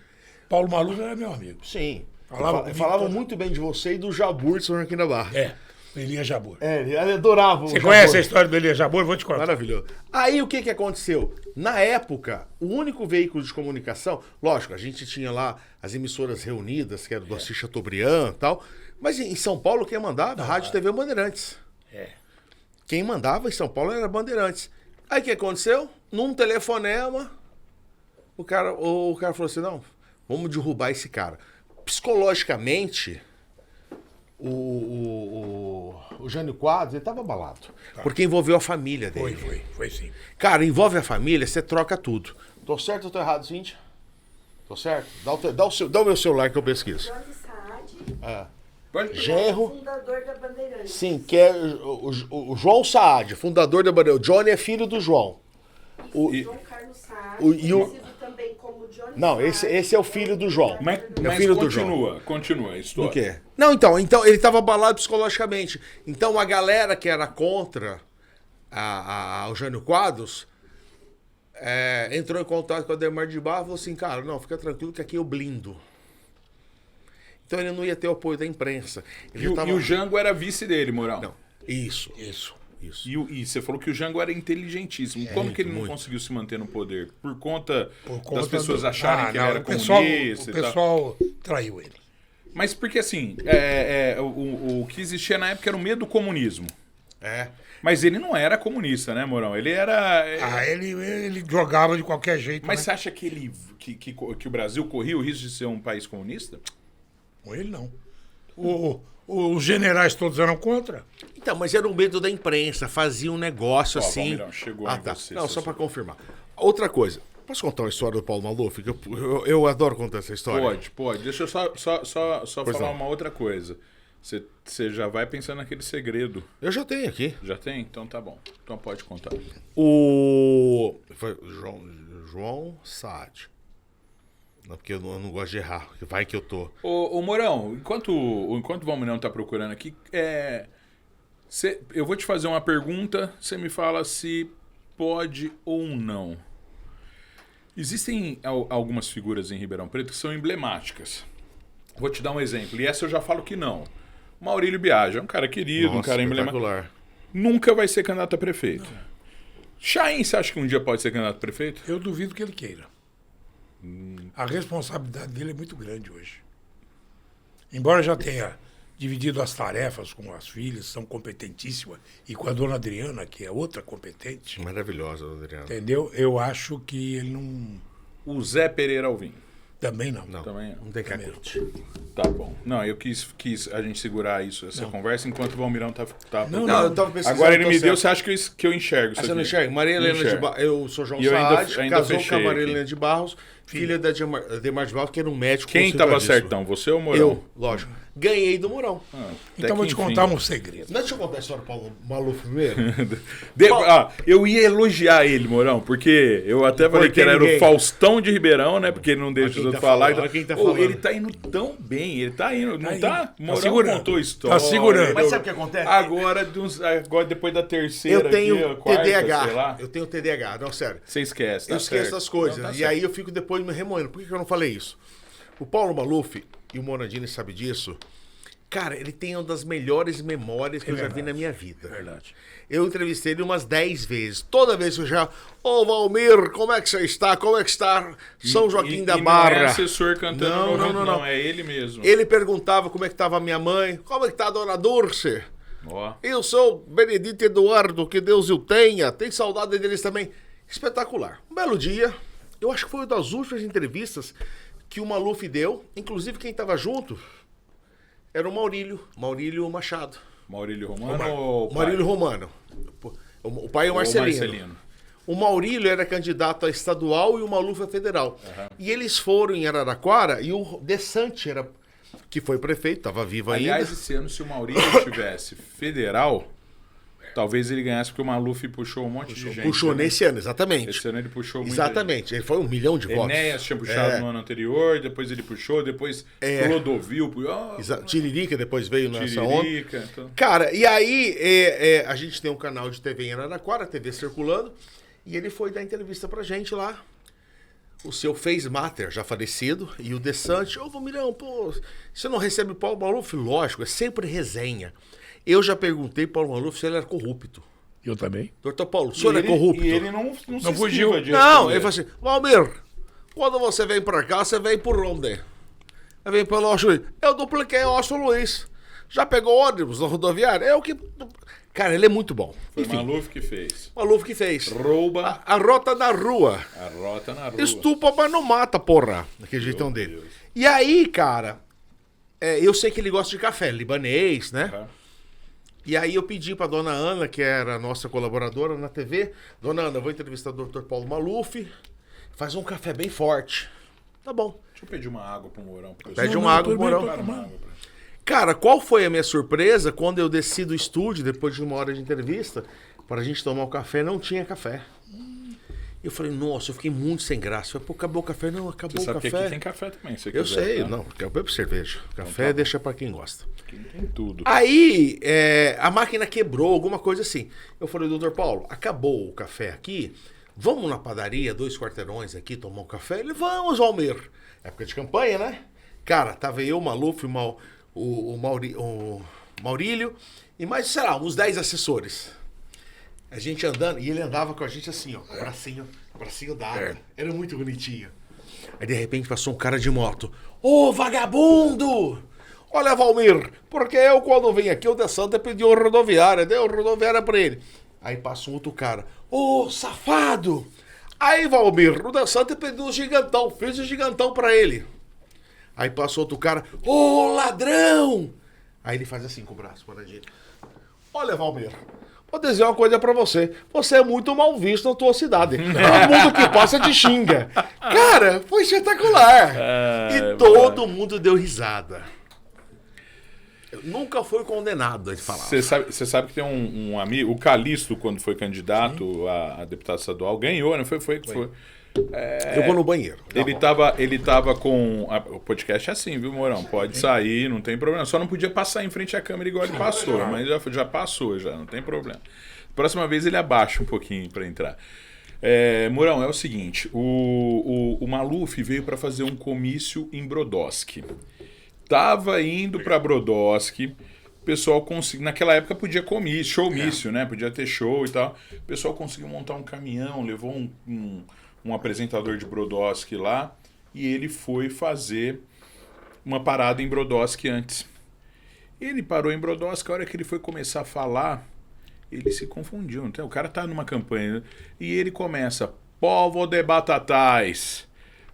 Speaker 2: Paulo Maluf era meu amigo.
Speaker 3: Sim.
Speaker 2: Falava
Speaker 3: Falavam
Speaker 2: comigo
Speaker 3: muito bem de você e do Jabur de São Joaquim da Barra.
Speaker 2: É, o Elias Jabor.
Speaker 3: Ele adorava o
Speaker 2: Você
Speaker 3: Jabur.
Speaker 2: conhece a história do Elias Jabor? Vou te contar.
Speaker 3: Maravilhoso. Aí o que aconteceu? Na época, o único veículo de comunicação, lógico, a gente tinha lá as emissoras reunidas, que era do Assis Chateaubriand e tal, mas em São Paulo quem mandava, Rádio TV Bandeirantes.
Speaker 2: É.
Speaker 3: Quem mandava em São Paulo era Bandeirantes. Aí o que aconteceu? Num telefonema, o cara falou assim, não, vamos derrubar esse cara. Psicologicamente, o Jânio Quadros, ele estava abalado. Porque envolveu a família dele.
Speaker 2: Foi sim.
Speaker 3: Cara, envolve a família, você troca tudo. Tô certo ou tô errado, Cíntia? Tô certo? Dá o meu celular que eu pesquiso.
Speaker 6: Johnny Saad,
Speaker 1: Pode-
Speaker 3: Genro.
Speaker 6: fundador da Bandeirantes.
Speaker 3: Sim, que é o João Saad, fundador da Bandeira. O Johnny é filho do João. O-
Speaker 6: João Carlos Saad,
Speaker 3: e o-
Speaker 6: conhecido também como Johnny
Speaker 3: Não,
Speaker 6: Saad.
Speaker 3: esse é o filho do João.
Speaker 1: Mas,
Speaker 3: é o
Speaker 1: mas
Speaker 3: filho do João.
Speaker 1: continua a história.
Speaker 3: Do quê? Não, então ele estava abalado psicologicamente. Então a galera que era contra o Jânio Quadros entrou em contato com o Ademar de Barros e falou assim, cara, não, fica tranquilo que aqui eu blindo. Então ele não ia ter o apoio da imprensa. Ele
Speaker 1: E,
Speaker 3: já tava-
Speaker 1: e o Jango era vice dele, Mourão.
Speaker 3: Não, isso.
Speaker 1: E você falou que o Jango era inteligentíssimo. Como que ele não
Speaker 3: muito.
Speaker 1: conseguiu se manter no poder? Por conta
Speaker 2: Por conta
Speaker 1: das pessoas
Speaker 2: do-
Speaker 1: acharem que ele
Speaker 2: não,
Speaker 1: era
Speaker 2: o pessoal,
Speaker 1: comunista
Speaker 2: o
Speaker 1: e tal.
Speaker 2: pessoal traiu ele.
Speaker 1: Mas porque assim, o que existia na época era o medo do comunismo.
Speaker 3: É.
Speaker 1: Mas ele não era comunista, né, Mourão? Ele era...
Speaker 2: Ele jogava de qualquer jeito.
Speaker 1: Mas
Speaker 2: né?
Speaker 1: você acha que o Brasil corria o risco de ser um país comunista?
Speaker 2: Com ele não. Os generais todos eram contra.
Speaker 3: Então, mas era o medo da imprensa, fazia um negócio
Speaker 1: Ó,
Speaker 3: assim.
Speaker 1: Valmirão, chegou em
Speaker 3: tá.
Speaker 1: você,
Speaker 3: Não,
Speaker 1: seu
Speaker 3: só para
Speaker 1: senhor.
Speaker 3: confirmar. Outra coisa. Posso contar uma história do Paulo Maluf? Que eu adoro contar essa história.
Speaker 1: Pode. Deixa eu só
Speaker 3: Pois
Speaker 1: falar
Speaker 3: não.
Speaker 1: uma outra coisa. Você já vai pensando naquele segredo.
Speaker 3: Eu já tenho aqui.
Speaker 1: Já tem? Então tá bom. Então pode contar.
Speaker 3: Foi João Saad. Não, porque eu não gosto de errar. Vai que eu tô.
Speaker 1: Ô Mourão, enquanto o Valmirão tá procurando aqui, eu vou te fazer uma pergunta, você me fala se pode ou não. Existem algumas figuras em Ribeirão Preto que são emblemáticas. Vou te dar um exemplo, e essa eu já falo que não. Maurílio Biagi é um cara querido, um cara emblemático.
Speaker 3: espetacular.
Speaker 1: Nunca vai ser candidato a prefeito. Chain, você acha que um dia pode ser candidato a prefeito?
Speaker 2: Eu duvido que ele queira. A responsabilidade dele é muito grande hoje. Embora já tenha dividido as tarefas com as filhas, são competentíssimas, e com a dona Adriana, que é outra competente,
Speaker 3: Maravilhosa, Adriano.
Speaker 2: entendeu? Eu acho que ele não...
Speaker 1: O Zé Pereira Alvim.
Speaker 2: Também não.
Speaker 3: Não,
Speaker 1: Também não.
Speaker 3: não tem cacete.
Speaker 1: Tá bom. Não, eu quis a gente segurar essa conversa enquanto o Valmirão tá
Speaker 2: Não,
Speaker 3: Não, eu tava pesquisando.
Speaker 1: Agora ele
Speaker 3: tô
Speaker 1: me deu,
Speaker 3: certo.
Speaker 1: você acha que eu enxergo isso
Speaker 3: Você não
Speaker 1: aqui?
Speaker 3: enxerga? Maria Helena de
Speaker 1: Enxergo.
Speaker 3: Barros. Eu sou João
Speaker 1: E eu ainda
Speaker 3: Saad,
Speaker 1: fechei
Speaker 3: casou com a Maria
Speaker 1: aqui.
Speaker 3: Helena de Barros, filha da Ademar de Barros, que era um médico
Speaker 1: Quem tava
Speaker 3: conceituadíssimo.
Speaker 1: certão, você ou o Mourão?
Speaker 3: Eu, lógico. Ganhei do Mourão.
Speaker 2: Então vou te contar um segredo.
Speaker 3: Deixa eu contar a história do Paulo Maluf primeiro.
Speaker 1: Eu ia elogiar ele, Mourão, porque eu até falei que ele era o Faustão de Ribeirão, né? Porque ele não deixa os outros falar.
Speaker 3: Olha quem tá falando.
Speaker 1: Ele tá indo tão bem, ele tá indo, não tá? Mourão
Speaker 2: segurando.
Speaker 1: contou a história.
Speaker 2: Tá segurando.
Speaker 3: Mas sabe o que acontece?
Speaker 1: Agora depois da terceira
Speaker 3: Eu tenho
Speaker 1: aqui, a quarta, sei
Speaker 3: TDAH.
Speaker 1: lá,
Speaker 3: Eu tenho TDAH, não, sério.
Speaker 1: você esquece, tá
Speaker 3: Eu esqueço
Speaker 1: certo.
Speaker 3: das coisas.
Speaker 1: Então tá
Speaker 3: E
Speaker 1: certo.
Speaker 3: aí eu fico depois me remoendo. Por que eu não falei isso? O Paulo Maluf, e o Morandini sabe disso, cara, ele tem uma das melhores memórias que eu já vi na minha vida.
Speaker 2: Verdade.
Speaker 3: Eu entrevistei ele umas 10 vezes. Toda vez que eu já... Ô, Valmir, como é que você está? Como é que está São Joaquim da Barra?
Speaker 1: Não é assessor cantando
Speaker 3: Não.
Speaker 1: é ele mesmo.
Speaker 3: Ele perguntava como é que estava a minha mãe. Como é que está a dona Dulce?
Speaker 1: Ó,
Speaker 3: Eu sou Benedito Eduardo, que Deus o tenha. Tem saudade deles também. Espetacular. Um belo dia. Eu acho que foi uma das últimas entrevistas que o Maluf deu. Inclusive quem estava junto era o Maurílio Machado.
Speaker 1: Maurílio Romano ou pai?
Speaker 3: Maurílio Romano. O pai é o
Speaker 1: Ou
Speaker 3: Marcelino. O Maurílio era candidato a estadual e o Maluf a federal. E eles foram em Araraquara e o Desante era, que foi prefeito, estava vivo ainda.
Speaker 1: Aliás, esse ano, se o Maurício tivesse federal, talvez ele ganhasse, porque o Maluf puxou um monte de gente.
Speaker 3: Puxou
Speaker 1: né?
Speaker 3: nesse ano, exatamente.
Speaker 1: Esse ano ele puxou muito.
Speaker 3: Exatamente. Ele foi 1 milhão de votos.
Speaker 1: Enéas tinha puxado no ano anterior, depois ele puxou, depois Clodovil puxou.
Speaker 3: Tiririca depois veio nessa onda.
Speaker 1: Tiririca. Então.
Speaker 3: Cara, e aí a gente tem um canal de TV em Araraquara, TV circulando, e ele foi dar entrevista pra gente lá. O seu Mater, já falecido, e o Desante, ô Valmirão, pô, você não recebe o Paulo Maluf? Lógico, é sempre resenha. Eu já perguntei pro Paulo Maluf se ele era corrupto.
Speaker 2: Eu também.
Speaker 3: Doutor Paulo, o senhor é corrupto?
Speaker 1: E ele não se
Speaker 2: fugiu.
Speaker 1: esquiva de
Speaker 3: Não,
Speaker 1: responder.
Speaker 3: ele falou assim, Valmir, quando você vem pra cá, você vem por onde? Eu venho pelo Osho Luiz. Eu dupliquei o Osho Luiz. Já pegou ônibus na rodoviária? É o que... Cara, ele é muito bom.
Speaker 1: Foi
Speaker 3: Enfim,
Speaker 1: o Maluf que fez.
Speaker 3: Maluf que fez.
Speaker 1: Rouba
Speaker 3: A rota na rua.
Speaker 1: a rota na rua.
Speaker 3: Estupa, mas não mata, porra. Daquele jeitão dele.
Speaker 1: Deus.
Speaker 3: E aí, cara, eu sei que ele gosta de café, libanês, né?
Speaker 1: Tá?
Speaker 3: E aí eu pedi pra dona Ana, que era a nossa colaboradora na TV, dona Ana, eu vou entrevistar o Dr. Paulo Maluf, faz um café bem forte. Tá bom.
Speaker 1: Deixa eu pedir uma água pro Mourão.
Speaker 3: Pede uma água,
Speaker 2: tudo bem,
Speaker 3: Mourão.
Speaker 2: tô
Speaker 1: Uma água pra...
Speaker 3: Cara, qual foi a minha surpresa quando eu desci do estúdio, depois de 1 hora de entrevista, para a gente tomar o café, não tinha café. Eu falei, nossa, eu fiquei muito sem graça. Eu falei, pô, acabou o café? Não, acabou
Speaker 1: Você
Speaker 3: o
Speaker 1: sabe que
Speaker 3: café.
Speaker 1: aqui tem café também, se você
Speaker 3: Eu
Speaker 1: quiser,
Speaker 3: sei,
Speaker 1: tá?
Speaker 3: não, eu bebo cerveja. Café deixa pra quem gosta.
Speaker 1: Aqui tem tudo.
Speaker 3: Aí, a máquina quebrou, alguma coisa assim. Eu falei, doutor Paulo, acabou o café aqui, vamos na padaria, 2 quarteirões aqui, tomar um café? Ele, vamos, Almir. Época de campanha, né? Cara, tava eu, o Maluf, o Maurílio e mais, sei lá, uns 10 assessores. A gente andando, e ele andava com a gente assim, ó, bracinho d'água. Era muito bonitinho. Aí de repente passou um cara de moto. Ô, vagabundo! Olha, Valmir, porque eu quando vim aqui, o De Santa pediu rodoviária, deu rodoviária pra ele. Aí passa um outro cara. Ô, safado! Aí, Valmir, o De Santa pediu um gigantão, fez um gigantão pra ele. Aí passa outro cara. Ô, ladrão! Aí ele faz assim com o braço para a gente. Olha, Valmir, vou dizer uma coisa pra você. Você é muito mal visto na tua cidade. Todo mundo que passa te xinga. Cara, foi espetacular. E todo mundo deu risada. Eu nunca fui condenado, ele falava.
Speaker 1: Você sabe que tem um amigo, o Calixto, quando foi candidato a deputado estadual, ganhou, não foi? Foi.
Speaker 3: Eu vou no banheiro.
Speaker 1: Ele tava com... O podcast é assim, viu, Mourão? Pode sair, não tem problema. Só não podia passar em frente à câmera igual ele passou, mas já passou, já, não tem problema. Próxima vez ele abaixa um pouquinho para entrar. Mourão, é o seguinte, o Maluf veio para fazer um comício em Brodowski. Tava indo para Brodowski, o pessoal conseguiu... Naquela época podia showmício, né? Podia ter show e tal. O pessoal conseguiu montar um caminhão, levou um apresentador de Brodowski lá e ele foi fazer uma parada em Brodowski antes. Ele parou em Brodowski, a hora que ele foi começar a falar, ele se confundiu. Então, o cara tá numa campanha e ele começa, povo de batatais.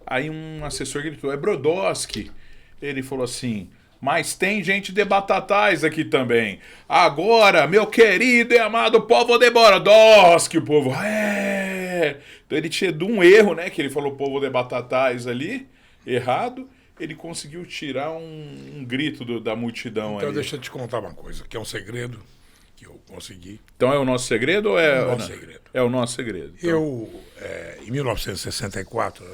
Speaker 1: Aí um assessor gritou, é Brodowski. Ele falou assim, mas tem gente de batatais aqui também. Agora, meu querido e amado povo de Brodowski, o povo, Então ele tinha de um erro, né, que ele falou povo de batatais ali, errado, ele conseguiu tirar um grito da multidão
Speaker 2: Então
Speaker 1: ali.
Speaker 2: deixa eu te contar uma coisa, que é um segredo que eu consegui.
Speaker 1: Então é o nosso segredo ou é...
Speaker 2: É o nosso
Speaker 1: não?
Speaker 2: segredo.
Speaker 1: É o nosso segredo. Então,
Speaker 2: Em 1964,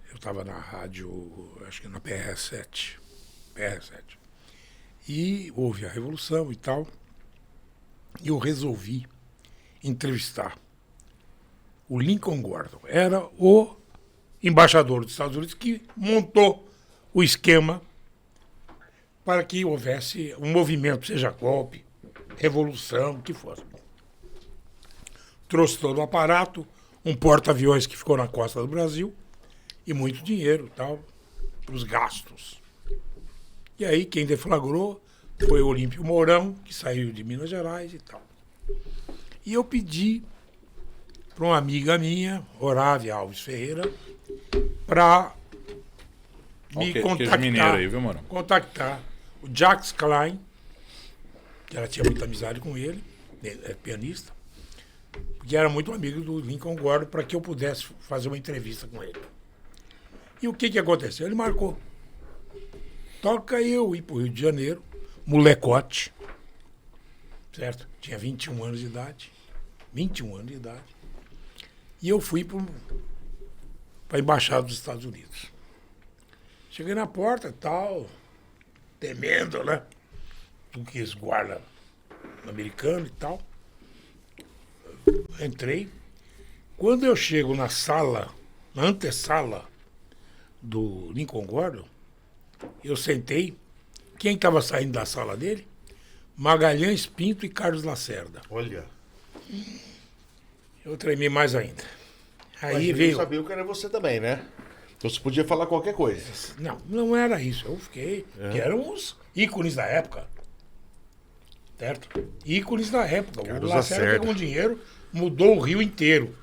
Speaker 2: eu estava na rádio, acho que na PR7. E houve a Revolução e tal. E eu resolvi entrevistar o Lincoln Gordon. Era o embaixador dos Estados Unidos que montou o esquema para que houvesse um movimento, seja golpe, revolução, o que fosse. Trouxe todo o aparato, um porta-aviões que ficou na costa do Brasil e muito dinheiro, tal, para os gastos. E aí quem deflagrou foi o Olímpio Mourão, que saiu de Minas Gerais e tal. E eu pedi para uma amiga minha, Orávia Alves Ferreira, para me
Speaker 1: queijo mineiro aí, viu, mano?
Speaker 2: contactar o Jacques Klein, que ela tinha muita amizade com ele, é pianista, que era muito amigo do Lincoln Gordon, para que eu pudesse fazer uma entrevista com ele. E o que aconteceu? Ele marcou. Toca eu ir para o Rio de Janeiro, molecote, certo? Tinha 21 anos de idade. 21 anos de idade. E eu fui para a Embaixada dos Estados Unidos. Cheguei na porta, tal, temendo, né? Tudo que eles guardam americano e tal. Entrei. Quando eu chego na sala, na antessala do Lincoln Gordon, eu sentei. Quem estava saindo da sala dele? Magalhães Pinto e Carlos Lacerda.
Speaker 3: Olha.
Speaker 2: Eu tremi mais ainda. Aí
Speaker 3: Mas
Speaker 2: veio.
Speaker 3: eu sabia que era você também, né? Então você podia falar qualquer coisa.
Speaker 2: Não era isso. Eu fiquei. Que eram os ícones da época. Certo? Ícones da época.
Speaker 3: Carlos
Speaker 2: O Lacerda
Speaker 3: Lacerda.
Speaker 2: pegou um dinheiro, mudou o Rio inteiro.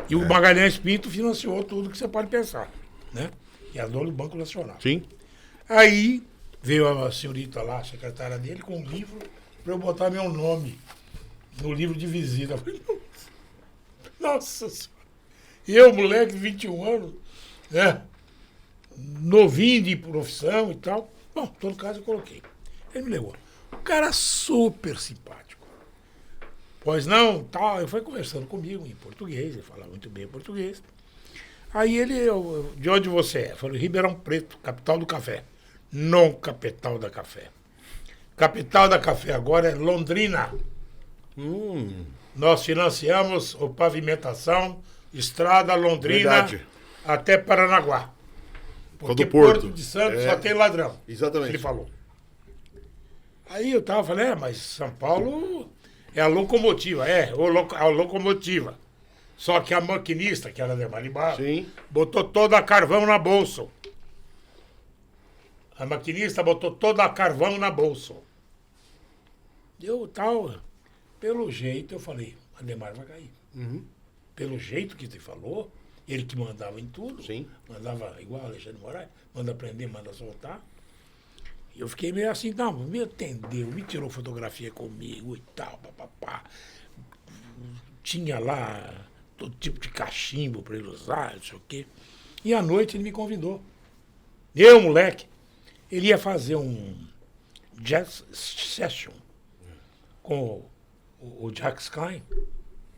Speaker 2: E o Magalhães Pinto financiou tudo que você pode pensar. Né? E era dono do Banco Nacional.
Speaker 3: Sim.
Speaker 2: Aí veio a senhorita lá, a secretária dele, com um livro para eu botar meu nome no livro de visita. Eu falei, nossa senhora. Eu, moleque de 21 anos, né? Novinho de profissão e tal. Bom, em todo caso eu coloquei. Ele me levou. Um cara super simpático. Pois não, tal. Ele foi conversando comigo em português, ele falava muito bem português. Aí ele, de onde você é? Eu falei, Ribeirão Preto, capital do café. Não capital da café. Capital da café agora é Londrina. Nós financiamos a pavimentação, estrada Londrina
Speaker 3: Verdade.
Speaker 2: até Paranaguá. Porque
Speaker 3: do Porto.
Speaker 2: Porto de Santos
Speaker 3: É.
Speaker 2: só tem ladrão.
Speaker 3: Exatamente.
Speaker 2: Ele falou. Aí eu falei, mas São Paulo é a locomotiva. A locomotiva. Só que a maquinista, que era de Maribá,
Speaker 3: Sim.
Speaker 2: botou toda a carvão na bolsa. A maquinista botou toda a carvão na bolsa. Pelo jeito, eu falei, Ademar vai cair. Pelo jeito que você falou, ele que mandava em tudo.
Speaker 3: Sim.
Speaker 2: Mandava igual Alexandre Moraes, manda prender, manda soltar. E eu fiquei meio assim, não, me atendeu, me tirou fotografia comigo e tal, papapá. Tinha lá todo tipo de cachimbo para ele usar, não sei o quê. E à noite ele me convidou. Eu, moleque, ele ia fazer um jazz session com o Jacques Klein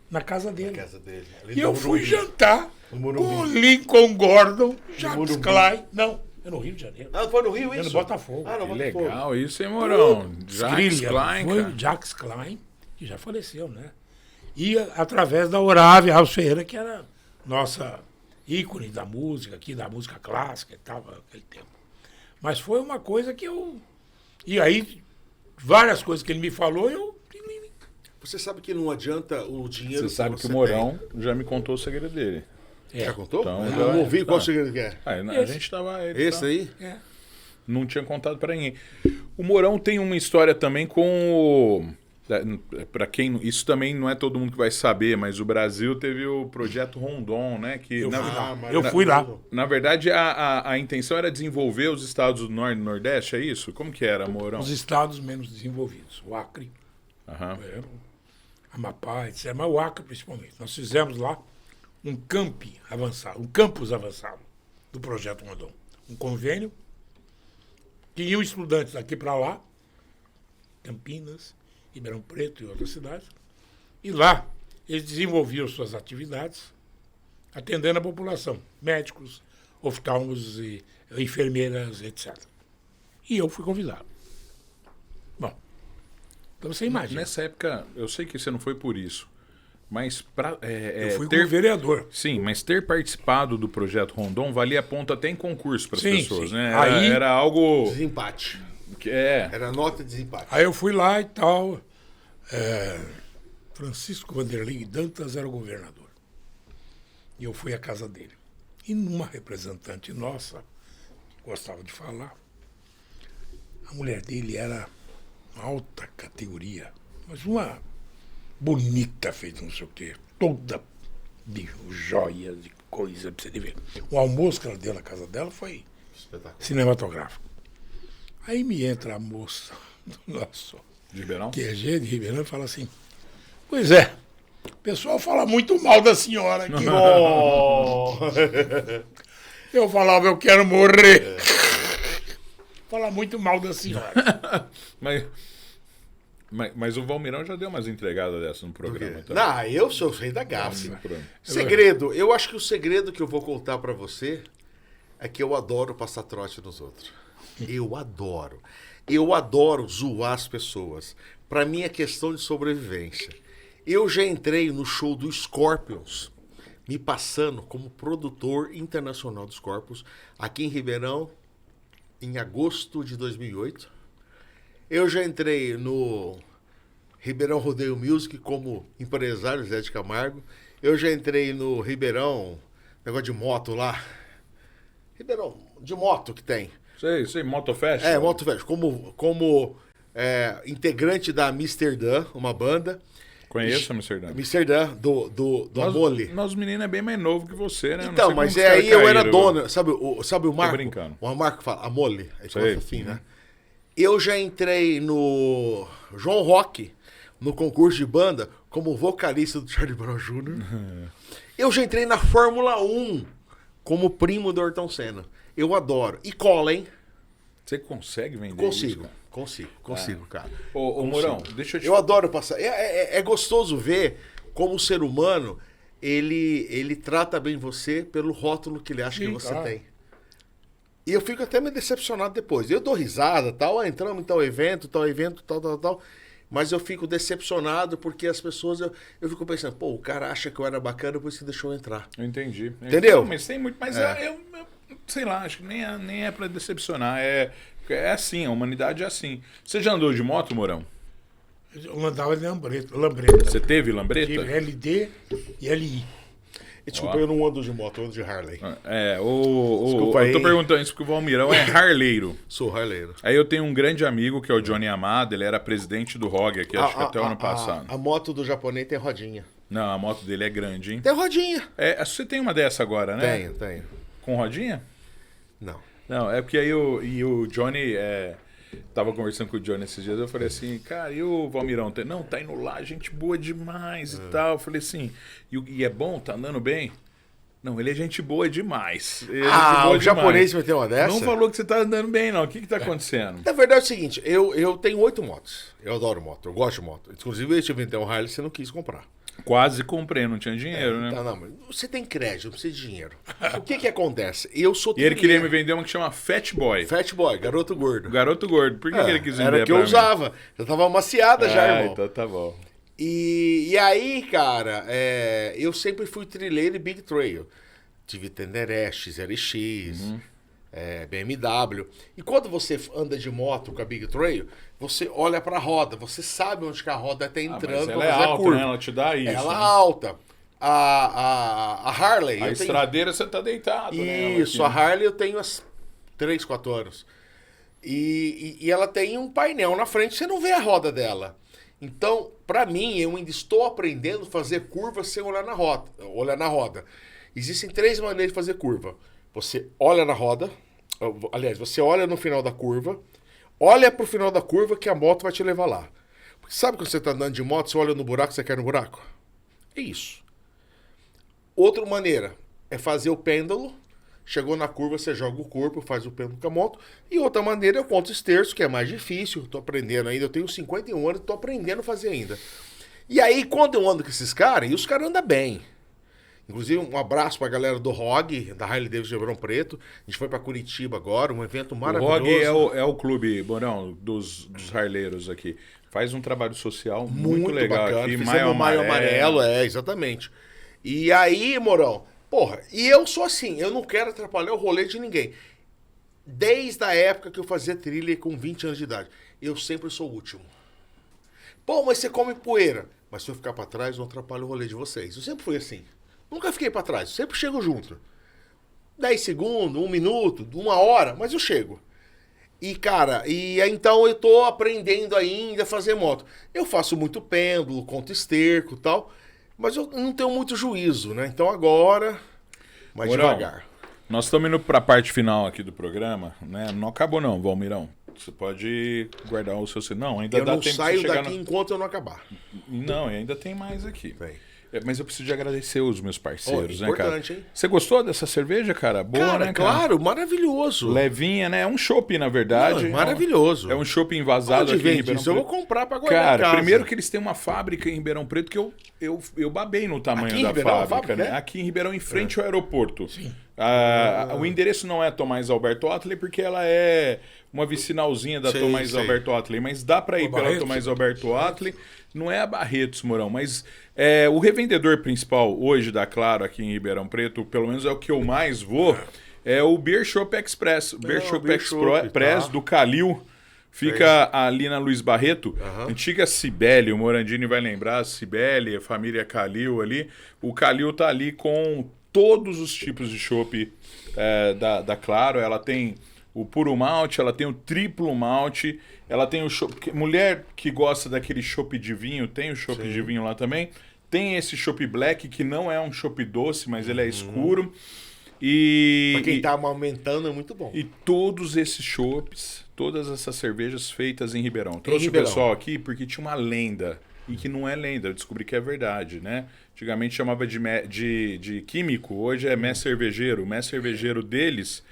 Speaker 2: na casa dele.
Speaker 3: Casa dele.
Speaker 2: E eu fui jantar com
Speaker 3: Morumbi.
Speaker 2: o Lincoln Gordon, Jacques
Speaker 3: Morumbi.
Speaker 2: Klein. Não, é no Rio de Janeiro.
Speaker 3: Ah, foi no Rio
Speaker 2: É
Speaker 3: isso?
Speaker 2: no Botafogo.
Speaker 3: Ah, no
Speaker 1: Que
Speaker 3: Botafogo.
Speaker 1: legal isso, hein, Mourão? Jacques
Speaker 2: Trilha,
Speaker 1: Klein,
Speaker 2: foi
Speaker 1: cara.
Speaker 2: o Jacques Klein, que já faleceu, né? E através da Orávia Alves Ferreira, que era nossa ícone da música aqui, da música clássica e tal, naquele tempo. Mas foi uma coisa que eu... E aí, várias coisas que ele me falou, eu...
Speaker 3: Você sabe que não adianta o dinheiro
Speaker 1: Você sabe que
Speaker 3: você
Speaker 1: o Mourão já me contou o segredo dele.
Speaker 3: tem. Já contou?
Speaker 1: Então,
Speaker 3: Eu
Speaker 1: já-
Speaker 3: não ouvi. Qual
Speaker 1: tá.
Speaker 3: segredo que é?
Speaker 1: Ah, a
Speaker 2: Esse.
Speaker 1: gente tava... ele
Speaker 3: Esse
Speaker 1: tá-
Speaker 3: aí?
Speaker 2: É.
Speaker 1: Não tinha contado pra ninguém. O Mourão tem uma história também com o... Para quem... Isso também não é todo mundo que vai saber, mas o Brasil teve o Projeto Rondon, né? Que,
Speaker 2: Eu
Speaker 1: na,
Speaker 2: fui lá.
Speaker 3: mas-
Speaker 2: Eu fui lá.
Speaker 1: na verdade, a intenção era desenvolver os estados do Norte e Nordeste, é isso? Como que era, Mourão?
Speaker 2: Os estados menos desenvolvidos. O Acre,
Speaker 1: Aham.
Speaker 2: Amapá, etc. Mas o Acre, principalmente. Nós fizemos lá um campus avançado. do Projeto Rondon. Um convênio que iam estudantes daqui para lá, Campinas, Ribeirão Preto e outras cidades, e lá eles desenvolviam suas atividades atendendo a população, médicos, oftalmos, e enfermeiras, etc. E eu fui convidado. Bom, então você imagina.
Speaker 1: Nessa época, eu sei que você não foi por isso, mas
Speaker 2: Eu fui como vereador.
Speaker 1: Sim, mas ter participado do Projeto Rondon valia ponto até em concurso para as
Speaker 2: Sim,
Speaker 1: pessoas,
Speaker 2: sim.
Speaker 1: né?
Speaker 2: Aí-
Speaker 1: Era algo
Speaker 3: Desempate.
Speaker 1: que
Speaker 3: Era nota de desempate.
Speaker 2: Aí eu fui lá e tal. Francisco Vanderlei Dantas era o governador. E eu fui à casa dele. E numa representante nossa, que gostava de falar, a mulher dele era alta categoria, mas uma bonita, feita não sei o quê, toda de joias, de coisa, pra você ver. O almoço que ela deu na casa dela foi
Speaker 3: Espetáculo.
Speaker 2: cinematográfico. Aí me entra a moça do nosso
Speaker 1: de Ribeirão.
Speaker 2: QG de Ribeirão e fala assim: pois é, o pessoal fala muito mal da senhora aqui. Eu falava, eu quero morrer. Fala muito mal da senhora.
Speaker 1: Mas o Valmirão já deu umas entregadas dessas no programa. Tá?
Speaker 3: Não, eu sou o rei da gafe.
Speaker 1: Pronto.
Speaker 3: Segredo, eu acho que o segredo que eu vou contar pra você é que eu adoro passar trote nos outros. Eu adoro. Eu adoro zoar as pessoas. Pra mim é questão de sobrevivência. Eu já entrei no show do Scorpions, me passando como produtor internacional dos Scorpions, aqui em Ribeirão, em agosto de 2008. Eu já entrei no Ribeirão Rodeio Music como empresário, Zé de Camargo. Eu já entrei no Ribeirão, negócio de moto lá. Ribeirão, de moto que tem.
Speaker 1: Sei, Motofest.
Speaker 3: Motofest, como integrante da Amsterdã, uma banda.
Speaker 1: Conheço Amsterdã.
Speaker 3: Amsterdã, do Amole.
Speaker 1: Nós meninos é bem mais novo que você, né? Eu não
Speaker 3: Então,
Speaker 1: sei
Speaker 3: mas
Speaker 1: como os caras
Speaker 3: aí eu era
Speaker 1: caíram.
Speaker 3: dono, sabe o Marco?
Speaker 1: brincando.
Speaker 3: O Marco fala, Amole, aí
Speaker 1: Sei.
Speaker 3: fala assim, né? Eu já entrei no João Rock, no concurso de banda, como vocalista do Charlie Brown Jr. Eu já entrei na Fórmula 1, como primo do Ayrton Senna. Eu adoro. E cola, hein?
Speaker 1: Você consegue vender
Speaker 3: Consigo,
Speaker 1: isso?
Speaker 3: consigo, cara.
Speaker 1: Ô, Mourão, deixa eu te
Speaker 3: Eu adoro passar. É gostoso ver como o ser humano, ele trata bem você pelo rótulo que ele acha
Speaker 2: Sim,
Speaker 3: que você
Speaker 2: claro.
Speaker 3: tem. E eu fico até meio decepcionado depois. Eu dou risada, tal, entramos em tal evento, tal. Mas eu fico decepcionado porque as pessoas, eu fico pensando, pô, o cara acha que eu era bacana, por isso que deixou eu entrar.
Speaker 1: Eu entendi.
Speaker 3: Entendeu?
Speaker 1: Mas tem muito. Mas eu sei lá, acho que nem é pra decepcionar. É assim, a humanidade é assim. Você já andou de moto, Mourão?
Speaker 2: Eu andava de lambreta.
Speaker 1: Você teve lambreta?
Speaker 2: Tive LD e LI.
Speaker 3: E, desculpa, eu não ando de moto, eu ando de Harley.
Speaker 1: Eu
Speaker 3: Desculpa aí.
Speaker 1: tô perguntando isso porque o Valmirão é harleiro.
Speaker 3: Sou harleiro.
Speaker 1: Aí eu tenho um grande amigo que é o Johnny Amado, ele era presidente do ROG aqui, acho que até o ano passado.
Speaker 3: A moto do japonês tem rodinha.
Speaker 1: Não, a moto dele é grande, hein?
Speaker 3: Tem rodinha.
Speaker 1: Você tem uma dessa agora, né?
Speaker 3: Tenho.
Speaker 1: Com rodinha?
Speaker 3: Não.
Speaker 1: Não, é porque aí o Johnny... Tava conversando com o Johnny esses dias, eu falei assim, cara, e o Valmirão? Não, tá indo lá, gente boa demais e tal. Eu falei assim, e é bom? Tá andando bem? Não, ele é gente boa demais. Ele é gente boa
Speaker 3: O japonês meteu uma dessa?
Speaker 1: Não falou que você tá andando bem, não. O que tá acontecendo?
Speaker 3: Na verdade é o seguinte, eu tenho 8 motos. Eu adoro moto, eu gosto de moto. Inclusive eu tive um Harley, você não quis comprar.
Speaker 1: Quase comprei, não tinha dinheiro, né?
Speaker 3: Não, mas você tem crédito, não precisa de dinheiro. O que acontece? Eu sou
Speaker 1: E ele queria me vender uma que chama Fat Boy.
Speaker 3: Fat Boy, garoto gordo.
Speaker 1: Garoto gordo. Por que ele quis vender
Speaker 3: Era que eu
Speaker 1: pra mim?
Speaker 3: usava. Já tava amaciada já, irmão.
Speaker 1: Então tá bom.
Speaker 3: E aí, cara, eu sempre fui trilheiro e Big Trail. Tive Tenderé, XLX, BMW. E quando você anda de moto com a Big Trail, você olha pra roda, você sabe onde que a roda tá entrando
Speaker 1: mas
Speaker 3: pra
Speaker 1: ela é
Speaker 3: fazer a
Speaker 1: alta,
Speaker 3: curva.
Speaker 1: né? Ela te dá isso.
Speaker 3: Ela
Speaker 1: né?
Speaker 3: alta. A Harley...
Speaker 1: A
Speaker 3: eu tenho-
Speaker 1: estradeira você tá deitado, né?
Speaker 3: Isso, a Harley eu tenho há 3, 4 anos. E ela tem um painel na frente, você não vê a roda dela. Então, pra mim, eu ainda estou aprendendo a fazer curva sem olhar na roda. Existem 3 maneiras de fazer curva. Você olha na roda, aliás, você olha no final da curva, olha pro final da curva que a moto vai te levar lá. Porque sabe quando você tá andando de moto, você olha no buraco, você quer no buraco? É isso. Outra maneira é fazer o pêndulo, Chegou na curva, você joga o corpo, faz o pêndulo com a moto. E outra maneira, eu conto os terços, que é mais difícil. Tô aprendendo ainda. Eu tenho 51 anos e tô aprendendo a fazer ainda. E aí, quando eu ando com esses caras, e os caras andam bem. Inclusive, um abraço pra galera do ROG, da Harley Davidson de Ribeirão Preto. A gente foi pra Curitiba agora, um evento
Speaker 1: O
Speaker 3: maravilhoso.
Speaker 1: ROG é o clube, Morão, dos harleiros aqui. Faz um trabalho social muito legal
Speaker 3: bacana.
Speaker 1: aqui.
Speaker 3: Fizemos o Maio Amarelo, exatamente. E aí, Morão, porra, e eu sou assim, eu não quero atrapalhar o rolê de ninguém. Desde a época que eu fazia trilha com 20 anos de idade, eu sempre sou o último. Pô, mas você come poeira. Mas se eu ficar pra trás, eu atrapalho o rolê de vocês. Eu sempre fui assim. Nunca fiquei pra trás, eu sempre chego junto. 10 segundos, 1 minuto, 1 hora, mas eu chego. E, cara, então eu tô aprendendo ainda a fazer moto. Eu faço muito pêndulo, conto esterco e tal, mas eu não tenho muito juízo, né? Então agora, mais
Speaker 1: Morão,
Speaker 3: devagar.
Speaker 1: Nós estamos indo para a parte final aqui do programa, né? Não acabou não, Valmirão. Você pode guardar o seu... Não, ainda
Speaker 3: Eu
Speaker 1: dá
Speaker 3: não
Speaker 1: tempo
Speaker 3: saio
Speaker 1: de chegar
Speaker 3: daqui enquanto eu não acabar.
Speaker 1: Não, ainda tem mais aqui.
Speaker 3: Tem.
Speaker 1: Mas eu preciso de agradecer os meus parceiros, né, cara?
Speaker 3: Importante, hein?
Speaker 1: Você gostou dessa cerveja, cara? Boa,
Speaker 3: Cara,
Speaker 1: né, cara?
Speaker 3: claro, maravilhoso.
Speaker 1: Levinha, né? É um chopp, na verdade.
Speaker 3: Não, maravilhoso.
Speaker 1: É um chopp envasado
Speaker 3: Onde
Speaker 1: aqui em
Speaker 3: vende
Speaker 1: Ribeirão
Speaker 3: isso? Eu vou
Speaker 1: Preto.
Speaker 3: comprar pra guardar em
Speaker 1: Cara,
Speaker 3: casa.
Speaker 1: primeiro que eles têm uma fábrica em Ribeirão Preto que eu babei no tamanho
Speaker 3: Aqui em
Speaker 1: da
Speaker 3: Ribeirão,
Speaker 1: fábrica, né?
Speaker 3: né?
Speaker 1: Aqui em Ribeirão, em frente ao aeroporto.
Speaker 2: Sim.
Speaker 1: O endereço não é Tomás Alberto Otley, porque ela é uma vicinalzinha da
Speaker 3: Sei,
Speaker 1: Tomás
Speaker 3: sei.
Speaker 1: Alberto Otley, mas dá pra ir
Speaker 2: Ô,
Speaker 1: pela
Speaker 2: Barretos?
Speaker 1: Tomás Alberto Otley. Não é a Barretos, Morão, mas o revendedor principal hoje da Claro aqui em Ribeirão Preto, pelo menos é o que eu mais vou, é o Beer Shop Express. O Beer Shop
Speaker 3: Beer Shop,
Speaker 1: Express
Speaker 3: tá.
Speaker 1: do Calil. Fica ali na Luiz Barreto, antiga Cibele, o Morandini vai lembrar, Cibele, a família Calil ali. O Calil tá ali com todos os tipos de chopp da Claro. Ela tem o puro malte, ela tem o triplo malte, ela tem o chopp... Mulher que gosta daquele chopp de vinho, tem o chopp de vinho lá também. Tem esse chopp black, que não é um chopp doce, mas ele é escuro.
Speaker 3: Pra quem tá amamentando é muito bom.
Speaker 1: E todos esses chopps, todas essas cervejas feitas em Ribeirão. Trouxe
Speaker 3: Ribeirão.
Speaker 1: o pessoal aqui porque tinha uma lenda. E que não é lenda, eu descobri que é verdade, né? Antigamente chamava de químico, hoje é mestre cervejeiro. O mestre cervejeiro deles,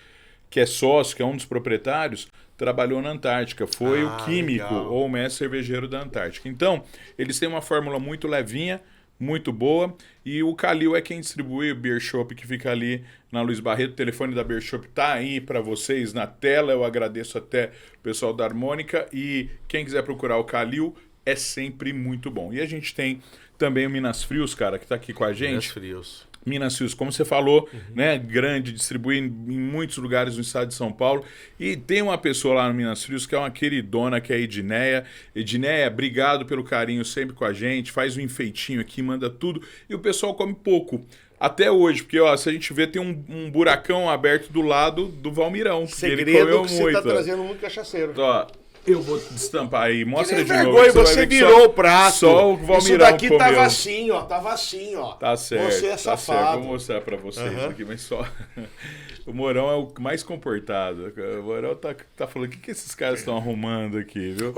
Speaker 1: que é sócio, que é um dos proprietários, trabalhou na Antártica. Foi o químico
Speaker 3: legal.
Speaker 1: ou o mestre cervejeiro da Antártica. Então, eles têm uma fórmula muito levinha, muito boa, e o Calil é quem distribui o Beer Shop, que fica ali na Luiz Barreto. O telefone da Beer Shop tá aí para vocês na tela. Eu agradeço até o pessoal da Harmônica, e quem quiser procurar o Calil é sempre muito bom. E a gente tem também o Minas Frios, cara, que tá aqui com a gente.
Speaker 3: Minas Frios.
Speaker 1: Minas Frios, como você falou, né, grande, distribui em muitos lugares no estado de São Paulo. E tem uma pessoa lá no Minas Frios que é uma queridona, que é a Edneia. Edneia, obrigado pelo carinho sempre com a gente, faz um enfeitinho aqui, manda tudo. E o pessoal come pouco. Até hoje, porque ó, se a gente vê, tem um buracão aberto do lado do Valmirão. Porque ele
Speaker 3: Segredo
Speaker 1: comeu
Speaker 3: que você
Speaker 1: muito.
Speaker 3: tá trazendo muito cachaceiro.
Speaker 1: Ó, eu vou destampar aí, mostra
Speaker 3: Que
Speaker 1: de
Speaker 3: nem
Speaker 1: novo.
Speaker 3: vergonha,
Speaker 1: vai
Speaker 3: você
Speaker 1: ver que
Speaker 3: virou o prato.
Speaker 1: Só o Valmirão
Speaker 3: Isso daqui
Speaker 1: comeu.
Speaker 3: tava assim, ó. Tava assim, ó.
Speaker 1: Tá certo,
Speaker 3: Você é
Speaker 1: tá certo.
Speaker 3: safado.
Speaker 1: Vou mostrar pra vocês aqui, mas só... O Morão é o mais comportado. O Morão tá falando, o que esses caras estão arrumando aqui, viu?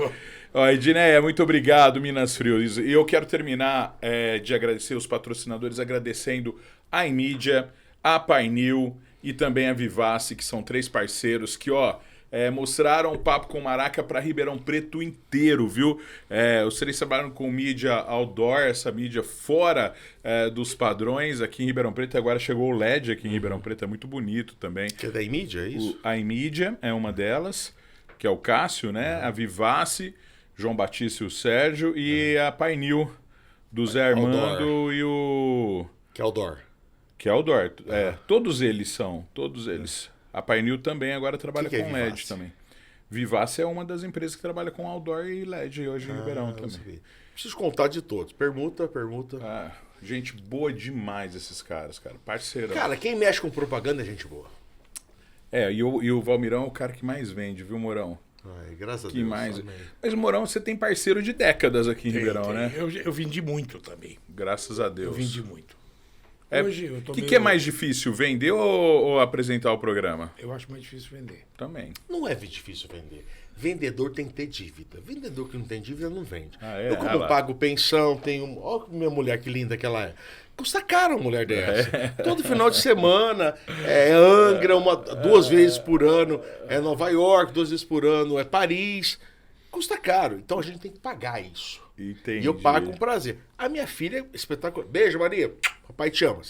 Speaker 1: Ó, Edneia, muito obrigado, Minas Frios. E eu quero terminar de agradecer os patrocinadores, agradecendo a iMedia, a Painil e também a Vivace, que são 3 parceiros que, ó... mostraram o Papo com Maraca para Ribeirão Preto inteiro, viu? Os 3 trabalham com mídia outdoor, essa mídia fora dos padrões aqui em Ribeirão Preto. Agora chegou o LED aqui em Ribeirão Preto, é muito bonito também.
Speaker 3: Que é da iMedia, é isso?
Speaker 1: A iMedia é uma delas, que é o Cássio, né? A Vivace, João Batista e o Sérgio, e a Painil, do Zé Armando e o...
Speaker 3: Que é outdoor.
Speaker 1: Que é outdoor. Todos eles são, todos eles. A Painil também agora trabalha
Speaker 3: Que é
Speaker 1: com LED
Speaker 3: Vivace?
Speaker 1: também. Vivace é uma das empresas que trabalha com outdoor e LED hoje em Ribeirão também.
Speaker 3: Preciso contar de todos. Permuta.
Speaker 1: Gente boa demais esses caras, cara. Parceirão.
Speaker 3: Cara, quem mexe com propaganda é gente boa.
Speaker 1: E o Valmirão é o cara que mais vende, viu, Morão?
Speaker 3: Ai, graças a
Speaker 1: Que
Speaker 3: Deus.
Speaker 1: mais?
Speaker 3: Amém.
Speaker 1: Mas, Morão, você tem parceiro de décadas aqui em Ribeirão,
Speaker 2: Tem.
Speaker 1: né?
Speaker 2: Eu vendi muito também.
Speaker 1: Graças a Deus.
Speaker 2: Eu vendi muito.
Speaker 1: O
Speaker 2: Hoje eu tô
Speaker 1: que é mais difícil, vender ou apresentar o programa?
Speaker 2: Eu acho mais difícil vender.
Speaker 1: Também.
Speaker 3: Não é difícil vender. Vendedor tem que ter dívida. Vendedor que não tem dívida não vende.
Speaker 1: Ah, é?
Speaker 3: Eu, como
Speaker 1: Ah lá.
Speaker 3: pago pensão, tenho. Olha minha mulher que linda que ela é. Custa caro uma mulher dessa. Todo final de semana, Angra 2 vezes por ano, Nova York 2 vezes por ano, Paris. Custa caro. Então a gente tem que pagar isso.
Speaker 1: Entendi.
Speaker 3: E eu pago com prazer. A minha filha é espetacular. Beijo, Maria. Papai te ama.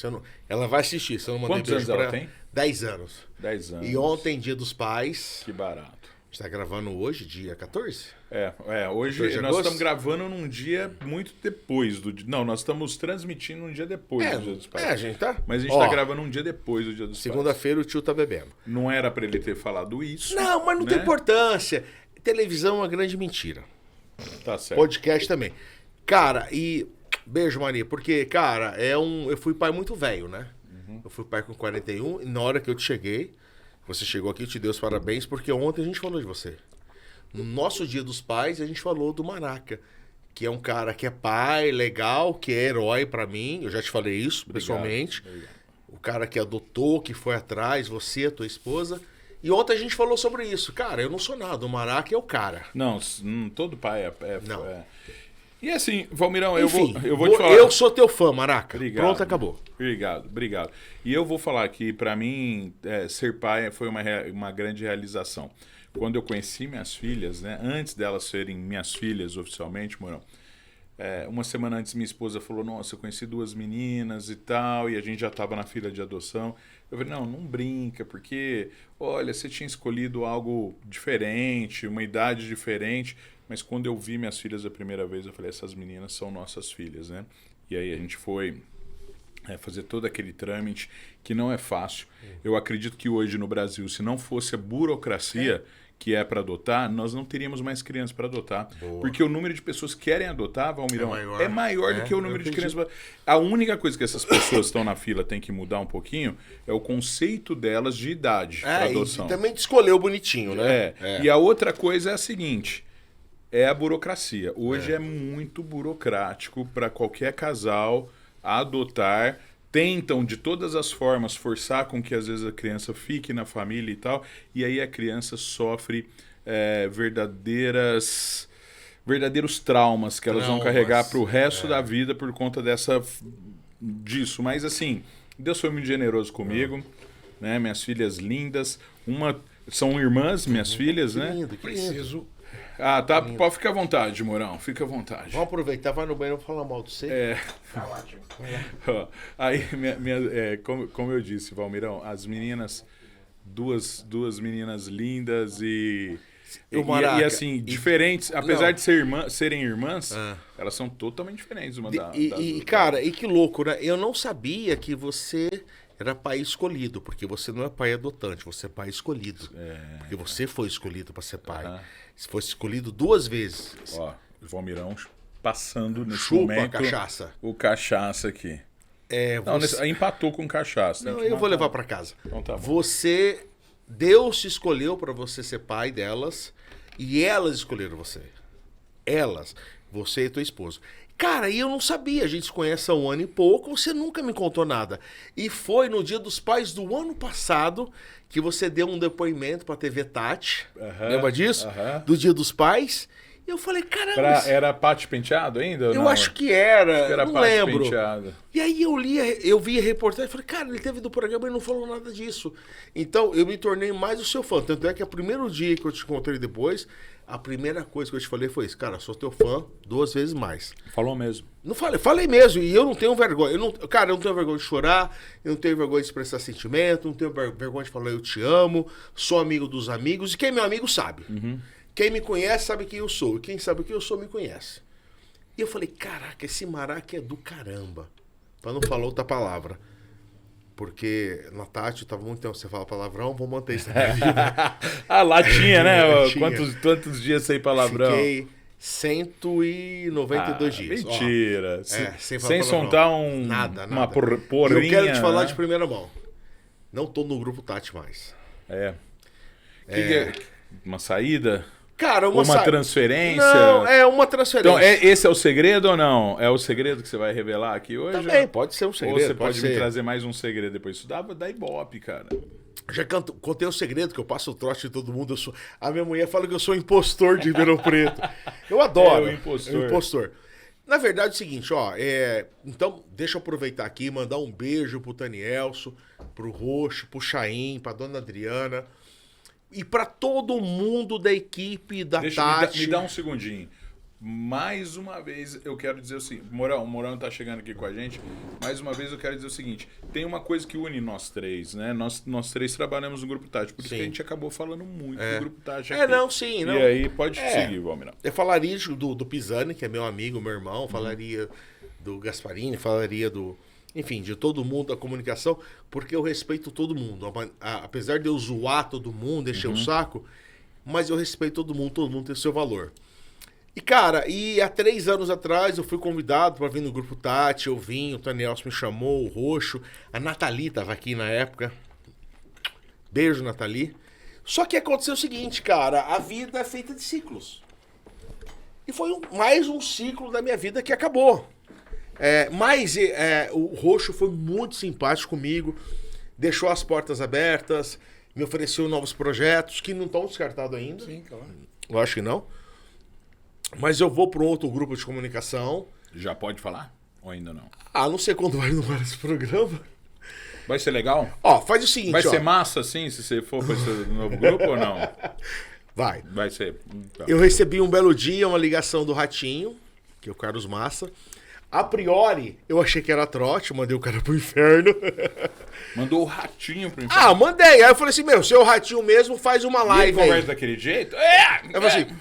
Speaker 3: Ela vai assistir. Se eu não mandei
Speaker 1: Quantos
Speaker 3: beijo
Speaker 1: anos
Speaker 3: pra
Speaker 1: ela tem?
Speaker 3: 10 anos.
Speaker 1: 10 anos.
Speaker 3: E ontem, Dia dos Pais.
Speaker 1: Que barato.
Speaker 3: A gente tá gravando hoje, dia 14?
Speaker 1: Hoje
Speaker 3: 14 de
Speaker 1: nós
Speaker 3: agosto?
Speaker 1: estamos gravando num dia muito depois do dia. Não, nós estamos transmitindo um dia depois do Dia dos Pais.
Speaker 3: A gente tá.
Speaker 1: Mas a gente tá gravando um dia depois do Dia dos Pais.
Speaker 3: Segunda-feira o tio tá bebendo.
Speaker 1: Não era pra ele ter falado isso.
Speaker 3: Não, mas não
Speaker 1: né?
Speaker 3: tem importância. Televisão é uma grande mentira.
Speaker 1: Tá certo.
Speaker 3: Podcast também. Cara, e. Beijo, Maria, porque, cara, eu fui pai muito velho, né? Eu fui pai com 41, e na hora que eu te cheguei, você chegou aqui, eu te dei os parabéns, porque ontem a gente falou de você. No nosso Dia dos Pais, a gente falou do Maraca, que é um cara que é pai, legal, que é herói pra mim, eu já te falei isso pessoalmente.
Speaker 1: Obrigado.
Speaker 3: O cara que adotou, que foi atrás, você, a tua esposa. E ontem a gente falou sobre isso. Cara, eu não sou nada, o Maraca é o cara.
Speaker 1: Não, todo pai
Speaker 3: Não.
Speaker 1: E assim, Valmirão,
Speaker 3: Enfim,
Speaker 1: eu vou te falar.
Speaker 3: eu sou teu fã, Maraca.
Speaker 1: Obrigado.
Speaker 3: Pronto, acabou.
Speaker 1: Obrigado. E eu vou falar que, pra mim, ser pai foi uma grande realização. Quando eu conheci minhas filhas, né, antes delas serem minhas filhas oficialmente, Morão, uma semana antes minha esposa falou, nossa, eu conheci 2 meninas e tal, e a gente já estava na fila de adoção. Eu falei, não brinca, porque, olha, você tinha escolhido algo diferente, uma idade diferente, mas quando eu vi minhas filhas a primeira vez, eu falei, essas meninas são nossas filhas, né? E aí a gente foi fazer todo aquele trâmite, que não é fácil. Eu acredito que hoje no Brasil, se não fosse a burocracia que é para adotar, nós não teríamos mais crianças para adotar.
Speaker 3: Boa.
Speaker 1: Porque o número de pessoas que querem adotar, Valmirão,
Speaker 3: É
Speaker 1: é maior do que o número de crianças. A única coisa que essas pessoas que estão na fila têm que mudar um pouquinho é o conceito delas de idade para adoção.
Speaker 3: E também te escolheu bonitinho, né?
Speaker 1: E a outra coisa é a seguinte, é a burocracia. Hoje é muito burocrático para qualquer casal adotar. Tentam de todas as formas forçar com que às vezes a criança fique na família e tal, e aí a criança sofre verdadeiros traumas que elas vão carregar para o resto da vida por conta disso. Mas assim, Deus foi muito generoso comigo, né? Minhas filhas lindas, são irmãs, minhas filhas, né?
Speaker 3: Lindo, que lindo.
Speaker 2: Preciso.
Speaker 1: Tá, pode ficar à vontade, Morão, fica à vontade.
Speaker 3: Vamos aproveitar, vai no banheiro, vou falar mal de você.
Speaker 2: Tá ótimo.
Speaker 1: Ó, aí, como eu disse, Valmirão, as meninas, duas meninas lindas e assim, diferentes, apesar de serem irmãs, elas são totalmente diferentes uma das outras.
Speaker 3: Cara, e que louco, né? Eu não sabia que você era pai escolhido, porque você não é pai adotante, você é pai escolhido. Porque você foi escolhido para ser pai. Você foi escolhido 2 vezes.
Speaker 1: Ó, o Valmirão passando nesse
Speaker 3: Chupa
Speaker 1: momento
Speaker 3: a cachaça.
Speaker 1: o cachaça aqui. Não, empatou com cachaça. tem
Speaker 3: Não,
Speaker 1: que
Speaker 3: eu vou
Speaker 1: matar.
Speaker 3: levar para casa.
Speaker 1: Então tá bom.
Speaker 3: Deus te escolheu para você ser pai delas e elas escolheram você. Você e tua esposa. Cara, e eu não sabia, a gente se conhece há 1 ano e pouco, você nunca me contou nada. E foi no Dia dos Pais do ano passado que você deu um depoimento pra TV Tati. Lembra disso? Do Dia dos Pais. E eu falei, caramba.
Speaker 1: Era Pátio Penteado ainda? ou
Speaker 3: Eu
Speaker 1: não?
Speaker 3: acho que era,
Speaker 1: Era
Speaker 3: não
Speaker 1: Pátio
Speaker 3: lembro.
Speaker 1: Penteado.
Speaker 3: E aí eu vi a reportagem e falei, cara, ele teve do programa e não falou nada disso. Então eu me tornei mais o seu fã. Tanto é que o primeiro dia que eu te encontrei depois, a primeira coisa que eu te falei foi isso, cara, sou teu fã 2 vezes mais.
Speaker 1: Falou mesmo.
Speaker 3: Não falei mesmo, e eu não tenho vergonha. Cara, eu não tenho vergonha de chorar, eu não tenho vergonha de expressar sentimento, não tenho vergonha de falar eu te amo, sou amigo dos amigos, e quem é meu amigo sabe. Quem me conhece sabe quem eu sou, e quem sabe quem eu sou me conhece. E eu falei, caraca, esse Maraca é do caramba. Pra não falar outra palavra. Porque na Tati, tava muito tempo você fala palavrão, vou manter isso na minha vida.
Speaker 1: Latinha, né?
Speaker 3: Tinha.
Speaker 1: Quantos dias sem palavrão?
Speaker 3: Fiquei 192 dias.
Speaker 1: Mentira.
Speaker 3: Sem falar
Speaker 1: sem
Speaker 3: palavrão.
Speaker 1: soltar
Speaker 3: Nada.
Speaker 1: uma
Speaker 3: E
Speaker 1: porrinha.
Speaker 3: eu quero te falar
Speaker 1: né?
Speaker 3: de primeira mão. Não tô no grupo Tati mais.
Speaker 1: Uma saída?
Speaker 3: Cara,
Speaker 1: Uma transferência?
Speaker 3: Não, é uma transferência.
Speaker 1: Então, esse é o segredo ou não? É o segredo que você vai revelar aqui hoje?
Speaker 3: Também, pode ser um segredo.
Speaker 1: Ou você pode me
Speaker 3: ser.
Speaker 1: trazer mais um segredo depois? Isso dá ibope, cara.
Speaker 3: Já contei o segredo, que eu passo o trote de todo mundo. A minha mulher fala que eu sou impostor de Ribeirão Preto. Eu adoro.
Speaker 1: O impostor.
Speaker 3: O impostor. Na verdade é o seguinte, ó, então deixa eu aproveitar aqui e mandar um beijo pro Tanielso, pro Roxo, pro Chaim, pra Dona Adriana e pra todo mundo da equipe da Tati.
Speaker 1: Me dá um segundinho. Mais uma vez eu quero dizer o seguinte, o Morão tá chegando aqui com a gente, mais uma vez eu quero dizer o seguinte, tem uma coisa que une nós três, né? Nós três trabalhamos no Grupo Tati, por isso que a gente acabou falando muito do Grupo Tati aqui.
Speaker 3: Sim.
Speaker 1: E aí pode seguir, Valmirão.
Speaker 3: Eu falaria do Pisani, que é meu amigo, meu irmão, falaria do Gasparini, falaria enfim, de todo mundo da comunicação, porque eu respeito todo mundo. Apesar de eu zoar todo mundo, encher o saco, mas eu respeito todo mundo tem o seu valor. E, cara, há 3 anos atrás eu fui convidado para vir no Grupo Tati, eu vim, o Tanielso me chamou, o Roxo, a Nathalie tava aqui na época. Beijo, Nathalie. Só que aconteceu o seguinte, cara, a vida é feita de ciclos. E foi mais um ciclo da minha vida que acabou. Mas o Roxo foi muito simpático comigo, deixou as portas abertas, me ofereceu novos projetos que não estão descartados ainda.
Speaker 2: Sim, claro.
Speaker 3: Eu acho que não. Mas eu vou para um outro grupo de comunicação.
Speaker 1: Já pode falar? Ou ainda não?
Speaker 3: Não sei quando vai no ar esse programa.
Speaker 1: Vai ser legal?
Speaker 3: Ó, faz o seguinte,
Speaker 1: Vai ser massa, assim, se você for para esse novo grupo ou não?
Speaker 3: Vai.
Speaker 1: Vai ser. Então.
Speaker 3: Eu recebi um belo dia uma ligação do Ratinho, que é o Carlos Massa. A priori, eu achei que era trote, mandei o cara pro inferno.
Speaker 1: Mandou o Ratinho pro inferno.
Speaker 3: Mandei. Aí eu falei assim, se é o Ratinho mesmo, faz uma
Speaker 1: E
Speaker 3: live
Speaker 1: ele conversa
Speaker 3: aí.
Speaker 1: daquele jeito?
Speaker 3: Eu falei assim,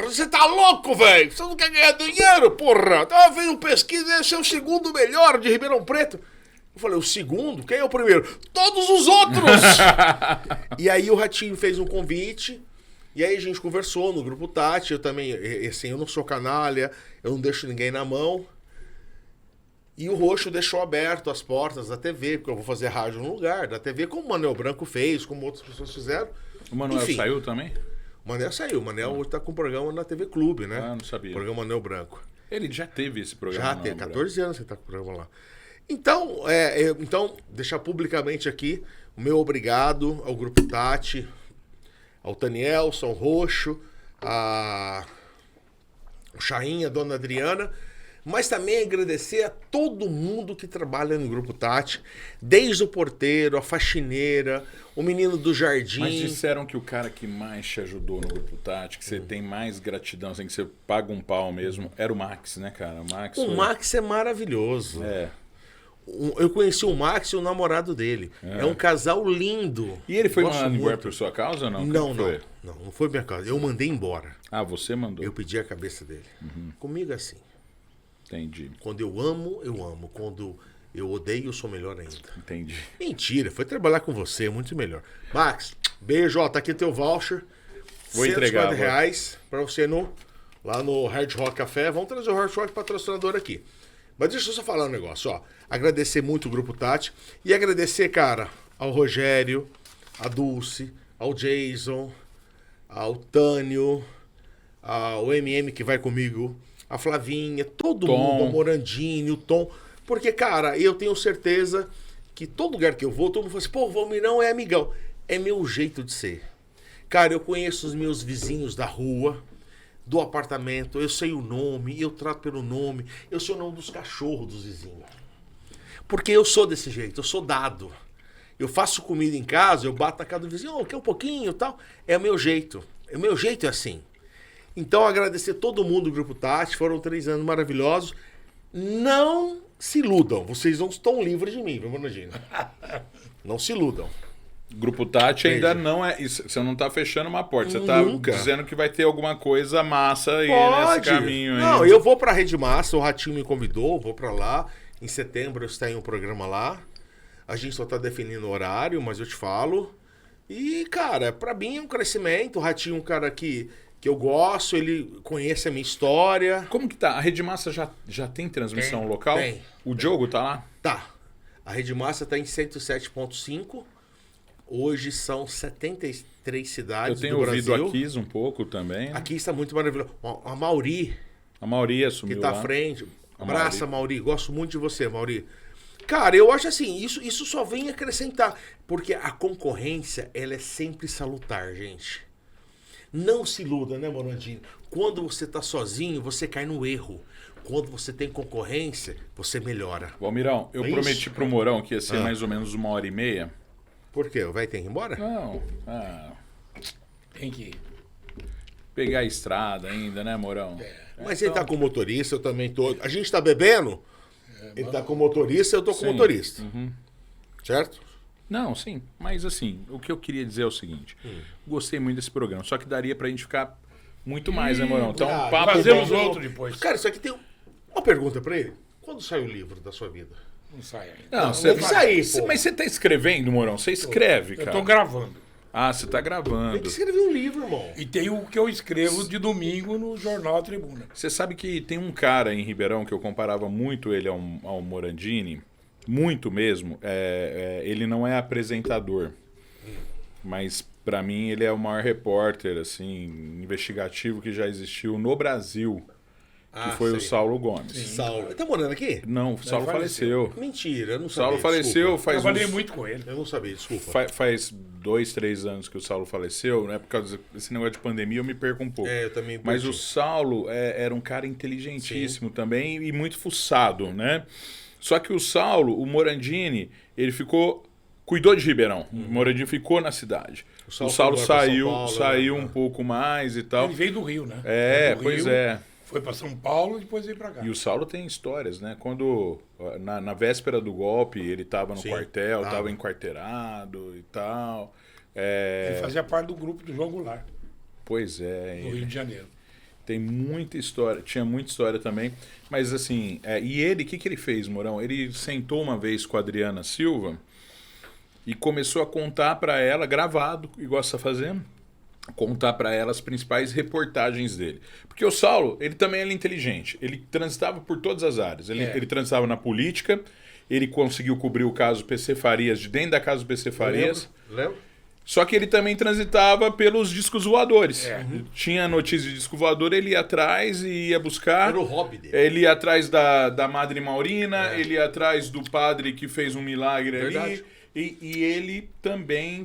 Speaker 3: você tá louco, velho? Você não quer ganhar dinheiro, porra? Tava vendo pesquisa, esse é o segundo melhor de Ribeirão Preto. Eu falei, o segundo? Quem é o primeiro? Todos os outros! E aí o Ratinho fez um convite, e aí a gente conversou no Grupo Tati, eu também, assim, eu não sou canalha, eu não deixo ninguém na mão. E o Roxo deixou aberto as portas da TV, porque eu vou fazer rádio no lugar da TV, como o Manel Branco fez, como outras pessoas fizeram.
Speaker 1: O Manuel
Speaker 3: Enfim.
Speaker 1: saiu também?
Speaker 3: O Manel saiu. O Manel hoje tá com um programa na TV Clube, né?
Speaker 1: Não sabia.
Speaker 3: Programa Manel Branco.
Speaker 1: Ele já teve esse programa.
Speaker 3: Já
Speaker 1: não,
Speaker 3: tem
Speaker 1: Bruno?
Speaker 3: 14 anos que tá com o programa lá. Então, deixar publicamente aqui o meu obrigado ao Grupo Tati, ao Tanielso, ao Roxo, ao Chaim, a Dona Adriana, mas também agradecer a todo mundo que trabalha no Grupo Tati, desde o porteiro, a faxineira, o menino do jardim.
Speaker 1: Mas disseram que o cara que mais te ajudou no Grupo Tati, que você tem mais gratidão, assim, que você paga um pau mesmo, era o Max, né, cara?
Speaker 3: O Max é maravilhoso.
Speaker 1: É.
Speaker 3: Eu conheci o Max e o namorado dele. É um casal lindo.
Speaker 1: E ele foi
Speaker 3: Gosto
Speaker 1: mandado embora
Speaker 3: muito.
Speaker 1: por sua causa ou não?
Speaker 3: Não,
Speaker 1: Como foi?
Speaker 3: não foi minha causa. Eu mandei embora.
Speaker 1: Ah, você mandou.
Speaker 3: Eu pedi a cabeça dele. Comigo é assim.
Speaker 1: Entendi,
Speaker 3: Quando eu amo, eu amo. Quando eu odeio, eu sou melhor ainda.
Speaker 1: entendi.
Speaker 3: Mentira, foi trabalhar com você, é muito melhor. Max, beijo, ó, tá aqui teu voucher.
Speaker 1: Vou entregar, vou.
Speaker 3: R$150 pra você lá no Hard Rock Café. Vamos trazer o Hard Rock patrocinador aqui. Mas deixa eu só falar um negócio, ó. Agradecer muito o Grupo Tati. E agradecer, cara, ao Rogério, a Dulce, ao Jason, ao Tânio, ao MM que vai comigo, a Flavinha, todo
Speaker 1: Tom.
Speaker 3: mundo, o Morandini, o Tom. Porque, cara, eu tenho certeza que todo lugar que eu vou, todo mundo fala assim, pô, o Valmirão é amigão. É meu jeito de ser. Cara, eu conheço os meus vizinhos da rua, do apartamento, eu sei o nome, eu trato pelo nome, eu sei o nome dos cachorros dos vizinhos. Porque eu sou desse jeito, eu sou dado. Eu faço comida em casa, eu bato na casa do vizinho, quer um pouquinho e tal. É o meu jeito. O meu jeito é assim. Então, agradecer todo mundo do Grupo Tati, foram 3 anos maravilhosos. Não se iludam, vocês não estão livres de mim, viu, Managina? Não se iludam.
Speaker 1: Grupo Tati ainda não é. Você não tá fechando uma porta. Você tá
Speaker 3: Nunca.
Speaker 1: dizendo que vai ter alguma coisa massa aí
Speaker 3: Pode.
Speaker 1: nesse caminho aí.
Speaker 3: Não, eu vou pra Rede Massa, o Ratinho me convidou, vou pra lá. Em setembro eu estou em um programa lá. A gente só tá definindo o horário, mas eu te falo. E, cara, pra mim é um crescimento. O Ratinho é um cara que eu gosto, ele conhece a minha história.
Speaker 1: Como que tá? A Rede Massa já tem transmissão
Speaker 3: Tem,
Speaker 1: local?
Speaker 3: tem.
Speaker 1: O Diogo tá lá?
Speaker 3: Tá. A Rede Massa tá em 107.5. Hoje são 73
Speaker 1: Eu
Speaker 3: cidades
Speaker 1: tenho
Speaker 3: do
Speaker 1: ouvido
Speaker 3: Brasil.
Speaker 1: aqui um pouco também.
Speaker 3: Aqui está muito maravilhoso. A Mauri,
Speaker 1: A Mauri
Speaker 3: que
Speaker 1: assumiu
Speaker 3: tá
Speaker 1: lá.
Speaker 3: à frente.
Speaker 1: A
Speaker 3: Abraça, Mauri. Gosto muito de você, Mauri. Cara, eu acho assim, isso só vem acrescentar. Porque a concorrência, ela é sempre salutar, gente. Não se iluda, né, Morandinho? Quando você tá sozinho, você cai no erro. Quando você tem concorrência, você melhora.
Speaker 1: Valmirão, eu
Speaker 3: É isso?
Speaker 1: prometi pro Mourão que ia ser mais ou menos 1h30.
Speaker 3: Por quê? Vai ter que ir embora?
Speaker 1: Não,
Speaker 2: Tem que ir.
Speaker 1: pegar a estrada ainda, né, Mourão?
Speaker 3: Mas ele tá com motorista, eu também tô. A gente tá bebendo, ele tá com motorista, eu tô com motorista. Certo?
Speaker 1: Não, sim, mas assim, o que eu queria dizer é o seguinte, gostei muito desse programa, só que daria pra gente ficar muito mais, né, Mourão? Então,
Speaker 3: ah,
Speaker 1: um papo
Speaker 2: Fazemos
Speaker 1: bom.
Speaker 2: outro depois.
Speaker 3: Cara, isso aqui tem uma pergunta pra ele. Quando sai o livro da sua vida?
Speaker 2: Não sai ainda.
Speaker 1: Não,
Speaker 3: Tem que sair, pô.
Speaker 1: Mas você tá escrevendo, Mourão? Você escreve,
Speaker 2: Eu
Speaker 1: cara.
Speaker 2: tô gravando.
Speaker 1: Ah, você tá
Speaker 3: Tem
Speaker 1: gravando.
Speaker 3: que escrever um livro, irmão.
Speaker 2: E tem o que eu escrevo de domingo no Jornal Tribuna.
Speaker 1: Você sabe que tem um cara em Ribeirão que eu comparava muito ele ao Morandini, muito mesmo. Ele não é apresentador, mas pra mim ele é o maior repórter assim investigativo que já existiu no Brasil, que foi o Saulo Gomes.
Speaker 3: Saulo. Ele tá morando aqui?
Speaker 1: Não, o Saulo faleceu.
Speaker 3: Mentira, eu não
Speaker 1: O
Speaker 3: sabia.
Speaker 1: Saulo faleceu
Speaker 3: desculpa.
Speaker 1: faz
Speaker 2: Trabalhei
Speaker 1: uns...
Speaker 2: muito com ele.
Speaker 3: Eu não sabia, desculpa.
Speaker 1: Faz 2, 3 anos que o Saulo faleceu, né? Por causa desse negócio de pandemia eu me perco um pouco.
Speaker 3: Eu também.
Speaker 1: Mas
Speaker 3: perdi.
Speaker 1: o Saulo era um cara inteligentíssimo também e muito fuçado, né? Só que o Saulo, o Morandini, ele cuidou de Ribeirão. O Morandini ficou na cidade. O Saulo
Speaker 3: foi embora pra
Speaker 1: saiu,
Speaker 3: São Paulo,
Speaker 1: saiu
Speaker 3: né?
Speaker 1: um pouco mais e tal.
Speaker 2: Ele veio do Rio, né?
Speaker 1: É,
Speaker 2: Veio do
Speaker 1: pois
Speaker 2: Rio,
Speaker 1: é.
Speaker 2: Foi pra São Paulo e depois veio pra cá.
Speaker 1: E o Saulo tem histórias, né? Quando, na véspera do golpe, ele estava no
Speaker 3: Sim,
Speaker 1: quartel,
Speaker 3: tava.
Speaker 1: estava enquarterado e tal.
Speaker 2: Ele fazia parte do grupo do João Goulart,
Speaker 1: Pois é.
Speaker 2: no Rio de Janeiro.
Speaker 1: Tem muita história, tinha muita história também. Mas assim, e ele, o que ele fez, Mourão? Ele sentou uma vez com a Adriana Silva e começou a contar para ela, gravado, igual você está fazendo, contar para ela as principais reportagens dele. Porque o Saulo, ele também era inteligente. Ele transitava por todas as áreas. Ele transitava na política, ele conseguiu cobrir o caso PC Farias, de dentro da casa do PC Farias.
Speaker 3: Lembra?
Speaker 1: Só que ele também transitava pelos discos voadores. Tinha notícia de disco voador, ele ia atrás e ia buscar.
Speaker 3: Era o hobby dele.
Speaker 1: Ele ia atrás da Madre Maurina, ele ia atrás do padre que fez um milagre
Speaker 3: Verdade.
Speaker 1: ali. E ele também,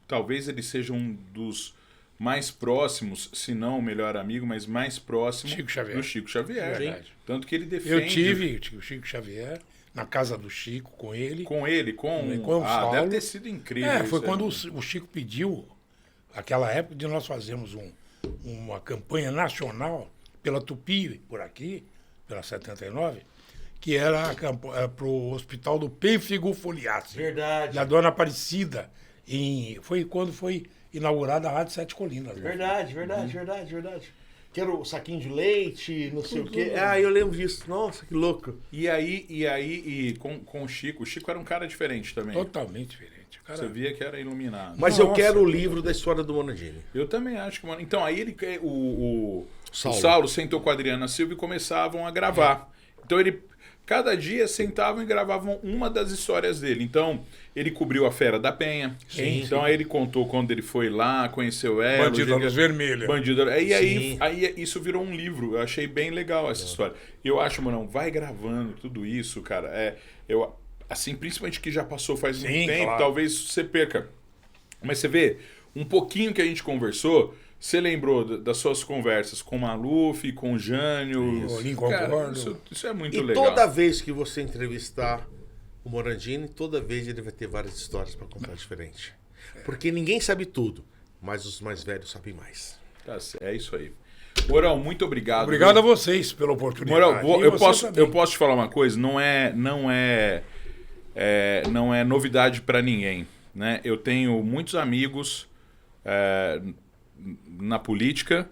Speaker 1: talvez ele seja um dos mais próximos, se não o melhor amigo, mas mais próximo
Speaker 2: Chico Xavier.
Speaker 1: do Chico Xavier.
Speaker 2: Verdade.
Speaker 1: Tanto que ele defende...
Speaker 2: Eu tive o Chico Xavier na casa do Chico, com ele.
Speaker 1: Com ele, com
Speaker 2: o Saulo.
Speaker 1: deve ter sido incrível.
Speaker 2: Foi
Speaker 1: isso
Speaker 2: quando
Speaker 1: aí.
Speaker 2: o Chico pediu, aquela época, de nós fazermos uma campanha nacional pela Tupi, por aqui, pela 79, que era para o Hospital do Pênfigo Foliace.
Speaker 3: Verdade.
Speaker 2: Da Dona Aparecida. Foi quando foi inaugurada a Rádio Sete Colinas. né?
Speaker 3: Verdade. Que era o saquinho de leite, não sei o quê. Ah, eu lembro disso. Nossa, que louco.
Speaker 1: E com o Chico era um cara diferente também.
Speaker 2: Totalmente diferente. Cara,
Speaker 1: Você via que era iluminado.
Speaker 3: Mas eu
Speaker 2: Nossa.
Speaker 3: quero o livro da história do Morandini.
Speaker 1: Eu também acho que... Então, aí o
Speaker 3: Saulo.
Speaker 1: Saulo sentou com a Adriana Silva e começavam a gravar. Então, cada dia sentavam e gravavam uma das histórias dele. Então, ele cobriu a Fera da Penha.
Speaker 2: Sim,
Speaker 1: Então, aí ele contou quando ele foi lá, conheceu ela.
Speaker 2: Bandido
Speaker 1: o
Speaker 2: Luz Vermelha.
Speaker 1: Bandido. E
Speaker 3: Sim.
Speaker 1: aí isso virou um livro. Eu achei bem legal essa história. Eu acho, mano, vai gravando tudo isso, cara. Assim, principalmente que já passou faz muito tempo,
Speaker 2: claro.
Speaker 1: talvez você perca. Mas você vê, um pouquinho que a gente conversou, você lembrou das suas conversas com o Maluf, com o Jânio.
Speaker 2: O Lincoln
Speaker 1: Cara,
Speaker 2: Concordo.
Speaker 1: isso é muito
Speaker 3: E
Speaker 1: legal.
Speaker 3: toda vez que você entrevistar o Morandini, toda vez ele vai ter várias histórias para contar diferente. Porque ninguém sabe tudo, mas os mais velhos sabem mais.
Speaker 1: Tá, é isso aí. Mourão, muito obrigado.
Speaker 2: Obrigado a vocês pela oportunidade.
Speaker 1: Mourão,
Speaker 2: E
Speaker 1: eu
Speaker 2: você também.
Speaker 1: posso te falar uma coisa? Não é novidade para ninguém, né? Eu tenho muitos amigos na política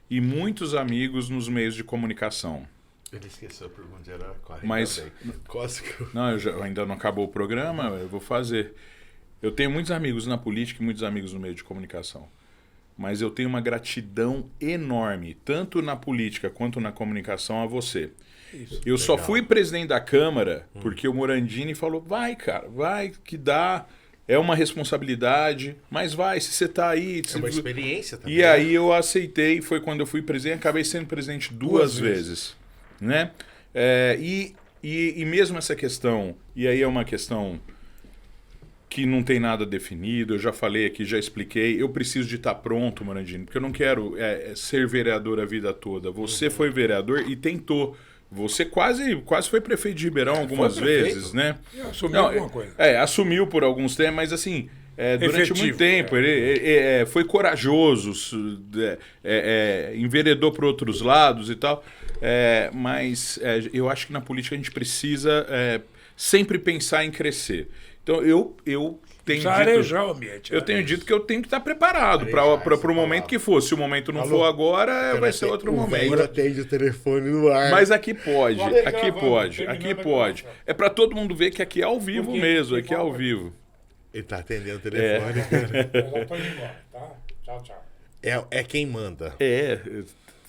Speaker 1: e muitos amigos nos meios de comunicação.
Speaker 3: Ele esqueceu a pergunta, era quase.
Speaker 1: Mas-
Speaker 3: Quase que eu...
Speaker 1: Não, ainda não acabou o programa, eu vou fazer. Eu tenho muitos amigos na política e muitos amigos no meio de comunicação. Mas eu tenho uma gratidão enorme, tanto na política quanto na comunicação, a você. Eu só fui presidente da Câmara porque o Morandini falou, vai, cara, vai, que dá, é uma responsabilidade, mas vai, se você tá aí...
Speaker 3: É uma experiência também.
Speaker 1: E aí eu aceitei, foi quando eu fui presidente, acabei sendo presidente duas vezes, né? E mesmo essa questão, e aí é uma questão que não tem nada definido, eu já falei aqui, já expliquei, eu preciso de estar pronto, Morandini, porque eu não quero ser vereador a vida toda. Você foi vereador e tentou você quase foi prefeito de Ribeirão algumas
Speaker 3: prefeito.
Speaker 1: vezes, né?
Speaker 2: Assumiu alguma coisa.
Speaker 1: Assumiu por alguns tempos, mas assim, durante
Speaker 2: Efetivo.
Speaker 1: muito tempo, ele foi corajoso, enveredou para outros lados e tal, mas eu acho que na política a gente precisa sempre pensar em crescer. Então eu tenho
Speaker 2: Precisa arejar o ambiente.
Speaker 1: eu tenho dito que eu tenho que estar preparado para o momento que for. Se o momento não for agora, vai ser outro
Speaker 4: O velho
Speaker 1: momento.
Speaker 4: atende o telefone no ar.
Speaker 1: Mas aqui pode,
Speaker 2: Vamos deixar,
Speaker 1: aqui
Speaker 2: vamos,
Speaker 1: pode,
Speaker 2: terminando
Speaker 1: aqui
Speaker 2: aqui,
Speaker 1: pode.
Speaker 2: vamos.
Speaker 1: É para todo mundo ver que aqui é ao vivo
Speaker 2: Porque-
Speaker 1: mesmo,
Speaker 2: porque
Speaker 1: aqui é ao
Speaker 2: fala-
Speaker 1: vivo.
Speaker 4: Ele tá atendendo o telefone, cara.
Speaker 2: Eu já tô indo embora, tá? Tchau, tchau.
Speaker 4: É quem manda.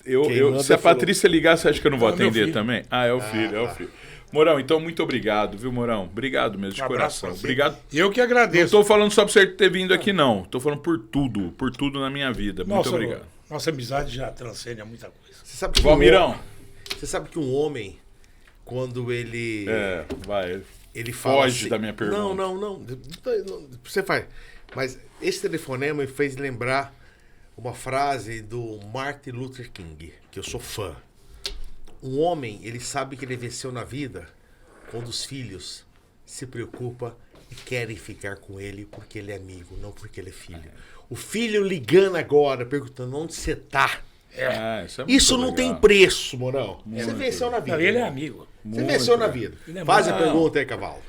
Speaker 1: Eu,
Speaker 4: Quem manda
Speaker 1: se a
Speaker 4: falou.
Speaker 1: Patrícia ligar, você acha que eu não vou
Speaker 2: É o meu
Speaker 1: atender
Speaker 2: filho.
Speaker 1: também? Ah, é o filho, é o filho. Morão, então muito obrigado, viu, Morão? Obrigado mesmo, de
Speaker 2: Um abraço
Speaker 1: coração.
Speaker 2: pra você.
Speaker 1: Obrigado.
Speaker 2: Eu que
Speaker 1: Não
Speaker 2: agradeço.
Speaker 1: tô falando só pra você ter vindo aqui, não. Tô falando por tudo na minha vida. Muito obrigado.
Speaker 2: Nossa amizade já transcende a muita coisa.
Speaker 4: Você sabe que
Speaker 1: Valmirão.
Speaker 4: Você sabe que um homem, quando ele...
Speaker 1: Vai.
Speaker 4: Ele fala
Speaker 1: Foge
Speaker 4: assim-
Speaker 1: da minha pergunta.
Speaker 4: Não. Você faz. Mas esse telefonema me fez lembrar uma frase do Martin Luther King, que eu sou fã. Um homem, ele sabe que ele venceu na vida quando os filhos se preocupam e querem ficar com ele porque ele é amigo, não porque ele é filho. O filho ligando agora, perguntando onde você tá. Isso não tem preço, Morão. Você venceu na vida.
Speaker 2: Ele é amigo.
Speaker 4: Você venceu na vida.
Speaker 2: Ele é
Speaker 4: Faz a
Speaker 1: muito-
Speaker 4: pergunta aí, cavalo.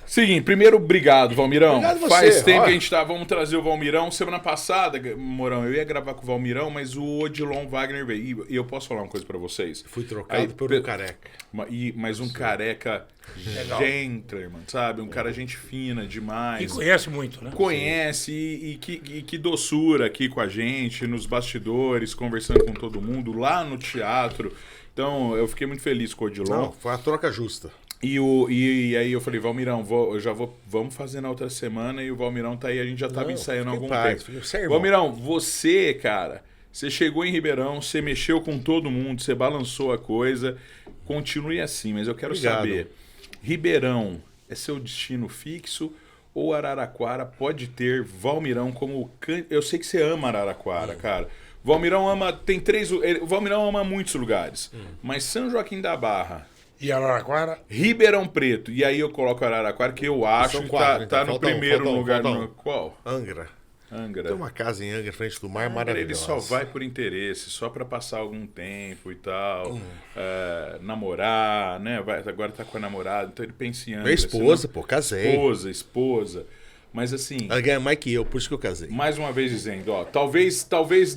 Speaker 1: Seguinte, primeiro, obrigado, Valmirão.
Speaker 4: Obrigado você,
Speaker 1: Faz tempo
Speaker 4: ó.
Speaker 1: que a gente tá. Vamos trazer o Valmirão. Semana passada, Morão, eu ia gravar com o Valmirão, mas o Odilon Wagner veio. E eu posso falar uma coisa pra vocês?
Speaker 4: Fui trocado
Speaker 1: Aí,
Speaker 4: por um careca.
Speaker 1: Mas um careca gentleman, sabe? Um cara gente fina
Speaker 2: E
Speaker 1: demais.
Speaker 2: conhece muito, né?
Speaker 1: Conhece e que doçura aqui com a gente, nos bastidores, conversando com todo mundo, lá no teatro. Então, eu fiquei muito feliz com o Odilon.
Speaker 4: Não, foi a troca justa.
Speaker 1: E aí eu falei, Valmirão, vamos fazer na outra semana, e o Valmirão tá aí, a gente já tava
Speaker 4: Não,
Speaker 1: ensaiando há
Speaker 4: fica em
Speaker 1: algum
Speaker 4: paz,
Speaker 1: tempo.
Speaker 4: filho, você é irmão.
Speaker 1: Valmirão, você, cara, você chegou em Ribeirão, você mexeu com todo mundo, você balançou a coisa, continue assim, mas eu quero
Speaker 4: Obrigado.
Speaker 1: saber, Ribeirão é seu destino fixo ou Araraquara pode ter Valmirão como... Eu sei que você ama Araraquara, cara. Valmirão ama... O Valmirão ama muitos lugares, mas São Joaquim da Barra...
Speaker 2: E Araraquara,
Speaker 1: Ribeirão Preto. E aí eu coloco Araraquara, que eu acho
Speaker 4: São
Speaker 1: que
Speaker 4: quatro,
Speaker 1: tá
Speaker 4: então.
Speaker 1: no
Speaker 4: Falta um,
Speaker 1: primeiro
Speaker 4: falta um,
Speaker 1: lugar.
Speaker 4: falta um.
Speaker 1: No... Qual?
Speaker 4: Angra.
Speaker 1: Angra.
Speaker 4: Tem uma casa em Angra, frente do mar,
Speaker 1: Angra,
Speaker 4: maravilhosa.
Speaker 1: ele só vai por interesse, só pra passar algum tempo e tal. Namorar, né? Agora tá com a namorada, então ele pensa em Angra.
Speaker 4: Minha esposa,
Speaker 1: senão-
Speaker 4: pô, casei.
Speaker 1: Esposa. Mas assim,
Speaker 4: Ela ganha mais que eu, por isso que eu casei.
Speaker 1: mais uma vez dizendo, ó, talvez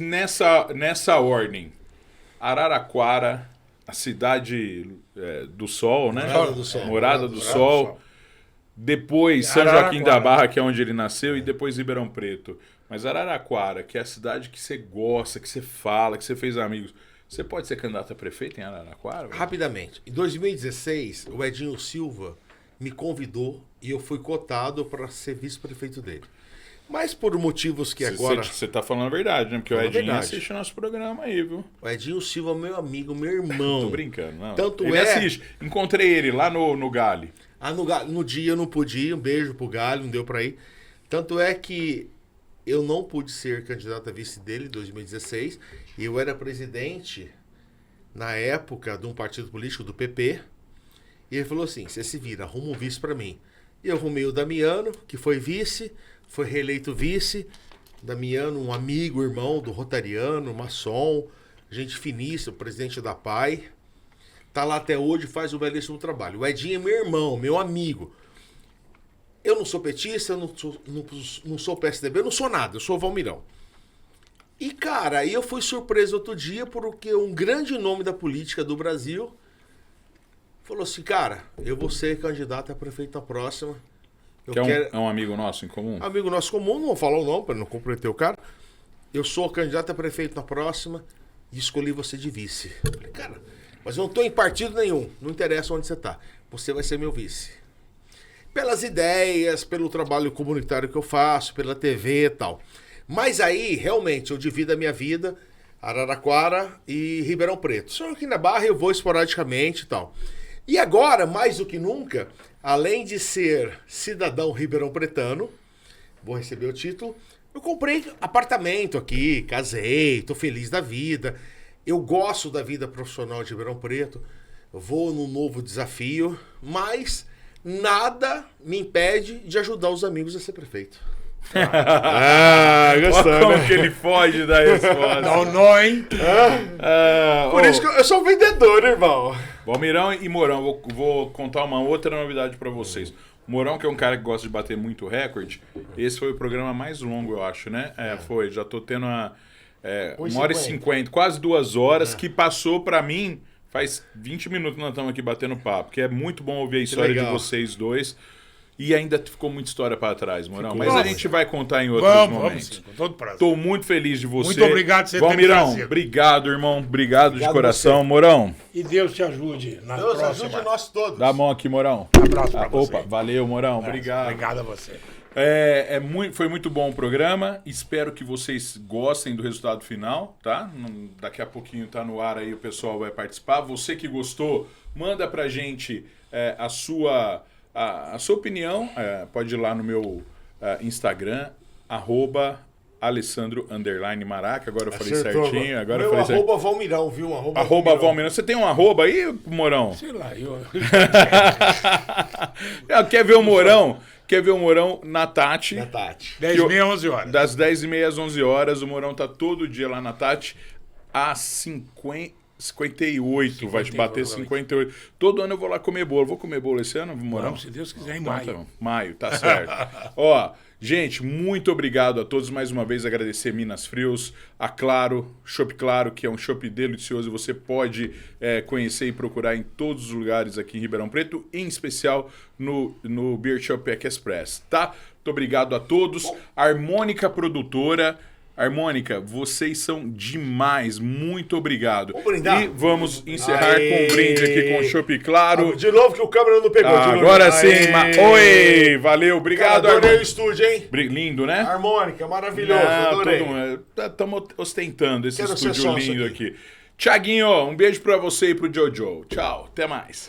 Speaker 1: nessa ordem, Araraquara, a cidade do Sol, né?
Speaker 4: Morada do Sol.
Speaker 1: Morada do Sol. Depois São
Speaker 2: Araraquara.
Speaker 1: Joaquim da Barra, que é onde ele nasceu, e depois Ribeirão Preto. Mas Araraquara, que é a cidade que você gosta, que você fala, que você fez amigos. Você pode ser candidato a prefeito em Araraquara? velho?
Speaker 4: Rapidamente. Em 2016, o Edinho Silva me convidou e eu fui cotado para ser vice-prefeito dele. Mas por motivos que agora...
Speaker 1: Você tá falando a verdade, né? Porque o
Speaker 4: Falando a
Speaker 1: Edinho
Speaker 4: verdade.
Speaker 1: assiste o nosso programa aí, viu?
Speaker 4: O Edinho Silva é meu amigo, meu irmão.
Speaker 1: Tô brincando, não.
Speaker 4: Tanto
Speaker 1: ele
Speaker 4: é-
Speaker 1: assiste. Encontrei ele lá no Gale.
Speaker 4: No dia eu não pude ir, um beijo pro Galho, não deu pra ir. Tanto é que eu não pude ser candidato a vice dele em 2016. E eu era presidente, na época, de um partido político, do PP. E ele falou assim, você se vira, arruma um vice pra mim. E eu arrumei o Damiano, que foi vice, foi reeleito vice. Damiano, um amigo, irmão do Rotariano, maçom, gente finíssima, presidente da PAI. Tá lá até hoje, faz um belíssimo trabalho. O Edinho é meu irmão, meu amigo. Eu não sou petista, eu não sou PSDB, eu não sou nada, eu sou Valmirão. E, cara, aí eu fui surpreso outro dia porque um grande nome da política do Brasil falou assim, cara, eu vou ser candidato a prefeito na próxima. Eu
Speaker 1: Que é
Speaker 4: quero...
Speaker 1: um amigo nosso em comum.
Speaker 4: Amigo nosso comum, não vou falar o nome para não comprometer o cara. Eu sou candidato a prefeito na próxima e escolhi você de vice. Eu falei, cara, mas eu não estou em partido nenhum, não interessa onde você está. Você vai ser meu vice. Pelas ideias, pelo trabalho comunitário que eu faço, pela TV e tal. Mas aí, realmente, eu divido a minha vida, Araraquara e Ribeirão Preto. Só aqui na Barra eu vou esporadicamente e tal. E agora, mais do que nunca, além de ser cidadão ribeirão-pretano, vou receber o título, eu comprei apartamento aqui, casei, tô feliz da vida. Eu gosto da vida profissional de Ribeirão Preto. vou num novo desafio, mas nada me impede de ajudar os amigos a ser prefeito.
Speaker 1: Olha como que ele foge da resposta.
Speaker 2: Dá um nó, hein?
Speaker 4: Por isso que eu sou vendedor, irmão.
Speaker 1: Valmirão e Mourão, vou contar uma outra novidade pra vocês. O Mourão, que é um cara que gosta de bater muito recorde, esse foi o programa mais longo, eu acho, né? Foi, já tô tendo 1h50, quase 2 horas, que passou pra mim, faz 20 minutos que nós estamos aqui batendo papo, que é muito bom ouvir a história de vocês dois. E ainda ficou muita história para trás, Mourão. Mas a gente vai contar em outros momentos.
Speaker 2: Vamos sim, com todo prazer.
Speaker 1: Tô muito feliz de você.
Speaker 2: Muito obrigado por você ter me
Speaker 1: Valmirão,
Speaker 2: trazido.
Speaker 1: obrigado, irmão. Obrigado de coração. Mourão,
Speaker 2: E Deus te ajude na
Speaker 4: Deus
Speaker 2: próxima.
Speaker 4: ajude nós todos.
Speaker 1: dá a mão aqui, Mourão.
Speaker 2: Abraço pra você.
Speaker 1: Opa, valeu, Mourão. Obrigado.
Speaker 2: Obrigado a você.
Speaker 1: Foi muito bom o programa. Espero que vocês gostem do resultado final, tá? Daqui a pouquinho tá no ar aí, o pessoal vai participar. Você que gostou, manda pra gente a sua opinião. Pode ir lá no meu Instagram, @Alessandro_Maraca. Agora eu falei certinho. Agora eu falei certinho.
Speaker 4: Arroba Valmirão, viu?
Speaker 1: Arroba Valmirão. Você tem um arroba aí, Mourão?
Speaker 2: Sei lá,
Speaker 1: Quer ver o Mourão? Quer ver o Mourão na Tati?
Speaker 4: Na Tati.
Speaker 2: 10h30, 11 horas.
Speaker 1: Das 10h30 às 11 horas. O Mourão tá todo dia lá na Tati. Às 58. Vai bater 58. Todo ano eu vou lá comer bolo. Vou comer bolo esse ano, Mourão?
Speaker 2: Vamos, se Deus quiser, em
Speaker 1: Então,
Speaker 2: maio.
Speaker 1: tá. Maio, tá certo. Ó, gente, muito obrigado a todos. Mais uma vez agradecer Minas Frios, a Claro, Chopp Claro, que é um chopp delicioso. Você pode conhecer e procurar em todos os lugares aqui em Ribeirão Preto, em especial no Beer Shop Pack Express, tá? Muito obrigado a todos. Harmônica Produtora. Harmônica, vocês são demais. Muito obrigado.
Speaker 4: Vamos brindar?
Speaker 1: E vamos encerrar com um brinde aqui com o Chopp Claro.
Speaker 4: De novo que o câmera não pegou. de novo.
Speaker 1: Agora sim,
Speaker 4: Aê.
Speaker 1: Oi, valeu, obrigado,
Speaker 4: Cara, adorei o
Speaker 1: Harmônica.
Speaker 4: estúdio, hein?
Speaker 1: Lindo, né?
Speaker 4: Harmônica, maravilhoso, adorei.
Speaker 1: Estamos ostentando esse
Speaker 4: Quero ser
Speaker 1: estúdio
Speaker 4: sócio
Speaker 1: lindo
Speaker 4: aqui.
Speaker 1: aqui. Tiaguinho, um beijo pra você e pro Jojo. Tchau, até mais.